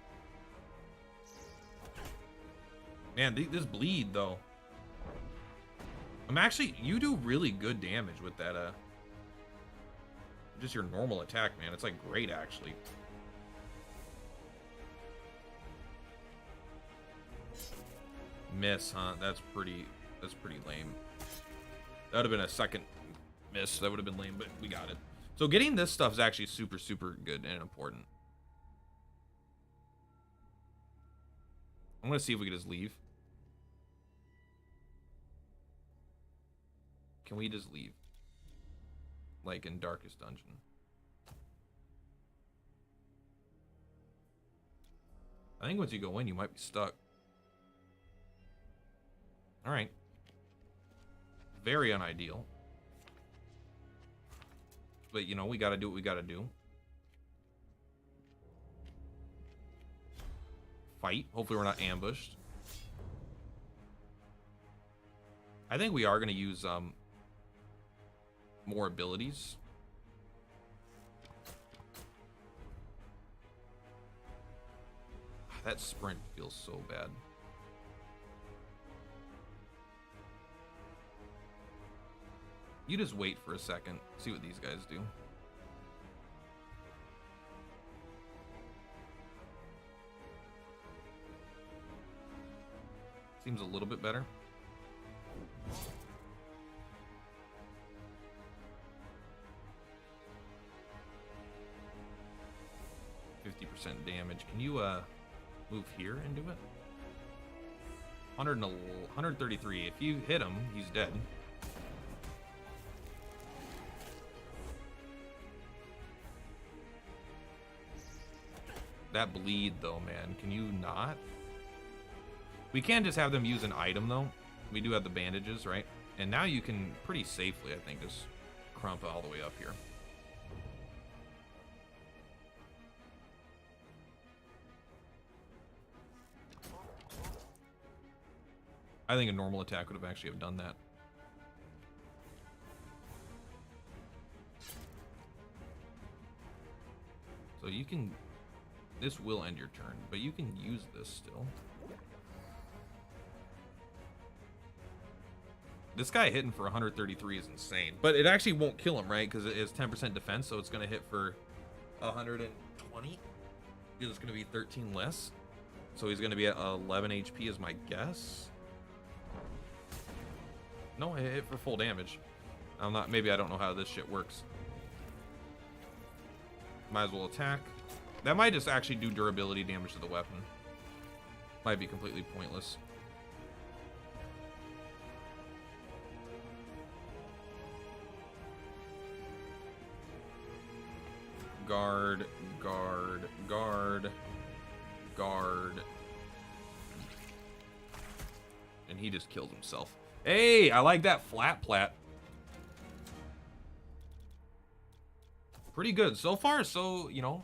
Man, this bleed, though. You do really good damage with that, just your normal attack, man. It's, like, great, actually. Miss, huh? That's pretty lame. That would have been a second miss. That would have been lame, but we got it. So getting this stuff is actually super, super good and important. I'm going to see if we can just leave. Can we just leave? Like in Darkest Dungeon. I think once you go in, you might be stuck. Alright. Very unideal. But, you know, we gotta do what we gotta do. Fight. Hopefully we're not ambushed. I think we are gonna use, more abilities. That sprint feels so bad. You just wait for a second, see what these guys do. Seems a little bit better. Damage. Can you move here and do it? 133. If you hit him, he's dead. That bleed though, man. Can you not? We can just have them use an item though. We do have the bandages, right? And now you can pretty safely, I think, just crump all the way up here. I think a normal attack would have actually have done that. So you can... This will end your turn, but you can use this still. This guy hitting for 133 is insane. But it actually won't kill him, right? Because it is 10% defense, so it's going to hit for 120. It's going to be 13 less. So he's going to be at 11 HP is my guess. No, it hit for full damage. I'm not... Maybe I don't know how this shit works. Might as well attack. That might just actually do durability damage to the weapon. Might be completely pointless. Guard, guard, guard, guard. And he just killed himself. Hey, I like that flat plat. Pretty good. So far, so, you know,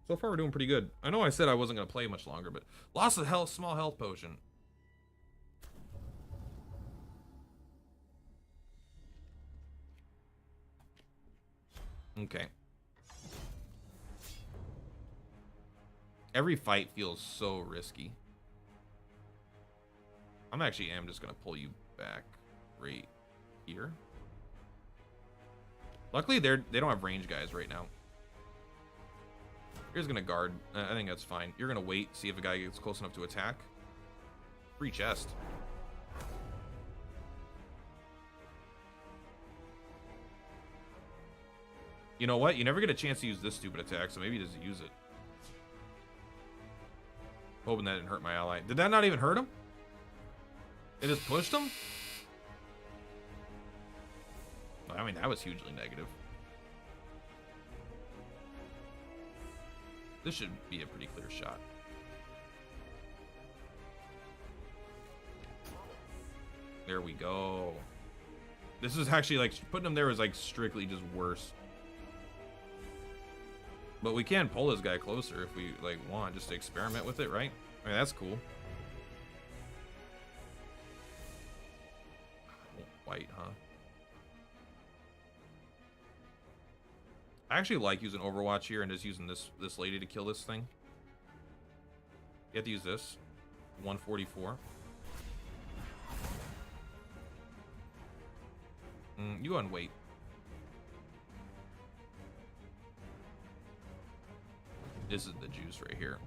so far we're doing pretty good. I know I said I wasn't going to play much longer, but lost a health, small health potion. Okay. Every fight feels so risky. I'm just going to pull you back right here. Luckily, they don't have range guys right now. You're just going to guard. I think that's fine. You're going to wait, see if a guy gets close enough to attack. Free chest. You know what? You never get a chance to use this stupid attack, so maybe just use it. Hoping that didn't hurt my ally. Did that not even hurt him? It just pushed him? I mean, that was hugely negative. This should be a pretty clear shot. There we go. This is actually like, putting him there was like strictly just worse. But we can pull this guy closer if we like want, just to experiment with it, right? I mean, that's cool. White, huh? I actually like using Overwatch here and just using this lady to kill this thing. You have to use this. 144. You go and wait. This is the juice right here.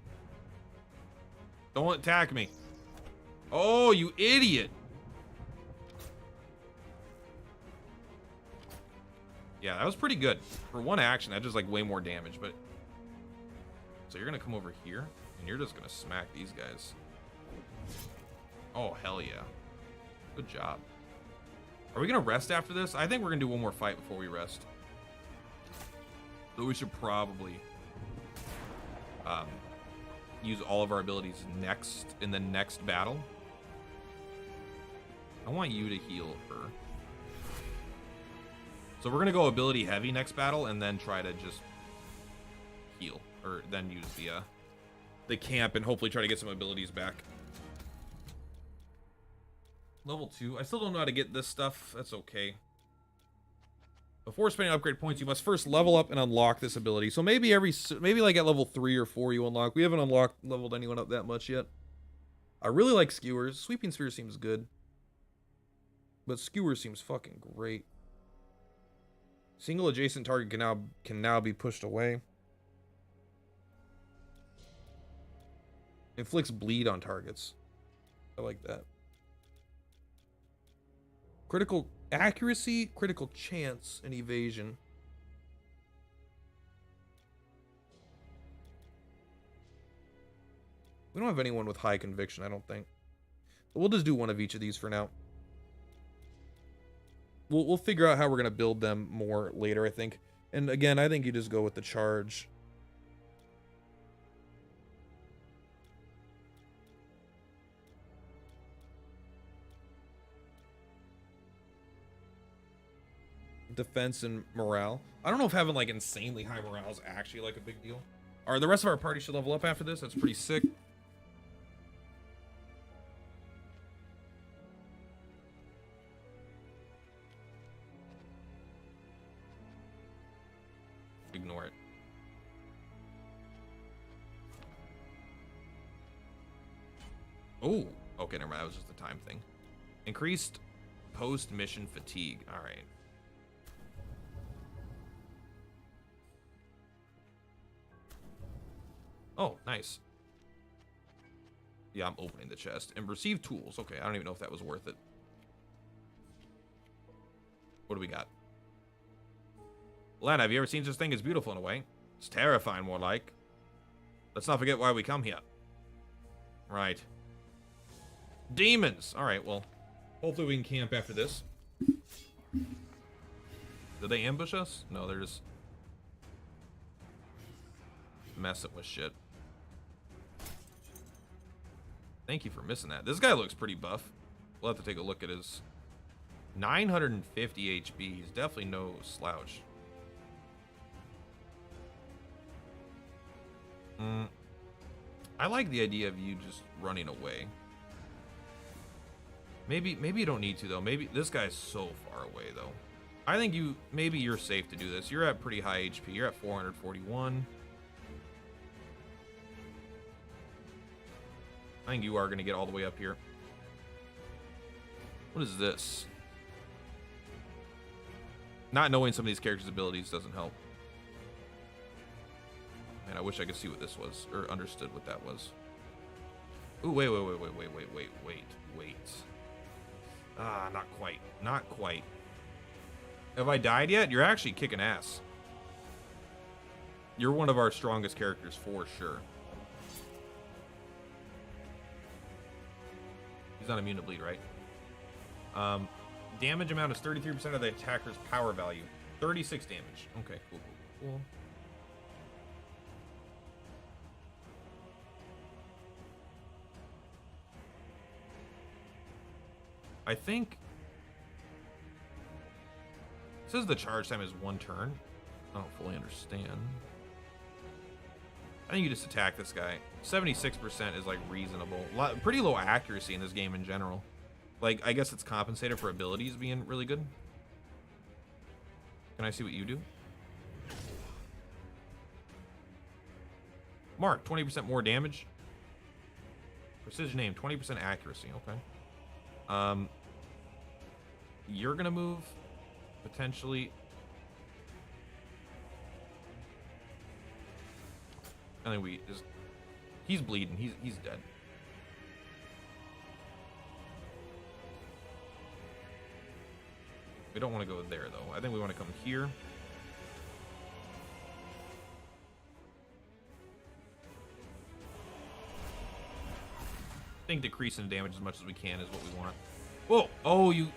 Don't attack me. Oh, you idiot. Yeah, that was pretty good. For one action, that just like way more damage, but... So you're gonna come over here, and you're just gonna smack these guys. Oh, hell yeah. Good job. Are we gonna rest after this? I think we're gonna do one more fight before we rest. So we should probably use all of our abilities next in the next battle. I want you to heal her. So we're gonna go ability heavy next battle, and then try to just heal, or then use the camp and hopefully try to get some abilities back. Level 2. I still don't know how to get this stuff. That's okay. Before spending upgrade points, you must first level up and unlock this ability. So maybe maybe like at level 3 or 4 you unlock. We haven't leveled anyone up that much yet. I really like skewers. Sweeping sphere seems good, but skewers seems fucking great. Single adjacent target can now be pushed away. Inflicts bleed on targets. I like that. Critical accuracy, critical chance, and evasion. We don't have anyone with high conviction, I don't think. But we'll just do one of each of these for now. We'll figure out how we're gonna build them more later, I think. And again, I think you just go with the charge. Defense and morale. I don't know if having like insanely high morale is actually like a big deal. All right, the rest of our party should level up after this. That's pretty sick. Ignore it. Oh, okay, never mind. That was just a time thing. Increased post-mission fatigue. All right. Oh, nice. Yeah, I'm opening the chest. And receive tools. Okay, I don't even know if that was worth it. What do we got? Lana, have you ever seen such thing? It's beautiful in a way. It's terrifying, more like. Let's not forget why we come here. Right. Demons! Alright, well, hopefully we can camp after this. Did they ambush us? No, they're just messing with shit. Thank you for missing that. This guy looks pretty buff. We'll have to take a look at his 950 HP. He's definitely no slouch. I like the idea of you just running away. Maybe you don't need to though. Maybe this guy's so far away though. I think maybe you're safe to do this. You're at pretty high HP. You're at 441. I think you are going to get all the way up here. What is this? Not knowing some of these characters' abilities doesn't help. Man, I wish I could see what this was, or understood what that was. Ooh, wait. Ah, not quite. Not quite. Have I died yet? You're actually kicking ass. You're one of our strongest characters for sure. He's not immune to bleed, right? Damage amount is 33% of the attacker's power value. 36 damage. Okay, cool. I think it says the charge time is 1 turn. I don't fully understand. I think you just attack this guy. 76% is like reasonable. Pretty low accuracy in this game in general. Like, I guess it's compensated for abilities being really good. Can I see what you do? Mark, 20% more damage. Precision aim, 20% accuracy. Okay. You're gonna move. potentially. I think we just... He's bleeding. He's dead. We don't want to go there, though. I think we want to come here. I think decreasing damage as much as we can is what we want. Whoa! Oh, you...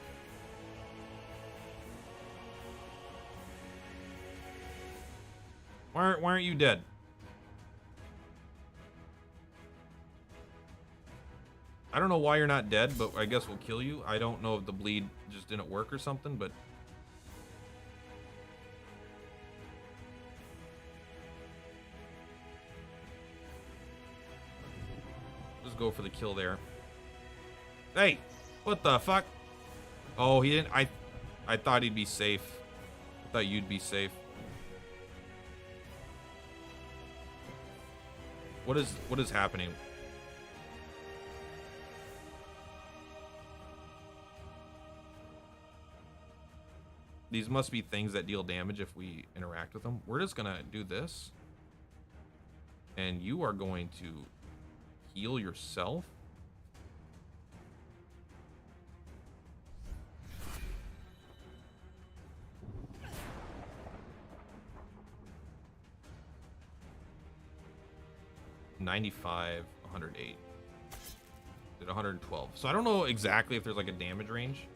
Why aren't you dead? I don't know why you're not dead, but I guess we'll kill you. I don't know if the bleed just didn't work or something, but... Just go for the kill there. Hey! What the fuck? Oh, he didn't... I thought he'd be safe. I thought you'd be safe. What is happening? These must be things that deal damage if we interact with them. We're just gonna do this. And you are going to heal yourself. $95, 108. Did 112. So I don't know exactly if there's like a damage range.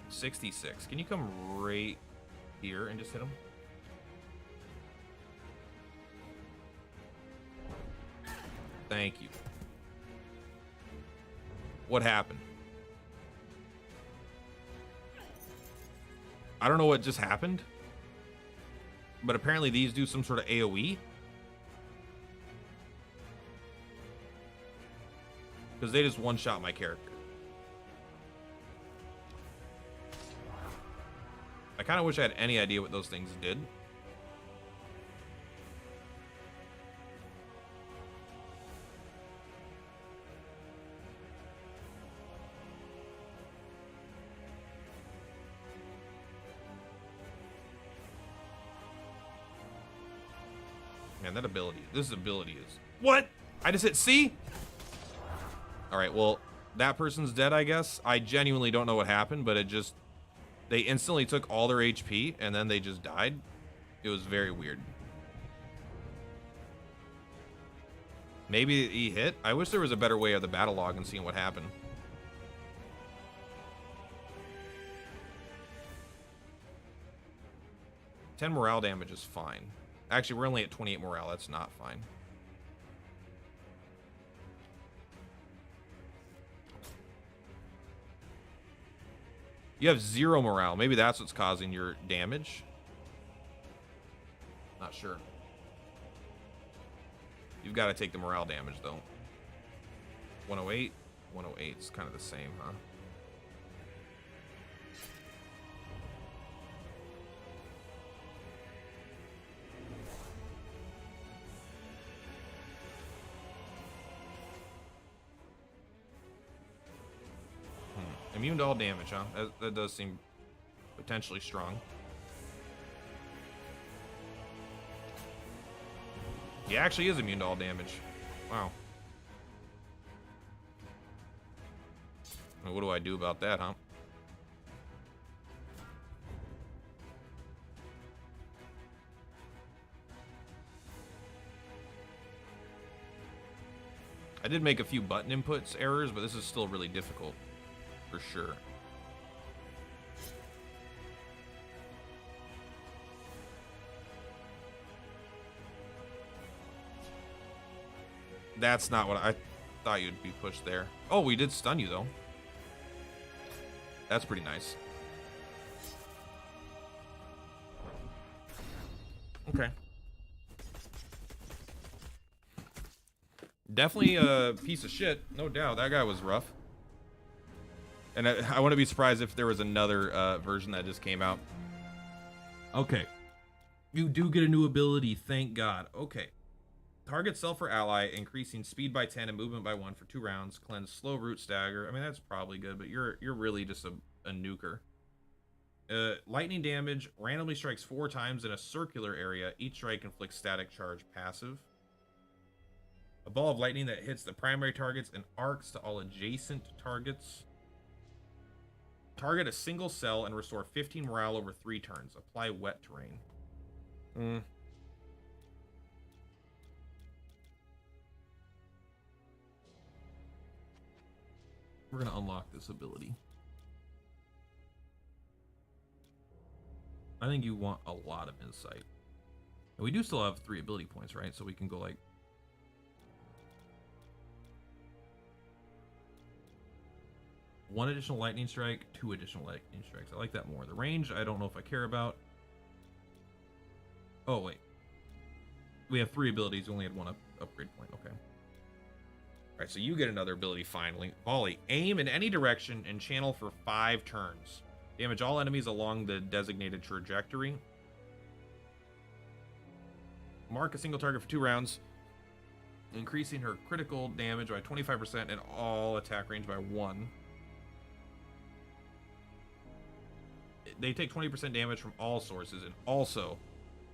66. Can you come right here and just hit him? Thank you. What happened? I don't know what just happened, but apparently these do some sort of AoE. Because they just one-shot my character. I kind of wish I had any idea what those things did. Man, that ability, this ability is... What? I just hit C? Alright, well, that person's dead, I guess. I genuinely don't know what happened, but it just... They instantly took all their HP, and then they just died. It was very weird. Maybe he hit? I wish there was a better way of the battle log and seeing what happened. $10 morale damage is fine. Actually, we're only at 28 morale. That's not fine. You have 0 morale. Maybe that's what's causing your damage. Not sure. You've got to take the morale damage, though. 108. 108 is kind of the same, huh? Immune to all damage, huh? That does seem potentially strong. He actually is immune to all damage. Wow. Well, what do I do about that, huh? I did make a few button inputs errors, but this is still really difficult. For sure. That's not what I thought you'd be pushed there. Oh, we did stun you, though. That's pretty nice. Okay. Definitely a piece of shit. No doubt. That guy was rough. And I wouldn't be surprised if there was another version that just came out. Okay. You do get a new ability, thank God. Okay. Target self or ally, increasing speed by 10 and movement by 1 for 2 rounds. Cleanse slow root stagger. I mean, that's probably good, but you're really just a a nuker. Lightning damage randomly strikes 4 times in a circular area. Each strike inflicts static charge passive. A ball of lightning that hits the primary targets and arcs to all adjacent targets. Target a single cell and restore 15 morale over 3 turns. Apply wet terrain. We're going to unlock this ability. I think you want a lot of insight. And we do still have 3 ability points, right? So we can go like... one additional lightning strike, 2 additional lightning strikes. I like that more. The range, I don't know if I care about. Oh, wait. We have 3 abilities. We only had 1 upgrade point. Okay. All right, so you get another ability finally. Volley. Aim in any direction and channel for 5 turns. Damage all enemies along the designated trajectory. Mark a single target for 2 rounds, increasing her critical damage by 25% and all attack range by 1. They take 20% damage from all sources, and also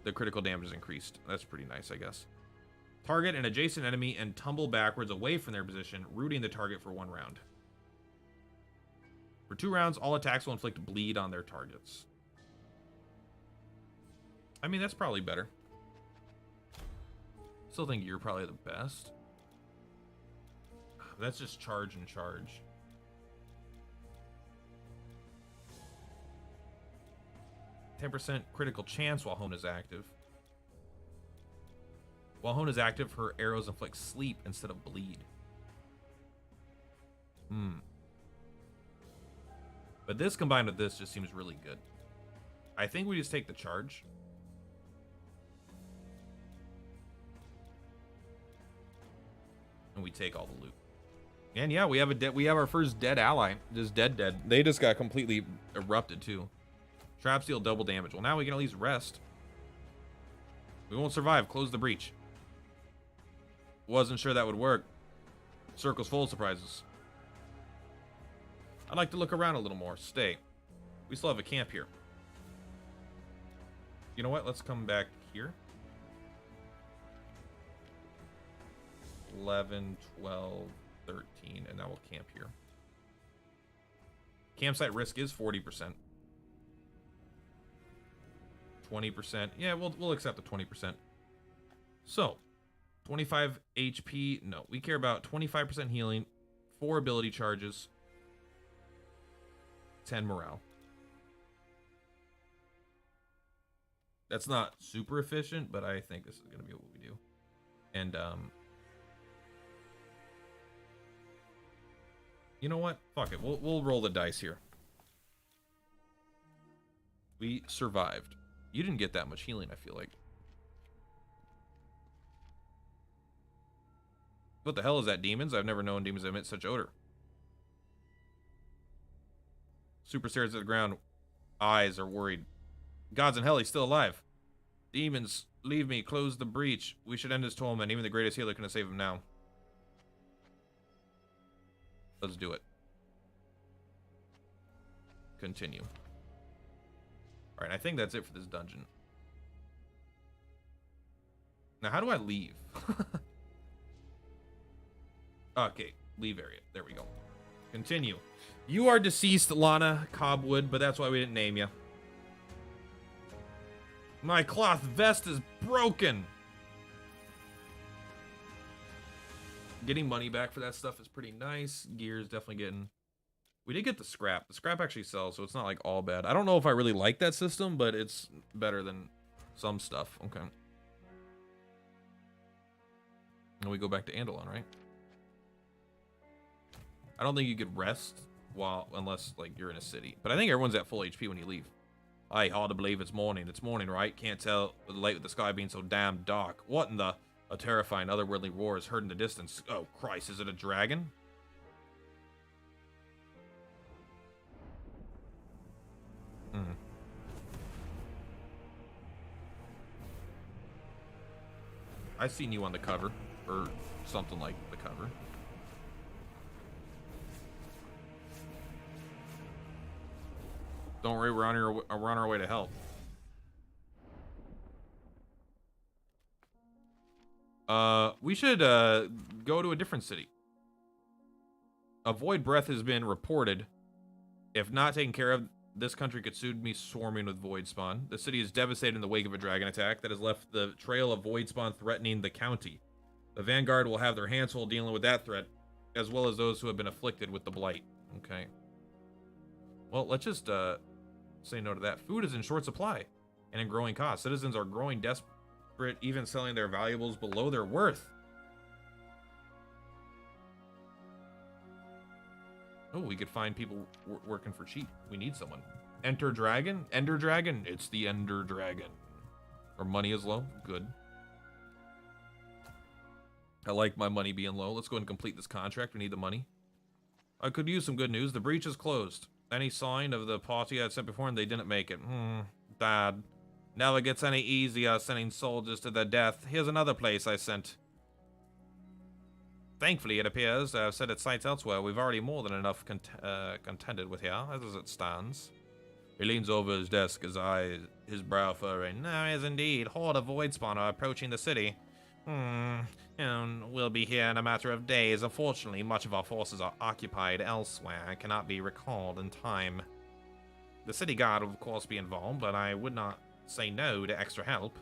the critical damage is increased. That's pretty nice, I guess. Target an adjacent enemy and tumble backwards away from their position, rooting the target for 1 round. For 2 rounds, all attacks will inflict bleed on their targets. I mean, that's probably better. Still think you're probably the best. That's just charge and charge. %, critical chance while Hone is active. While Hone is active, her arrows inflict sleep instead of bleed. But this combined with this just seems really good. I think we just take the charge. And we take all the loot. And yeah, we have our first dead ally. Just dead. They just got completely erupted too. Traps deal double damage. Well, now we can at least rest. We won't survive. Close the breach. Wasn't sure that would work. Circle's full of surprises. I'd like to look around a little more. Stay. We still have a camp here. You know what? Let's come back here. 11, 12, 13, and now we'll camp here. Campsite risk is 40%. 20%. Yeah, we'll accept the 20%. So, 25 HP. No, we care about 25% healing, 4 ability charges, 10 morale. That's not super efficient, but I think this is going to be what we do. And, you know what? Fuck it. We'll roll the dice here. We survived. You didn't get that much healing, I feel like. What the hell is that, demons? I've never known demons emit such odor. Super stares at the ground. Eyes are worried. Gods in hell, he's still alive. Demons, leave me. Close the breach. We should end his torment. Even the greatest healer couldn't save him now. Let's do it. Continue. Alright, I think that's it for this dungeon. Now, how do I leave? Okay, leave area. There we go. Continue. You are deceased, Lana Cobwood, but that's why we didn't name you. My cloth vest is broken. Getting money back for that stuff is pretty nice. Gear is definitely getting... We did get the scrap. The scrap actually sells, so it's not like all bad. I don't know if I really like that system, but it's better than some stuff. Okay. And we go back to Andalon, right? I don't think you could rest unless like you're in a city. But I think everyone's at full HP when you leave. Hey, hard to believe it's morning. It's morning, right? Can't tell late with the sky being so damn dark. What in the... A terrifying otherworldly roar is heard in the distance. Oh, Christ, is it a dragon? I've seen you on the cover, or something like the cover. Don't worry, we're on our way to help. We should go to a different city. A void breath has been reported. If not taken care of, this country could soon be swarming with void spawn. The city is devastated in the wake of a dragon attack that has left the trail of void spawn threatening the county. The Vanguard will have their hands full dealing with that threat, as well as those who have been afflicted with the blight. Okay. Well, let's just say no to that. Food is in short supply and in growing cost. Citizens are growing desperate, even selling their valuables below their worth. Oh, we could find people working for cheap. We need someone. Enter Dragon? Ender Dragon? It's the Ender Dragon. Our money is low. Good. I like my money being low. Let's go ahead and complete this contract. We need the money. I could use some good news. The breach is closed. Any sign of the party I sent before and they didn't make it. Bad. Never gets any easier sending soldiers to their death. Here's another place I sent. Thankfully, it appears I've set its sights elsewhere. We've already more than enough contended with here, as it stands. He leans over his desk, his brow furrowing. There is indeed. Horde of void spawn are approaching the city. And we'll be here in a matter of days. Unfortunately, much of our forces are occupied elsewhere and cannot be recalled in time. The city guard will of course be involved, but I would not say no to extra help.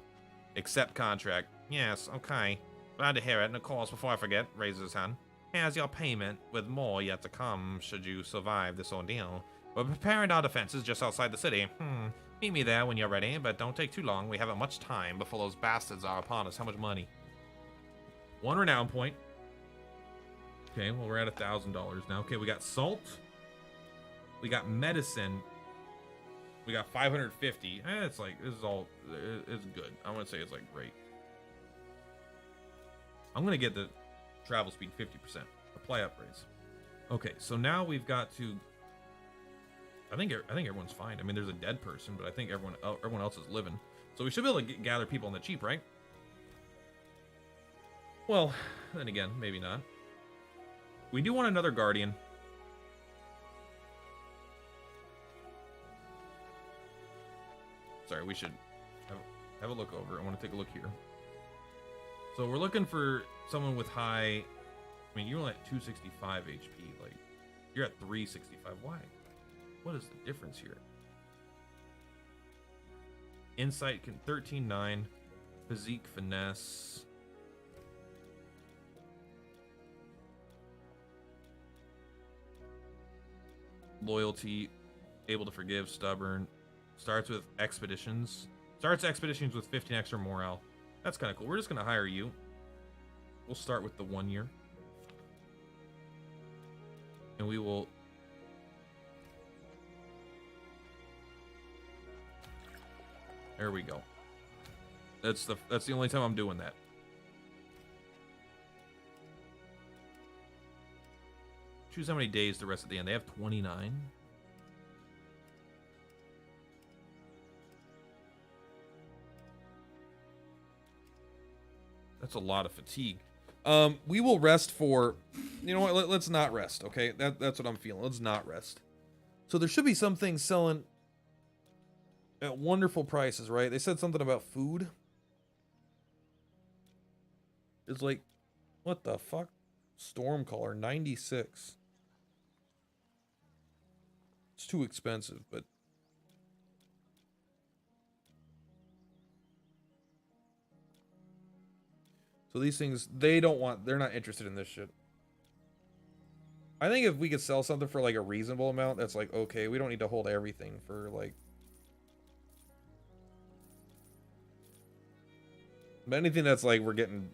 Accept contract. Yes, okay. Glad to hear it, and of course, before I forget, raises his hand. Here's your payment, with more yet to come, should you survive this ordeal. We're preparing our defenses just outside the city. Meet me there when you're ready, but don't take too long. We haven't much time before those bastards are upon us. How much money? 1 renown point. Okay, well, we're at $1,000 now. Okay, we got salt. We got medicine. We got 550. It's like, this is all, it's good. I wouldn't say it's like great. I'm going to get the travel speed 50%. Apply upgrades. Okay, so now we've got to... I think everyone's fine. I mean, there's a dead person, but I think everyone else is living. So we should be able to gather people on the cheap, right? Well, then again, maybe not. We do want another guardian. Sorry, we should have a look over. I want to take a look here. So we're looking for someone with high... I mean, you're only at 265 HP. Like, you're at 365. Why? What is the difference here? Insight can 13.9. Physique finesse. Loyalty. Able to forgive. Stubborn. Starts with expeditions. Starts expeditions with 15 extra morale. That's kind of cool. We're just going to hire you. We'll start with the 1 year. And we will... There we go. That's the only time I'm doing that. Choose how many days the rest of the end. They have 29. That's a lot of fatigue. We will rest for... You know what? Let's not rest, okay? That's what I'm feeling. Let's not rest. So there should be some things selling at wonderful prices, right? They said something about food. It's like, what the fuck? Stormcaller, 96. It's too expensive, but... So these things, they're not interested in this shit. I think if we could sell something for like a reasonable amount, that's like, okay, we don't need to hold everything for like... But anything that's like we're getting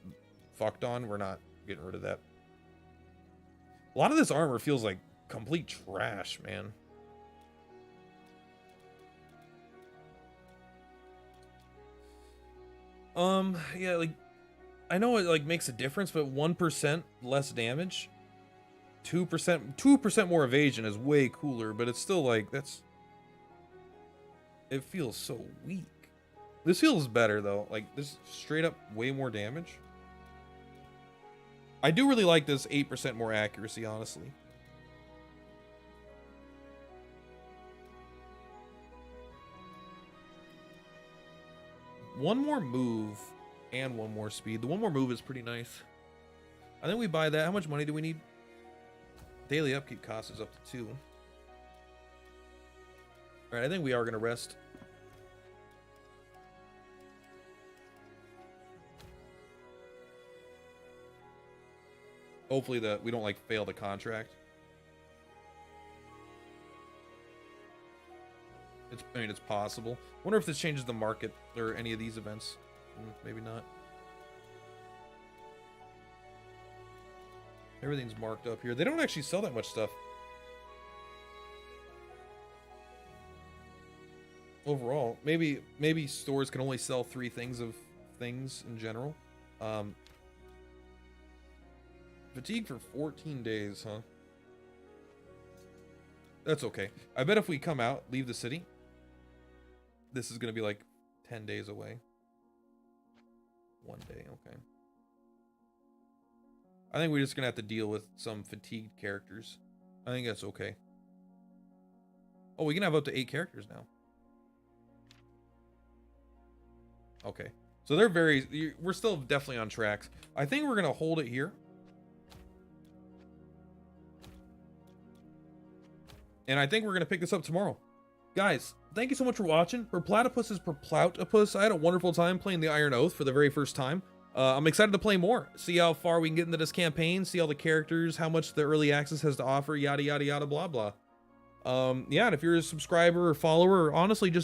fucked on, we're not getting rid of that. A lot of this armor feels like complete trash, man. Yeah, like, I know it like makes a difference, but 1% less damage, 2% more evasion is way cooler, but it's still like, it feels so weak. This feels better though. Like, this straight up way more damage. I do really like this 8% more accuracy, honestly. one more move and one more speed. The one more move is pretty nice. I think we buy that. How much money do we need? Daily upkeep cost is up to 2. All right, I think we are going to rest. Hopefully that we don't like fail the contract. I mean, it's possible. Wonder if this changes the market or any of these events. Maybe not. Everything's marked up here. They don't actually sell that much stuff. Overall, maybe stores can only sell 3 things of things in general. Fatigue for 14 days, huh? That's okay. I bet if we come out, leave the city, this is going to be like 10 days away. 1 day, okay. I think we're just going to have to deal with some fatigued characters. I think that's okay. Oh, we can have up to 8 characters now. Okay. So they're we're still definitely on tracks. I think we're going to hold it here. And I think we're going to pick this up tomorrow. Guys, thank you so much for watching. For Platypus is per Ploutopus. I had a wonderful time playing the Iron Oath for the very first time. I'm excited to play more. See how far we can get into this campaign. See all the characters, how much the early access has to offer, yada, yada, yada, blah, blah. Yeah, and if you're a subscriber or follower, or honestly just